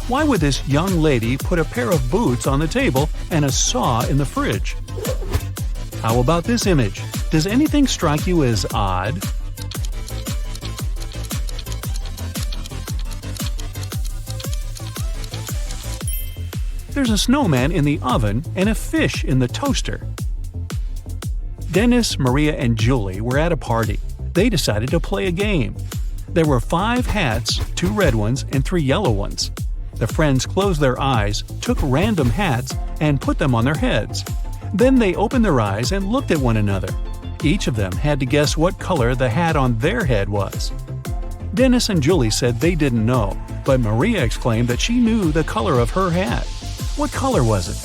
Why would this young lady put a pair of boots on the table and a saw in the fridge? How about this image? Does anything strike you as odd? There's a snowman in the oven and a fish in the toaster. Dennis, Maria, and Julie were at a party. They decided to play a game. There were 5 hats, 2 red ones and 3 yellow ones. The friends closed their eyes, took random hats, and put them on their heads. Then they opened their eyes and looked at one another. Each of them had to guess what color the hat on their head was. Dennis and Julie said they didn't know, but Maria exclaimed that she knew the color of her hat. What color was it?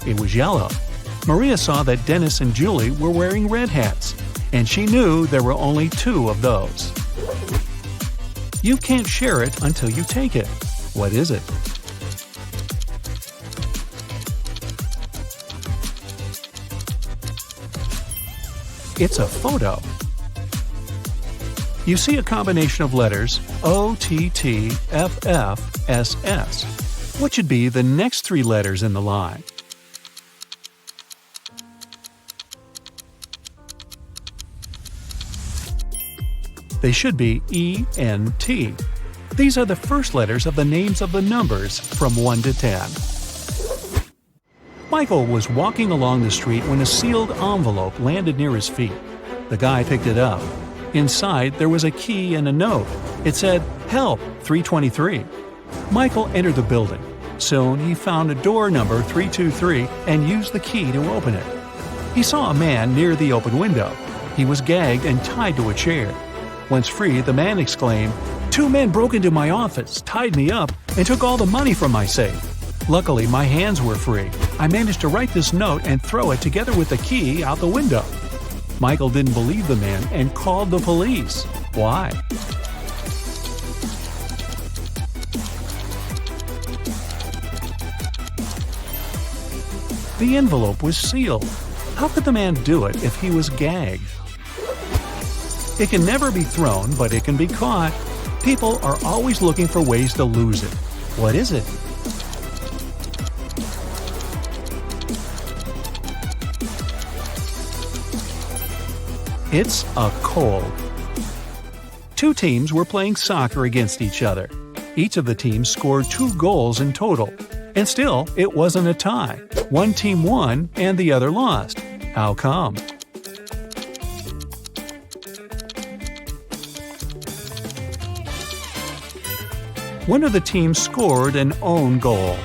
It was yellow. Maria saw that Dennis and Julie were wearing red hats, and she knew there were only 2 of those. You can't share it until you take it. What is it? It's a photo. You see a combination of letters OTTFFSS. What should be the next 3 letters in the line? They should be ENT. These are the first letters of the names of the numbers from 1 to 10. Michael was walking along the street when a sealed envelope landed near his feet. The guy picked it up. Inside, there was a key and a note. It said, "Help, 323." Michael entered the building. Soon, he found a door number 323 and used the key to open it. He saw a man near the open window. He was gagged and tied to a chair. Once free, the man exclaimed, "2 men broke into my office, tied me up, and took all the money from my safe. Luckily, my hands were free. I managed to write this note and throw it together with the key out the window." Michael didn't believe the man and called the police. Why? The envelope was sealed. How could the man do it if he was gagged? It can never be thrown, but it can be caught. People are always looking for ways to lose it. What is it? It's a cold. 2 teams were playing soccer against each other. Each of the teams scored 2 goals in total. And still, it wasn't a tie. One team won and the other lost. How come? One of the teams scored an own goal.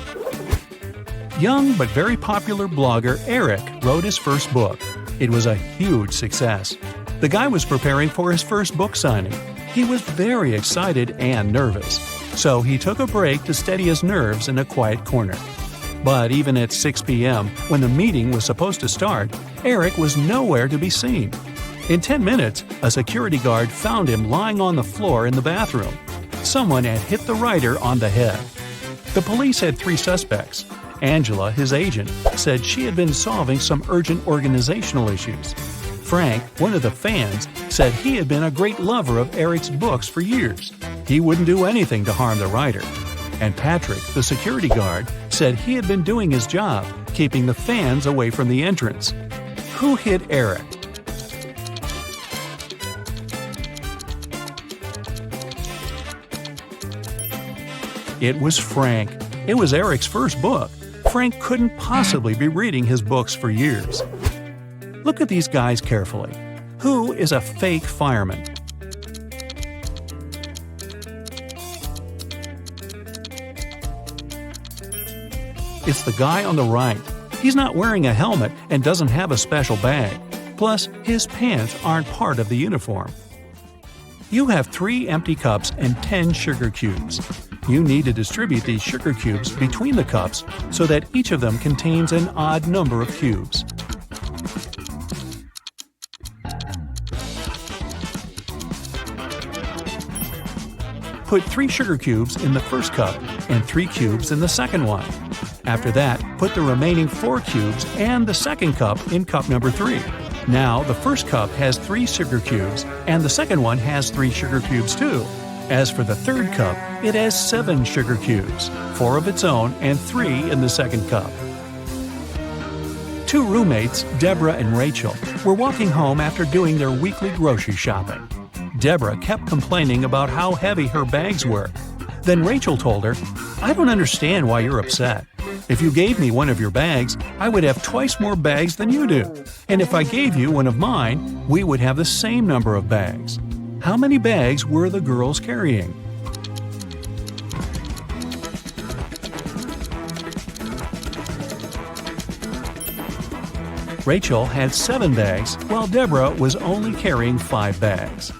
Young but very popular blogger Eric wrote his first book. It was a huge success. The guy was preparing for his first book signing. He was very excited and nervous, so he took a break to steady his nerves in a quiet corner. But even at 6 p.m., when the meeting was supposed to start, Eric was nowhere to be seen. In 10 minutes, a security guard found him lying on the floor in the bathroom. Someone had hit the writer on the head. The police had 3 suspects. Angela, his agent, said she had been solving some urgent organizational issues. Frank, one of the fans, said he had been a great lover of Eric's books for years. He wouldn't do anything to harm the writer. And Patrick, the security guard, said he had been doing his job, keeping the fans away from the entrance. Who hit Eric? It was Frank. It was Eric's first book. Frank couldn't possibly be reading his books for years. Look at these guys carefully. Who is a fake fireman? It's the guy on the right. He's not wearing a helmet and doesn't have a special bag. Plus, his pants aren't part of the uniform. You have 3 empty cups and 10 sugar cubes. You need to distribute these sugar cubes between the cups so that each of them contains an odd number of cubes. Put 3 sugar cubes in the first cup and 3 cubes in the second one. After that, put the remaining 4 cubes and the second cup in cup number 3. Now, the first cup has 3 sugar cubes, and the second one has 3 sugar cubes too. As for the third cup, it has 7 sugar cubes, 4 of its own and 3 in the second cup. 2 roommates, Deborah and Rachel, were walking home after doing their weekly grocery shopping. Deborah kept complaining about how heavy her bags were. Then Rachel told her, "I don't understand why you're upset. If you gave me one of your bags, I would have twice more bags than you do. And if I gave you one of mine, we would have the same number of bags." How many bags were the girls carrying? Rachel had 7 bags, while Deborah was only carrying 5 bags.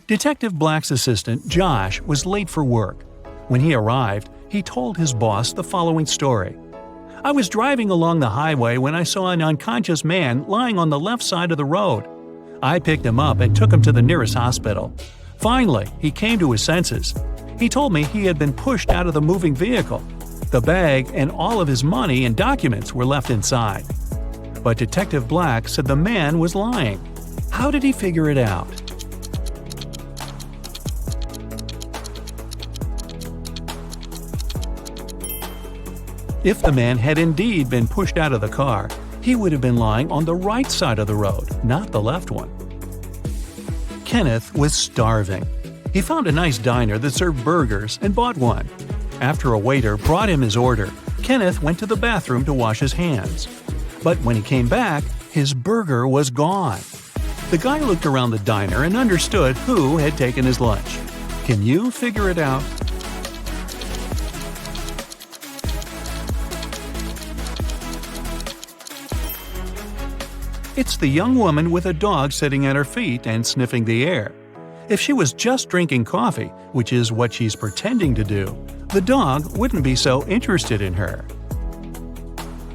Detective Black's assistant, Josh, was late for work. When he arrived, he told his boss the following story. "I was driving along the highway when I saw an unconscious man lying on the left side of the road. I picked him up and took him to the nearest hospital. Finally, he came to his senses. He told me he had been pushed out of the moving vehicle. The bag and all of his money and documents were left inside." But Detective Black said the man was lying. How did he figure it out? If the man had indeed been pushed out of the car, he would have been lying on the right side of the road, not the left one. Kenneth was starving. He found a nice diner that served burgers and bought one. After a waiter brought him his order, Kenneth went to the bathroom to wash his hands. But when he came back, his burger was gone. The guy looked around the diner and understood who had taken his lunch. Can you figure it out? It's the young woman with a dog sitting at her feet and sniffing the air. If she was just drinking coffee, which is what she's pretending to do, the dog wouldn't be so interested in her.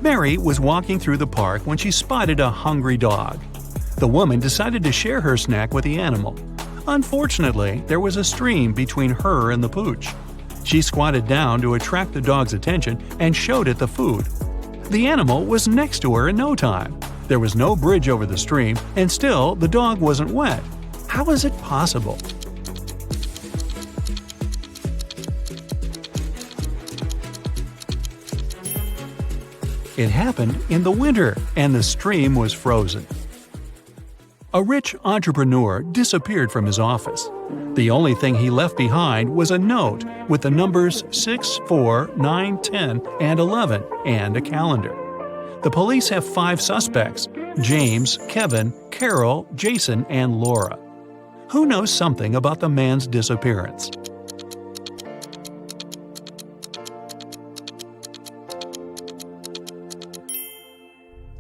Mary was walking through the park when she spotted a hungry dog. The woman decided to share her snack with the animal. Unfortunately, there was a stream between her and the pooch. She squatted down to attract the dog's attention and showed it the food. The animal was next to her in no time. There was no bridge over the stream, and still the dog wasn't wet. How is it possible? It happened in the winter, and the stream was frozen. A rich entrepreneur disappeared from his office. The only thing he left behind was a note with the numbers 6, 4, 9, 10, and 11, and a calendar. The police have 5 suspects: James, Kevin, Carol, Jason, and Laura. Who knows something about the man's disappearance?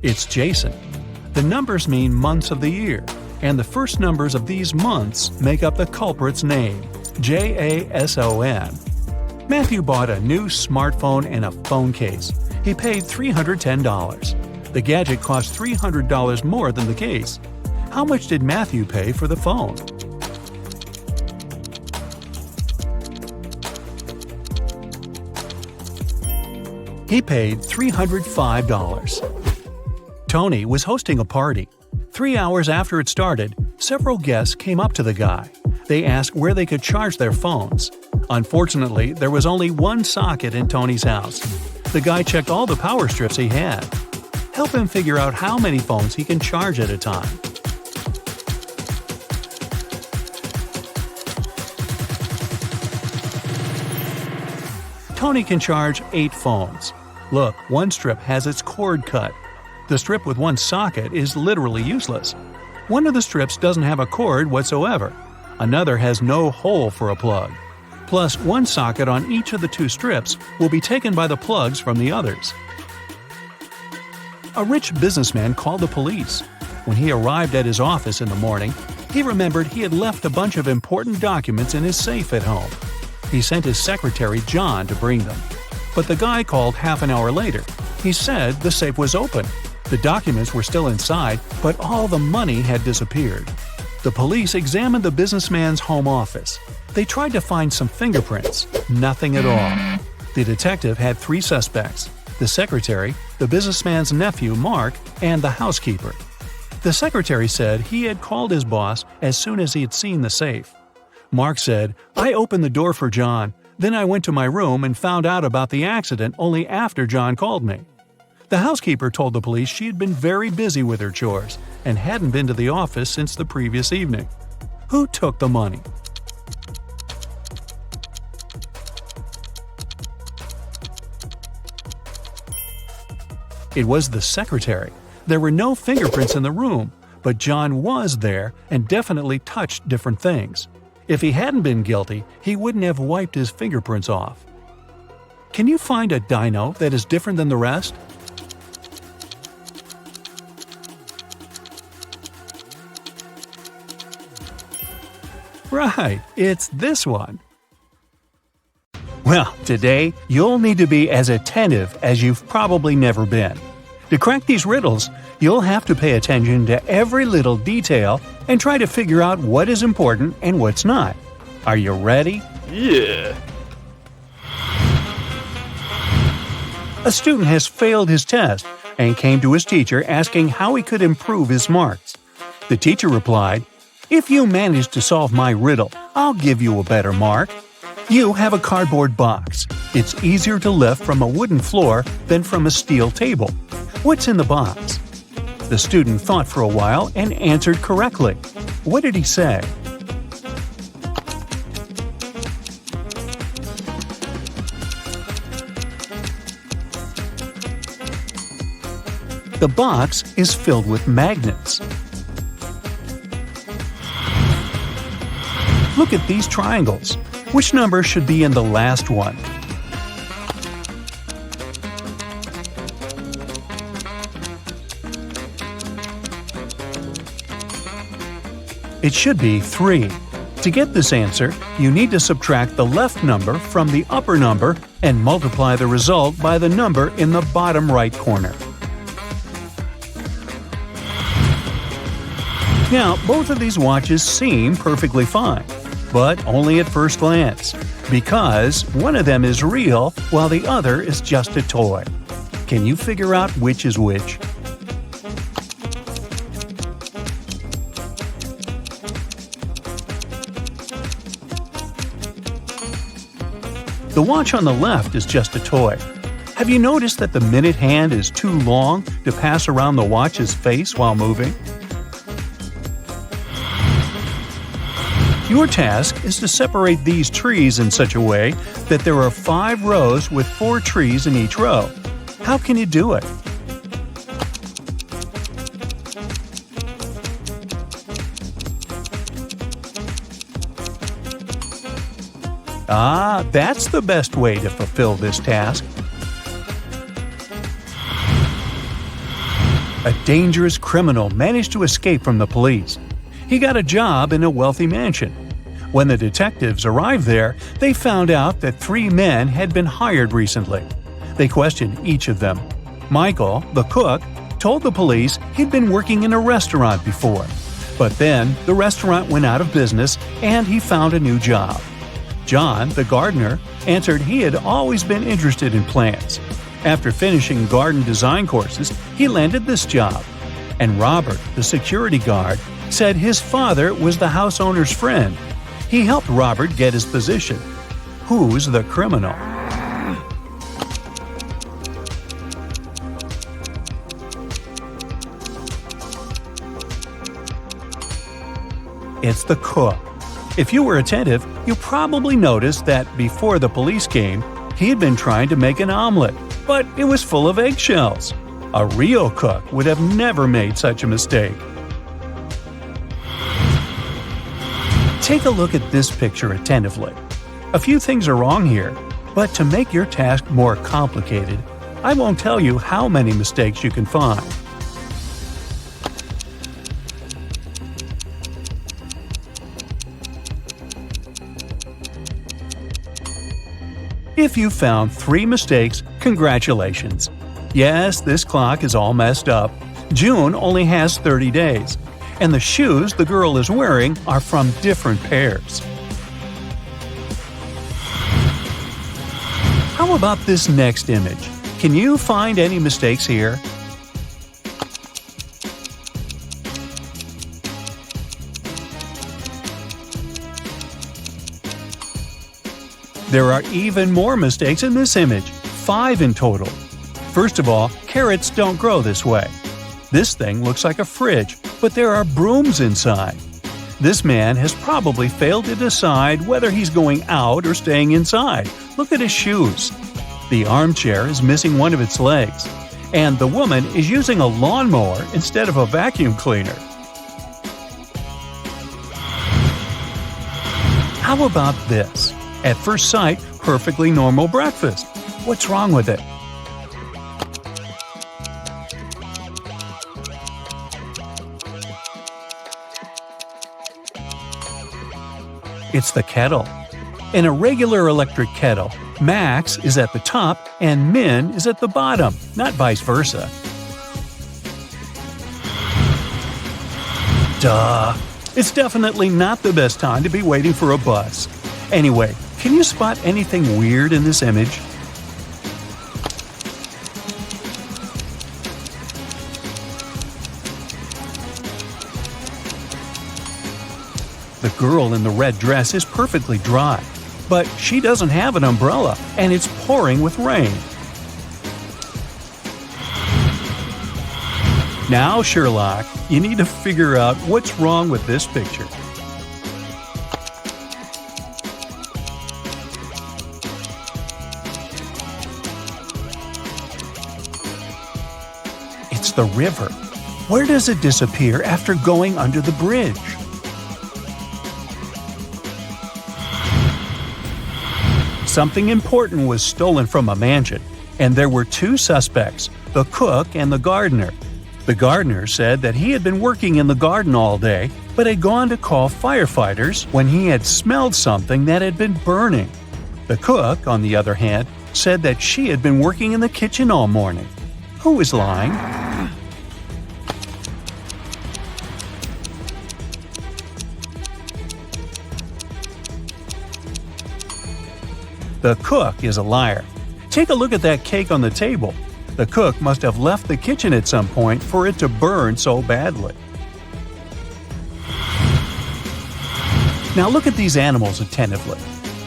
It's Jason. The numbers mean months of the year, and the first numbers of these months make up the culprit's name, Jason. Matthew bought a new smartphone and a phone case. He paid $310. The gadget cost $300 more than the case. How much did Matthew pay for the phone? He paid $305. Tony was hosting a party. 3 hours after it started, several guests came up to the guy. They asked where they could charge their phones. Unfortunately, there was only one socket in Tony's house. The guy checked all the power strips he had. Help him figure out how many phones he can charge at a time. Tony can charge 8 phones. Look, one strip has its cord cut. The strip with one socket is literally useless. One of the strips doesn't have a cord whatsoever. Another has no hole for a plug. Plus, one socket on each of the 2 strips will be taken by the plugs from the others. A rich businessman called the police. When he arrived at his office in the morning, he remembered he had left a bunch of important documents in his safe at home. He sent his secretary, John, to bring them. But the guy called half an hour later. He said the safe was open. The documents were still inside, but all the money had disappeared. The police examined the businessman's home office. They tried to find some fingerprints. Nothing at all. The detective had 3 suspects: the secretary, the businessman's nephew, Mark, and the housekeeper. The secretary said he had called his boss as soon as he had seen the safe. Mark said, "I opened the door for John. Then I went to my room and found out about the accident only after John called me." The housekeeper told the police she had been very busy with her chores and hadn't been to the office since the previous evening. Who took the money? It was the secretary. There were no fingerprints in the room, but John was there and definitely touched different things. If he hadn't been guilty, he wouldn't have wiped his fingerprints off. Can you find a dino that is different than the rest? Right, it's this one. Well, today, you'll need to be as attentive as you've probably never been. To crack these riddles, you'll have to pay attention to every little detail and try to figure out what is important and what's not. Are you ready? Yeah. A student has failed his test and came to his teacher asking how he could improve his marks. The teacher replied, "If you manage to solve my riddle, I'll give you a better mark. You have a cardboard box. It's easier to lift from a wooden floor than from a steel table. What's in the box?" The student thought for a while and answered correctly. What did he say? The box is filled with magnets. Look at these triangles. Which number should be in the last one? It should be 3. To get this answer, you need to subtract the left number from the upper number and multiply the result by the number in the bottom right corner. Now, both of these watches seem perfectly fine, but only at first glance, because one of them is real while the other is just a toy. Can you figure out which is which? The watch on the left is just a toy. Have you noticed that the minute hand is too long to pass around the watch's face while moving? Your task is to separate these trees in such a way that there are 5 rows with 4 trees in each row. How can you do it? That's the best way to fulfill this task. A dangerous criminal managed to escape from the police. He got a job in a wealthy mansion. When the detectives arrived there, they found out that 3 men had been hired recently. They questioned each of them. Michael, the cook, told the police he'd been working in a restaurant before. But then the restaurant went out of business and he found a new job. John, the gardener, answered he had always been interested in plants. After finishing garden design courses, he landed this job. And Robert, the security guard, said his father was the house owner's friend. He helped Robert get his position. Who's the criminal? It's the cook. If you were attentive, you probably noticed that before the police came, he had been trying to make an omelet, but it was full of eggshells. A real cook would have never made such a mistake. Take a look at this picture attentively. A few things are wrong here, but to make your task more complicated, I won't tell you how many mistakes you can find. If you found 3 mistakes, congratulations! Yes, this clock is all messed up. June only has 30 days, and the shoes the girl is wearing are from different pairs. How about this next image? Can you find any mistakes here? There are even more mistakes in this image, 5 in total. First of all, carrots don't grow this way. This thing looks like a fridge, but there are brooms inside. This man has probably failed to decide whether he's going out or staying inside. Look at his shoes. The armchair is missing one of its legs, and the woman is using a lawnmower instead of a vacuum cleaner. How about this? At first sight, perfectly normal breakfast. What's wrong with it? It's the kettle. In a regular electric kettle, max is at the top and min is at the bottom, not vice versa. Duh! It's definitely not the best time to be waiting for a bus. Anyway, can you spot anything weird in this image? The girl in the red dress is perfectly dry, but she doesn't have an umbrella and it's pouring with rain. Now, Sherlock, you need to figure out what's wrong with this picture. It's the river. Where does it disappear after going under the bridge? Something important was stolen from a mansion, and there were 2 suspects, the cook and the gardener. The gardener said that he had been working in the garden all day, but had gone to call firefighters when he had smelled something that had been burning. The cook, on the other hand, said that she had been working in the kitchen all morning. Who is lying? The cook is a liar. Take a look at that cake on the table. The cook must have left the kitchen at some point for it to burn so badly. Now look at these animals attentively.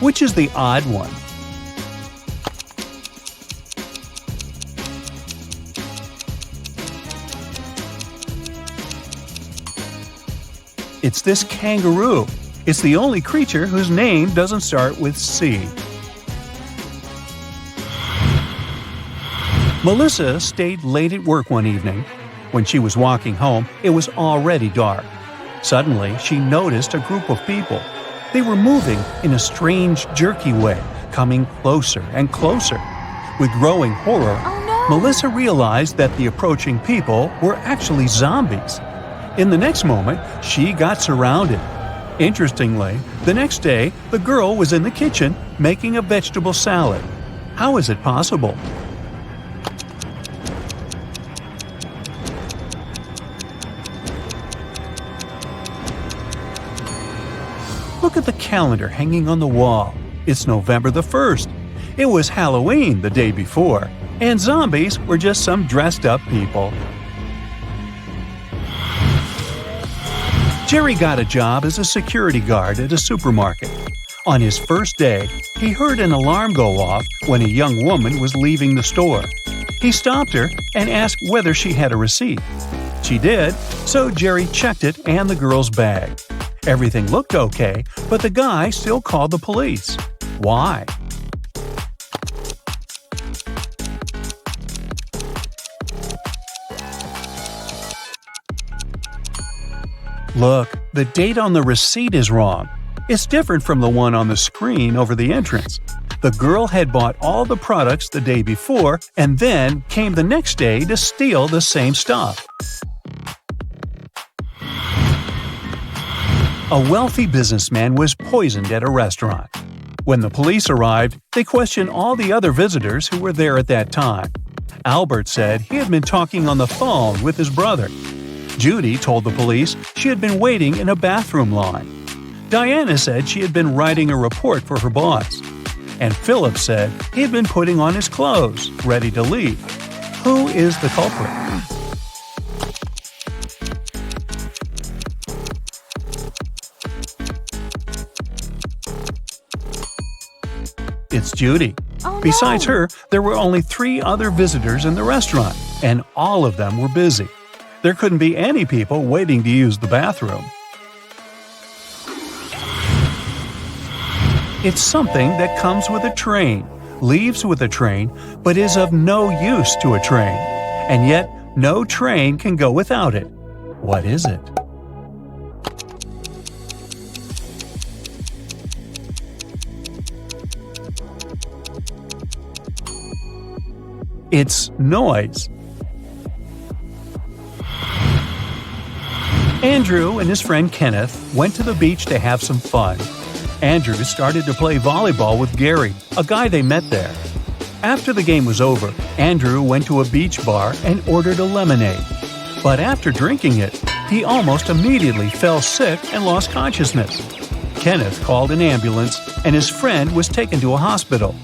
Which is the odd one? It's this kangaroo. It's the only creature whose name doesn't start with C. Melissa stayed late at work one evening. When she was walking home, it was already dark. Suddenly, she noticed a group of people. They were moving in a strange, jerky way, coming closer and closer. With growing horror, Melissa realized that the approaching people were actually zombies. In the next moment, she got surrounded. Interestingly, the next day, the girl was in the kitchen making a vegetable salad. How is it possible? Look at the calendar hanging on the wall. It's November the 1st. It was Halloween the day before, and zombies were just some dressed-up people. Jerry got a job as a security guard at a supermarket. On his first day, he heard an alarm go off when a young woman was leaving the store. He stopped her and asked whether she had a receipt. She did, so Jerry checked it and the girl's bag. Everything looked okay, but the guy still called the police. Why? Look, the date on the receipt is wrong. It's different from the one on the screen over the entrance. The girl had bought all the products the day before and then came the next day to steal the same stuff. A wealthy businessman was poisoned at a restaurant. When the police arrived, they questioned all the other visitors who were there at that time. Albert said he had been talking on the phone with his brother. Judy told the police she had been waiting in a bathroom line. Diana said she had been writing a report for her boss. And Philip said he had been putting on his clothes, ready to leave. Who is the culprit? It's Judy. Oh, no. Besides her, there were only 3 other visitors in the restaurant, and all of them were busy. There couldn't be any people waiting to use the bathroom. It's something that comes with a train, leaves with a train, but is of no use to a train. And yet, no train can go without it. What is it? It's noise. Andrew and his friend Kenneth went to the beach to have some fun. Andrew started to play volleyball with Gary, a guy they met there. After the game was over, Andrew went to a beach bar and ordered a lemonade. But after drinking it, he almost immediately fell sick and lost consciousness. Kenneth called an ambulance and his friend was taken to a hospital.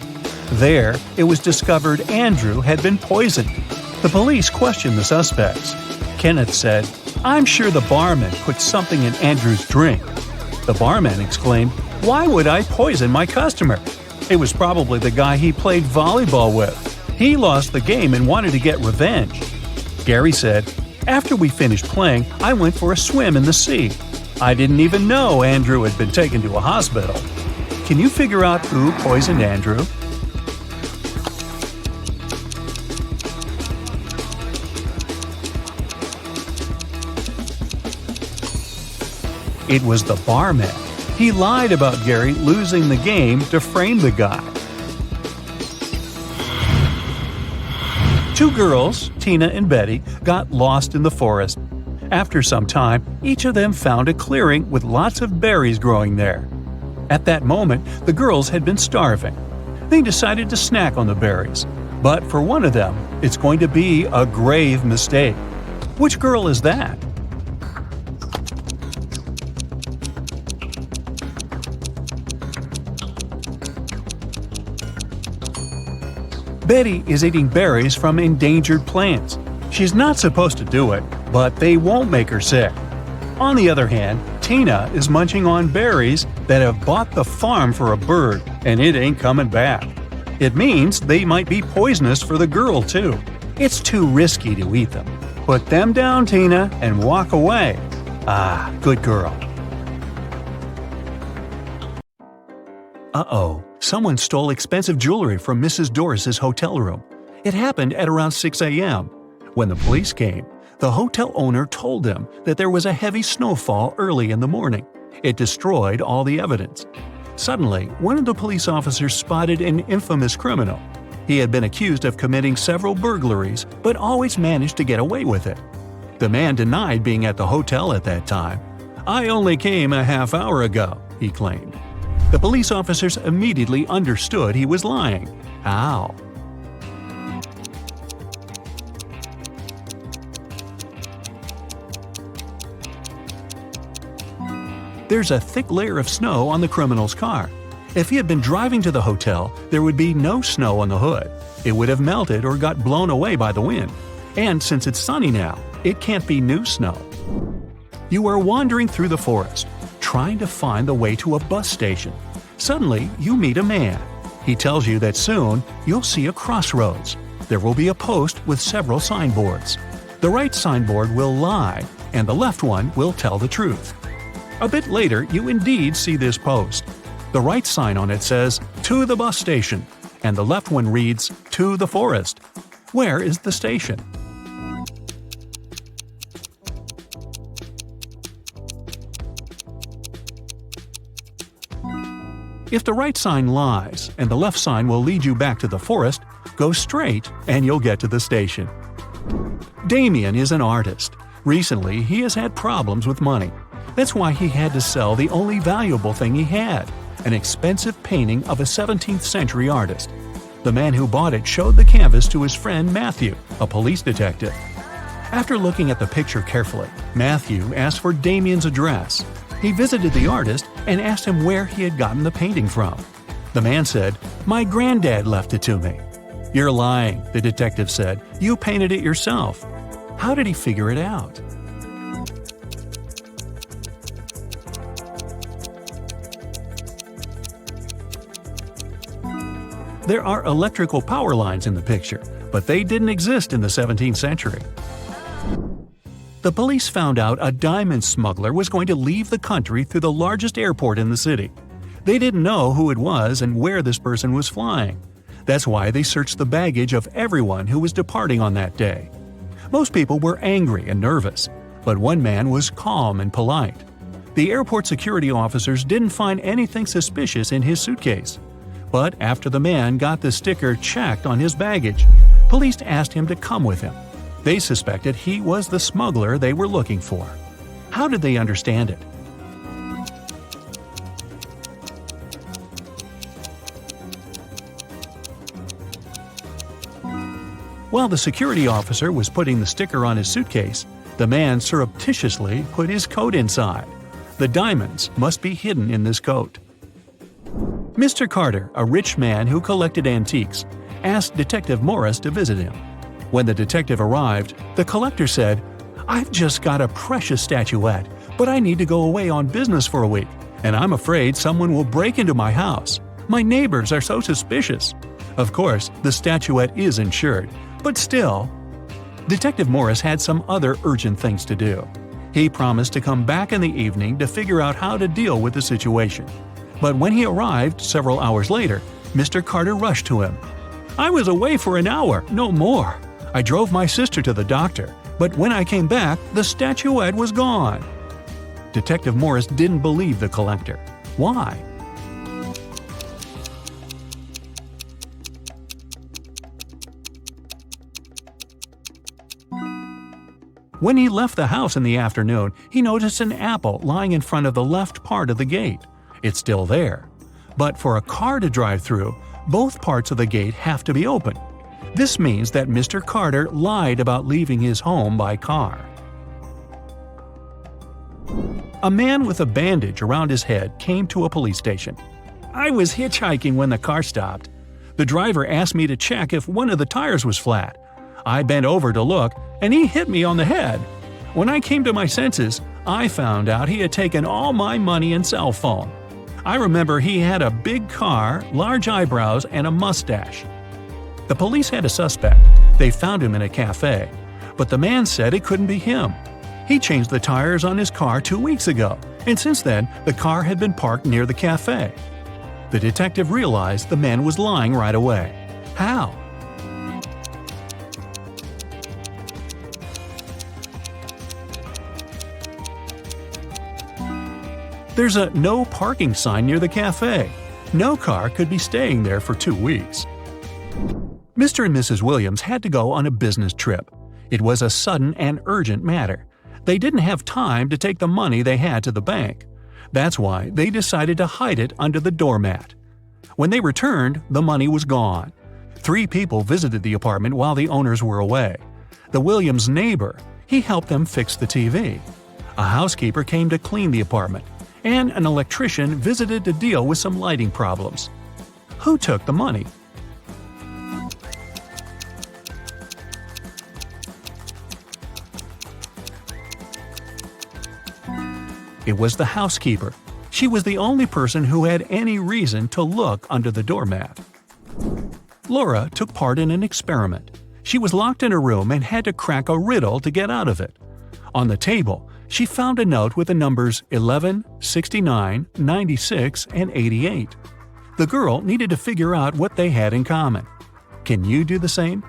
There, it was discovered Andrew had been poisoned. The police questioned the suspects. Kenneth said, "I'm sure the barman put something in Andrew's drink." The barman exclaimed, "Why would I poison my customer? It was probably the guy he played volleyball with. He lost the game and wanted to get revenge." Gary said, "After we finished playing, I went for a swim in the sea. I didn't even know Andrew had been taken to a hospital." Can you figure out who poisoned Andrew? It was the barman. He lied about Gary losing the game to frame the guy. 2 girls, Tina and Betty, got lost in the forest. After some time, each of them found a clearing with lots of berries growing there. At that moment, the girls had been starving. They decided to snack on the berries. But for one of them, it's going to be a grave mistake. Which girl is that? Betty is eating berries from endangered plants. She's not supposed to do it, but they won't make her sick. On the other hand, Tina is munching on berries that have bought the farm for a bird, and it ain't coming back. It means they might be poisonous for the girl, too. It's too risky to eat them. Put them down, Tina, and walk away. Ah, good girl. Uh-oh. Someone stole expensive jewelry from Mrs. Doris's hotel room. It happened at around 6 a.m. When the police came, the hotel owner told them that there was a heavy snowfall early in the morning. It destroyed all the evidence. Suddenly, one of the police officers spotted an infamous criminal. He had been accused of committing several burglaries, but always managed to get away with it. The man denied being at the hotel at that time. "I only came a half hour ago," he claimed. The police officers immediately understood he was lying. How? There's a thick layer of snow on the criminal's car. If he had been driving to the hotel, there would be no snow on the hood. It would have melted or got blown away by the wind. And since it's sunny now, it can't be new snow. You are wandering through the forest, trying to find the way to a bus station. Suddenly, you meet a man. He tells you that soon you'll see a crossroads. There will be a post with several signboards. The right signboard will lie, and the left one will tell the truth. A bit later, you indeed see this post. The right sign on it says, "To the bus station," and the left one reads, "To the forest." Where is the station? If the right sign lies and the left sign will lead you back to the forest, go straight and you'll get to the station. Damien is an artist. Recently, he has had problems with money. That's why he had to sell the only valuable thing he had, an expensive painting of a 17th century artist. The man who bought it showed the canvas to his friend Matthew, a police detective. After looking at the picture carefully, Matthew asked for Damien's address. He visited the artist and asked him where he had gotten the painting from. The man said, "My granddad left it to me." "You're lying," the detective said. "You painted it yourself." How did he figure it out? There are electrical power lines in the picture, but they didn't exist in the 17th century. The police found out a diamond smuggler was going to leave the country through the largest airport in the city. They didn't know who it was and where this person was flying. That's why they searched the baggage of everyone who was departing on that day. Most people were angry and nervous, but one man was calm and polite. The airport security officers didn't find anything suspicious in his suitcase. But after the man got the sticker checked on his baggage, police asked him to come with him. They suspected he was the smuggler they were looking for. How did they understand it? While the security officer was putting the sticker on his suitcase, the man surreptitiously put his coat inside. The diamonds must be hidden in this coat. Mr. Carter, a rich man who collected antiques, asked Detective Morris to visit him. When the detective arrived, the collector said, "I've just got a precious statuette, but I need to go away on business for a week, and I'm afraid someone will break into my house. My neighbors are so suspicious." Of course, the statuette is insured, but still. Detective Morris had some other urgent things to do. He promised to come back in the evening to figure out how to deal with the situation. But when he arrived several hours later, Mr. Carter rushed to him. "I was away for an hour, no more. I drove my sister to the doctor, but when I came back, the statuette was gone." Detective Morris didn't believe the collector. Why? When he left the house in the afternoon, he noticed an apple lying in front of the left part of the gate. It's still there. But for a car to drive through, both parts of the gate have to be open. This means that Mr. Carter lied about leaving his home by car. A man with a bandage around his head came to a police station. "I was hitchhiking when the car stopped. The driver asked me to check if one of the tires was flat. I bent over to look, and he hit me on the head. When I came to my senses, I found out he had taken all my money and cell phone. I remember he had a big car, large eyebrows, and a mustache." The police had a suspect. They found him in a cafe. But the man said it couldn't be him. He changed the tires on his car 2 weeks ago, and since then, the car had been parked near the cafe. The detective realized the man was lying right away. How? There's a no parking sign near the cafe. No car could be staying there for 2 weeks. Mr. and Mrs. Williams had to go on a business trip. It was a sudden and urgent matter. They didn't have time to take the money they had to the bank. That's why they decided to hide it under the doormat. When they returned, the money was gone. 3 people visited the apartment while the owners were away. The Williams' neighbor, he helped them fix the TV. A housekeeper came to clean the apartment, and an electrician visited to deal with some lighting problems. Who took the money? It was the housekeeper. She was the only person who had any reason to look under the doormat. Laura took part in an experiment. She was locked in a room and had to crack a riddle to get out of it. On the table, she found a note with the numbers 11, 69, 96, and 88. The girl needed to figure out what they had in common. Can you do the same?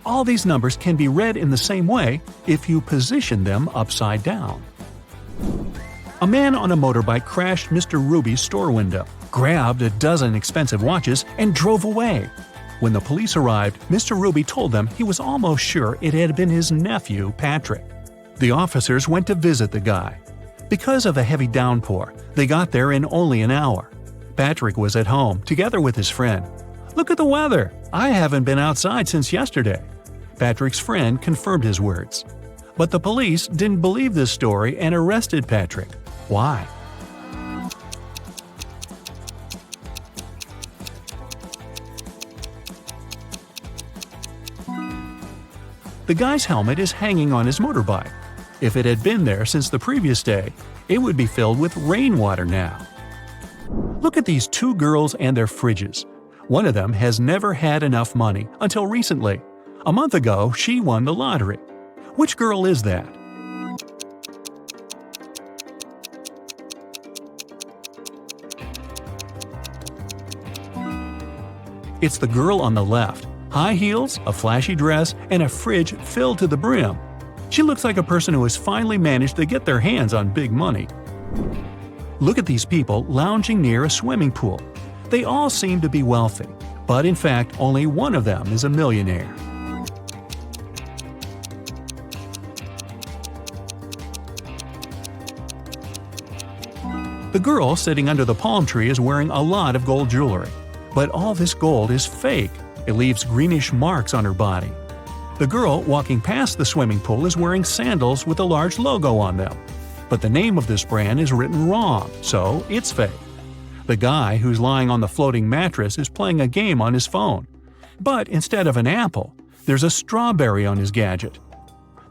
All these numbers can be read in the same way if you position them upside down. A man on a motorbike crashed Mr. Ruby's store window, grabbed a dozen expensive watches, and drove away. When the police arrived, Mr. Ruby told them he was almost sure it had been his nephew, Patrick. The officers went to visit the guy. Because of a heavy downpour, they got there in only an hour. Patrick was at home, together with his friend. "Look at the weather! I haven't been outside since yesterday." Patrick's friend confirmed his words. But the police didn't believe this story and arrested Patrick. Why? The guy's helmet is hanging on his motorbike. If it had been there since the previous day, it would be filled with rainwater now. Look at these two girls and their fridges. One of them has never had enough money until recently. A month ago, she won the lottery. Which girl is that? It's the girl on the left. High heels, a flashy dress, and a fridge filled to the brim. She looks like a person who has finally managed to get their hands on big money. Look at these people lounging near a swimming pool. They all seem to be wealthy, but in fact only one of them is a millionaire. The girl sitting under the palm tree is wearing a lot of gold jewelry. But all this gold is fake. It leaves greenish marks on her body. The girl walking past the swimming pool is wearing sandals with a large logo on them. But the name of this brand is written wrong, so it's fake. The guy who's lying on the floating mattress is playing a game on his phone. But instead of an apple, there's a strawberry on his gadget.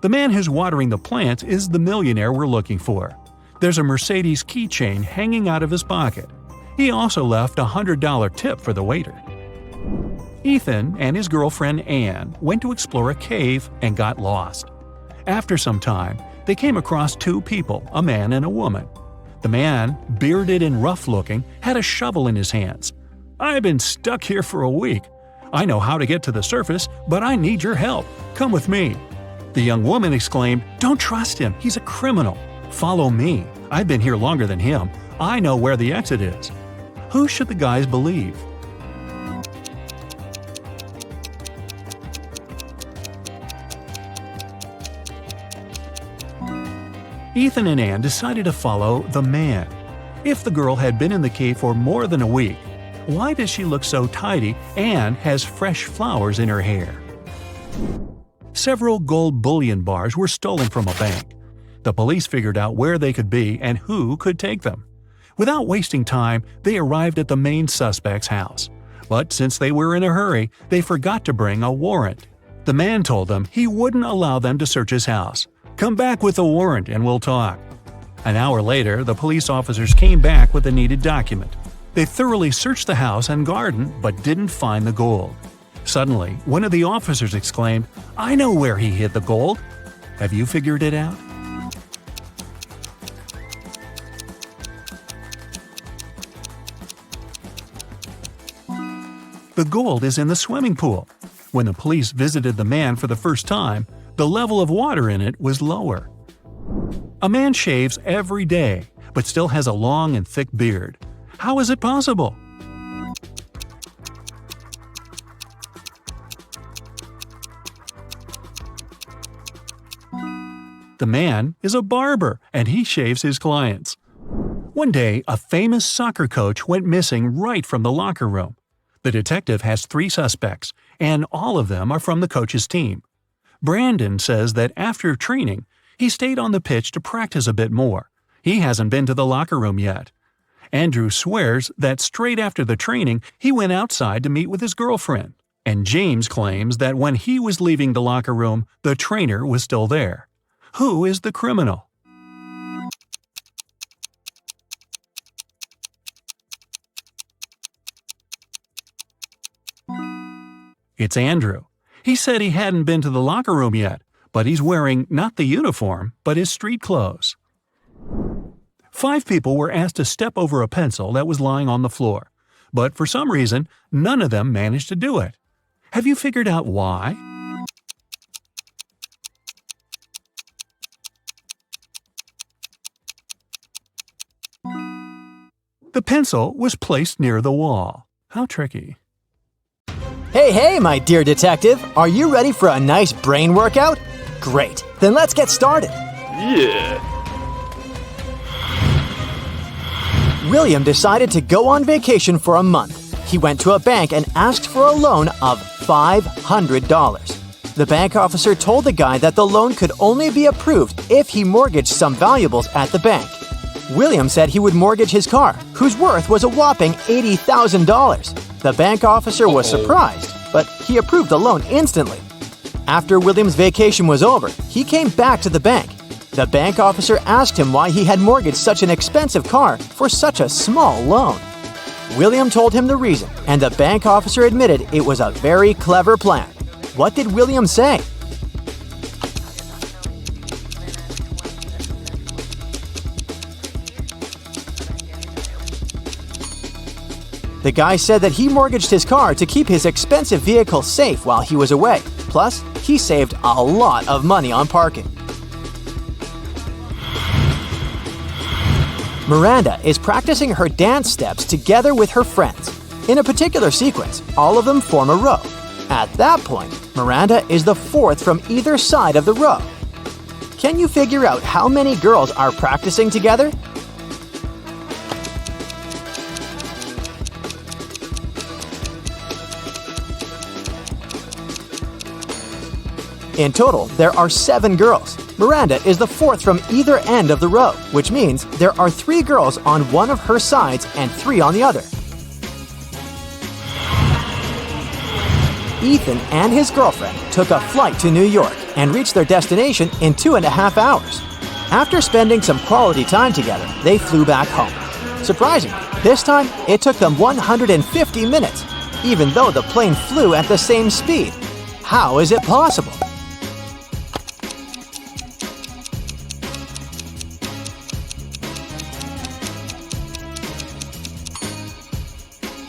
The man who's watering the plants is the millionaire we're looking for. There's a Mercedes keychain hanging out of his pocket. He also left a $100 tip for the waiter. Ethan and his girlfriend Anne went to explore a cave and got lost. After some time, they came across two people, a man and a woman. The man, bearded and rough-looking, had a shovel in his hands. "I've been stuck here for a week. I know how to get to the surface, but I need your help. Come with me." The young woman exclaimed, "Don't trust him. He's a criminal. Follow me. I've been here longer than him. I know where the exit is." Who should the guys believe? Ethan and Anne decided to follow the man. If the girl had been in the cave for more than a week, why does she look so tidy and has fresh flowers in her hair? Several gold bullion bars were stolen from a bank. The police figured out where they could be and who could take them. Without wasting time, they arrived at the main suspect's house. But since they were in a hurry, they forgot to bring a warrant. The man told them he wouldn't allow them to search his house. "Come back with a warrant and we'll talk." An hour later, the police officers came back with the needed document. They thoroughly searched the house and garden but didn't find the gold. Suddenly, one of the officers exclaimed, "I know where he hid the gold." Have you figured it out? The gold is in the swimming pool. When the police visited the man for the first time, the level of water in it was lower. A man shaves every day, but still has a long and thick beard. How is it possible? The man is a barber, and he shaves his clients. One day, a famous soccer coach went missing right from the locker room. The detective has 3 suspects, and all of them are from the coach's team. Brandon says that after training, he stayed on the pitch to practice a bit more. He hasn't been to the locker room yet. Andrew swears that straight after the training, he went outside to meet with his girlfriend. And James claims that when he was leaving the locker room, the trainer was still there. Who is the criminal? It's Andrew. He said he hadn't been to the locker room yet, but he's wearing not the uniform, but his street clothes. 5 people were asked to step over a pencil that was lying on the floor, but for some reason, none of them managed to do it. Have you figured out why? The pencil was placed near the wall. How tricky. Hey, my dear detective, are you ready for a nice brain workout? Great, then let's get started. Yeah. William decided to go on vacation for a month. He went to a bank and asked for a loan of $500. The bank officer told the guy that the loan could only be approved if he mortgaged some valuables at the bank. William said he would mortgage his car, whose worth was a whopping $80,000. The bank officer was surprised, but he approved the loan instantly. After William's vacation was over, he came back to the bank. The bank officer asked him why he had mortgaged such an expensive car for such a small loan. William told him the reason, and the bank officer admitted it was a very clever plan. What did William say? The guy said that he mortgaged his car to keep his expensive vehicle safe while he was away. Plus, he saved a lot of money on parking. Miranda is practicing her dance steps together with her friends. In a particular sequence, all of them form a row. At that point, Miranda is the 4th from either side of the row. Can you figure out how many girls are practicing together? In total, there are 7 girls. Miranda is the 4th from either end of the row, which means there are 3 girls on one of her sides and 3 on the other. Ethan and his girlfriend took a flight to New York and reached their destination in 2.5 hours. After spending some quality time together, they flew back home. Surprisingly, this time it took them 150 minutes, even though the plane flew at the same speed. How is it possible?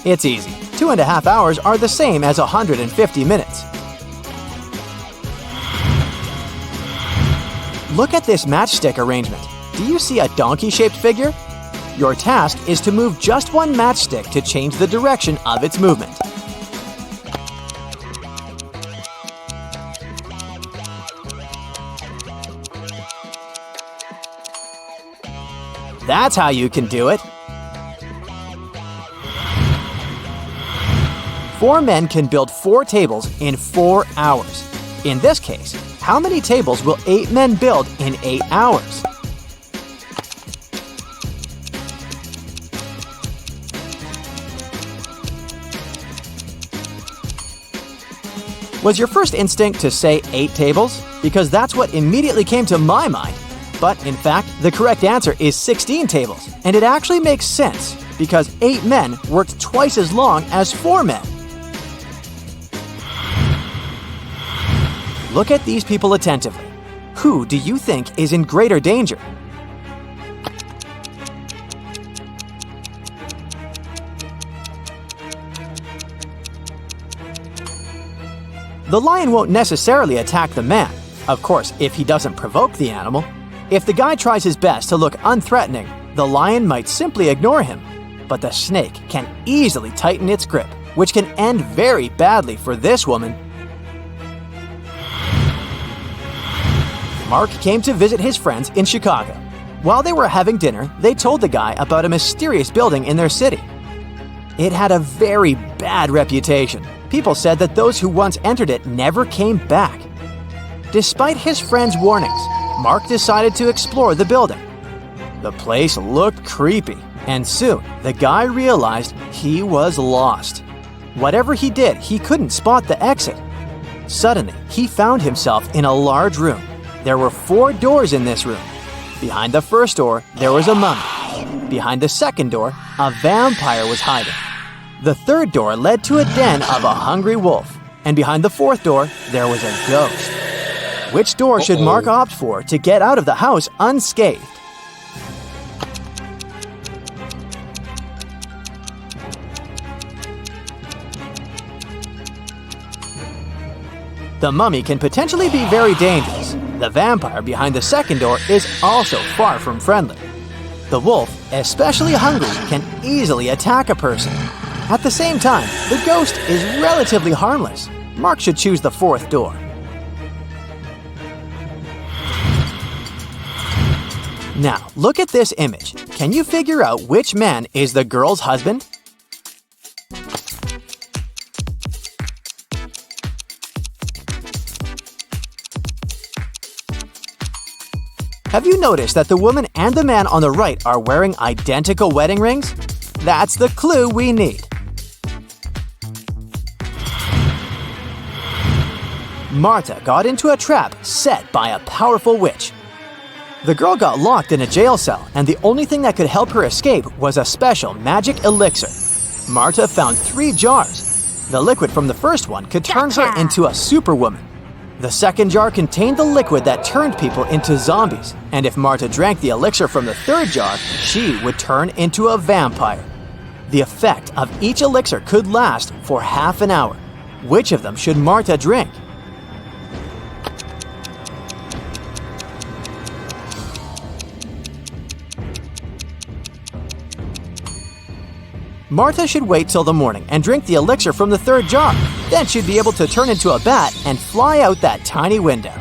It's easy. 2.5 hours are the same as 150 minutes. Look at this matchstick arrangement. Do you see a donkey-shaped figure? Your task is to move just one matchstick to change the direction of its movement. That's how you can do it. 4 men can build 4 tables in 4 hours. In this case, how many tables will 8 men build in 8 hours? Was your first instinct to say 8 tables? Because that's what immediately came to my mind. But in fact, the correct answer is 16 tables. And it actually makes sense, because 8 men worked twice as long as 4 men. Look at these people attentively. Who do you think is in greater danger? The lion won't necessarily attack the man, of course, if he doesn't provoke the animal. If the guy tries his best to look unthreatening, the lion might simply ignore him. But the snake can easily tighten its grip, which can end very badly for this woman. Mark came to visit his friends in Chicago. While they were having dinner, they told the guy about a mysterious building in their city. It had a very bad reputation. People said that those who once entered it never came back. Despite his friends' warnings, Mark decided to explore the building. The place looked creepy, and soon the guy realized he was lost. Whatever he did, he couldn't spot the exit. Suddenly, he found himself in a large room. There were 4 doors in this room. Behind the first door, there was a mummy. Behind the second door, a vampire was hiding. The third door led to a den of a hungry wolf. And behind the fourth door, there was a ghost. Which door should Mark opt for to get out of the house unscathed? The mummy can potentially be very dangerous. The vampire behind the second door is also far from friendly. The wolf, especially hungry, can easily attack a person. At the same time, the ghost is relatively harmless. Mark should choose the fourth door. Now, look at this image. Can you figure out which man is the girl's husband? Have you noticed that the woman and the man on the right are wearing identical wedding rings? That's the clue we need. Marta got into a trap set by a powerful witch. The girl got locked in a jail cell, and the only thing that could help her escape was a special magic elixir. Marta found 3 jars. The liquid from the first one could turn her into a superwoman. The second jar contained the liquid that turned people into zombies, and if Marta drank the elixir from the third jar, she would turn into a vampire. The effect of each elixir could last for half an hour. Which of them should Marta drink? Marta should wait till the morning and drink the elixir from the third jar. Then she'd be able to turn into a bat and fly out that tiny window.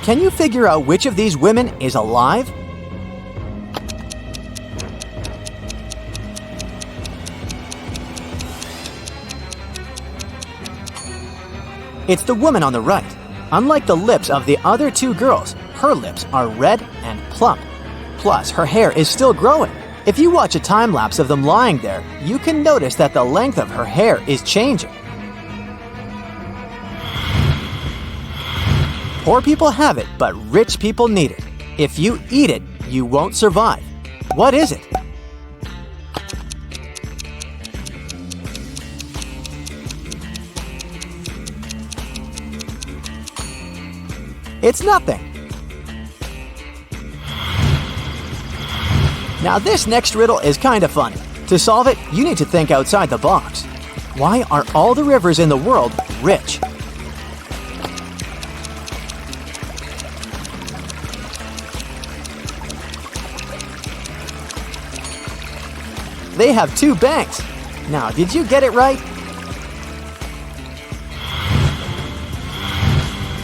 Can you figure out which of these women is alive? It's the woman on the right. Unlike the lips of the other 2 girls, her lips are red and plump. Plus, her hair is still growing. If you watch a time lapse of them lying there, you can notice that the length of her hair is changing. Poor people have it, but rich people need it. If you eat it, you won't survive. What is it? It's nothing. Now this next riddle is kind of funny. To solve it, you need to think outside the box. Why are all the rivers in the world rich? They have 2 banks. Now, did you get it right?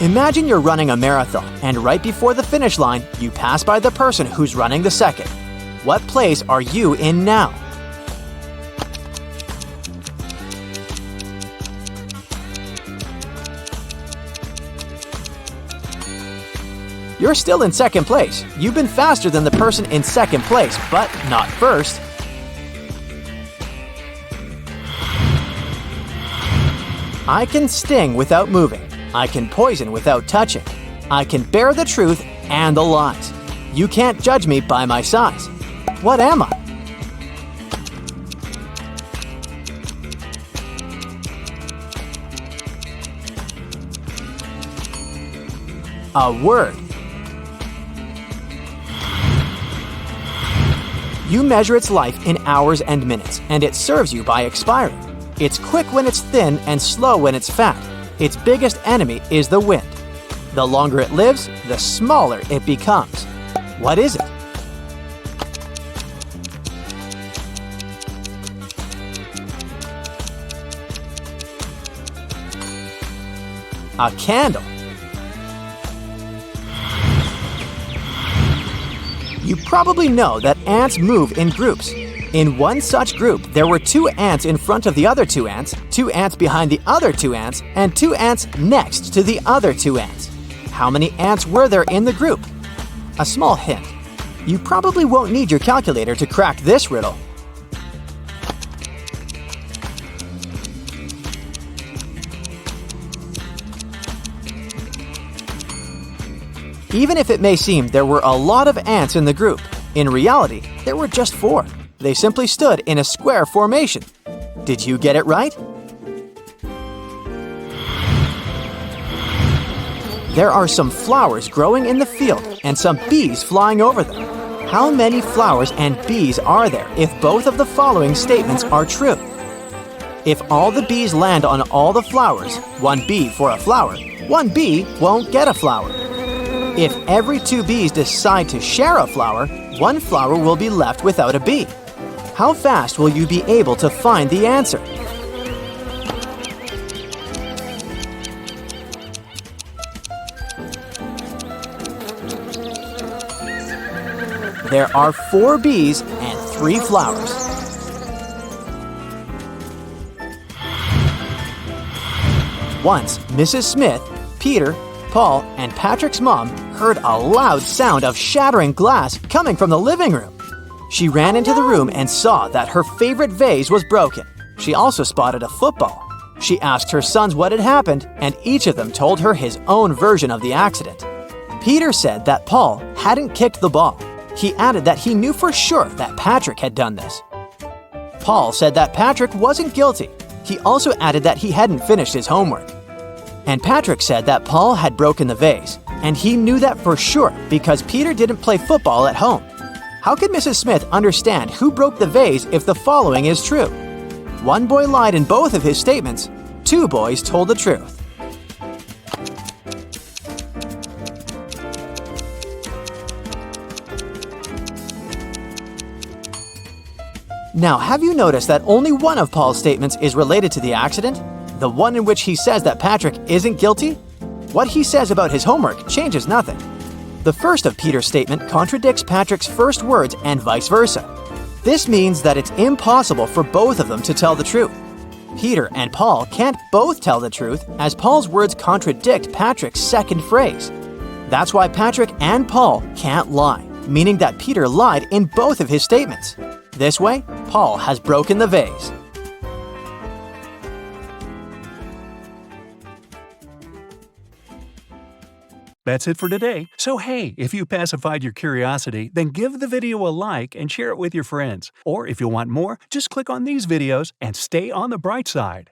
Imagine you're running a marathon, and right before the finish line, you pass by the person who's running the second. What place are you in now? You're still in second place. You've been faster than the person in second place, but not first. I can sting without moving. I can poison without touching. I can bear the truth and the lies. You can't judge me by my size. What am I? A word. You measure its life in hours and minutes, and it serves you by expiring. It's quick when it's thin and slow when it's fat. Its biggest enemy is the wind. The longer it lives, the smaller it becomes. What is it? A candle. You probably know that ants move in groups. In one such group, there were 2 ants in front of the other 2 ants, 2 ants behind the other 2 ants, and 2 ants next to the other 2 ants. How many ants were there in the group? A small hint. You probably won't need your calculator to crack this riddle. Even if it may seem there were a lot of ants in the group, in reality, there were just 4. They simply stood in a square formation. Did you get it right? There are some flowers growing in the field and some bees flying over them. How many flowers and bees are there if both of the following statements are true? If all the bees land on all the flowers, 1 bee for a flower, 1 bee won't get a flower. If every 2 bees decide to share a flower, 1 flower will be left without a bee. How fast will you be able to find the answer? There are 4 bees and 3 flowers. Once, Mrs. Smith, Peter, Paul, and Patrick's mom heard a loud sound of shattering glass coming from the living room. She ran into the room and saw that her favorite vase was broken. She also spotted a football. She asked her sons what had happened, and each of them told her his own version of the accident. Peter said that Paul hadn't kicked the ball. He added that he knew for sure that Patrick had done this. Paul said that Patrick wasn't guilty. He also added that he hadn't finished his homework. And Patrick said that Paul had broken the vase, and he knew that for sure because Peter didn't play football at home. How could Mrs. Smith understand who broke the vase if the following is true? 1 boy lied in both of his statements. 2 boys told the truth. Now, have you noticed that only one of Paul's statements is related to the accident? The one in which he says that Patrick isn't guilty? What he says about his homework changes nothing. The first of Peter's statement contradicts Patrick's first words and vice versa. This means that it's impossible for both of them to tell the truth. Peter and Paul can't both tell the truth as Paul's words contradict Patrick's second phrase. That's why Patrick and Paul can't lie, meaning that Peter lied in both of his statements. This way, Paul has broken the vase. That's it for today. So hey, if you pacified your curiosity, then give the video a like and share it with your friends. Or if you want more, just click on these videos and stay on the bright side.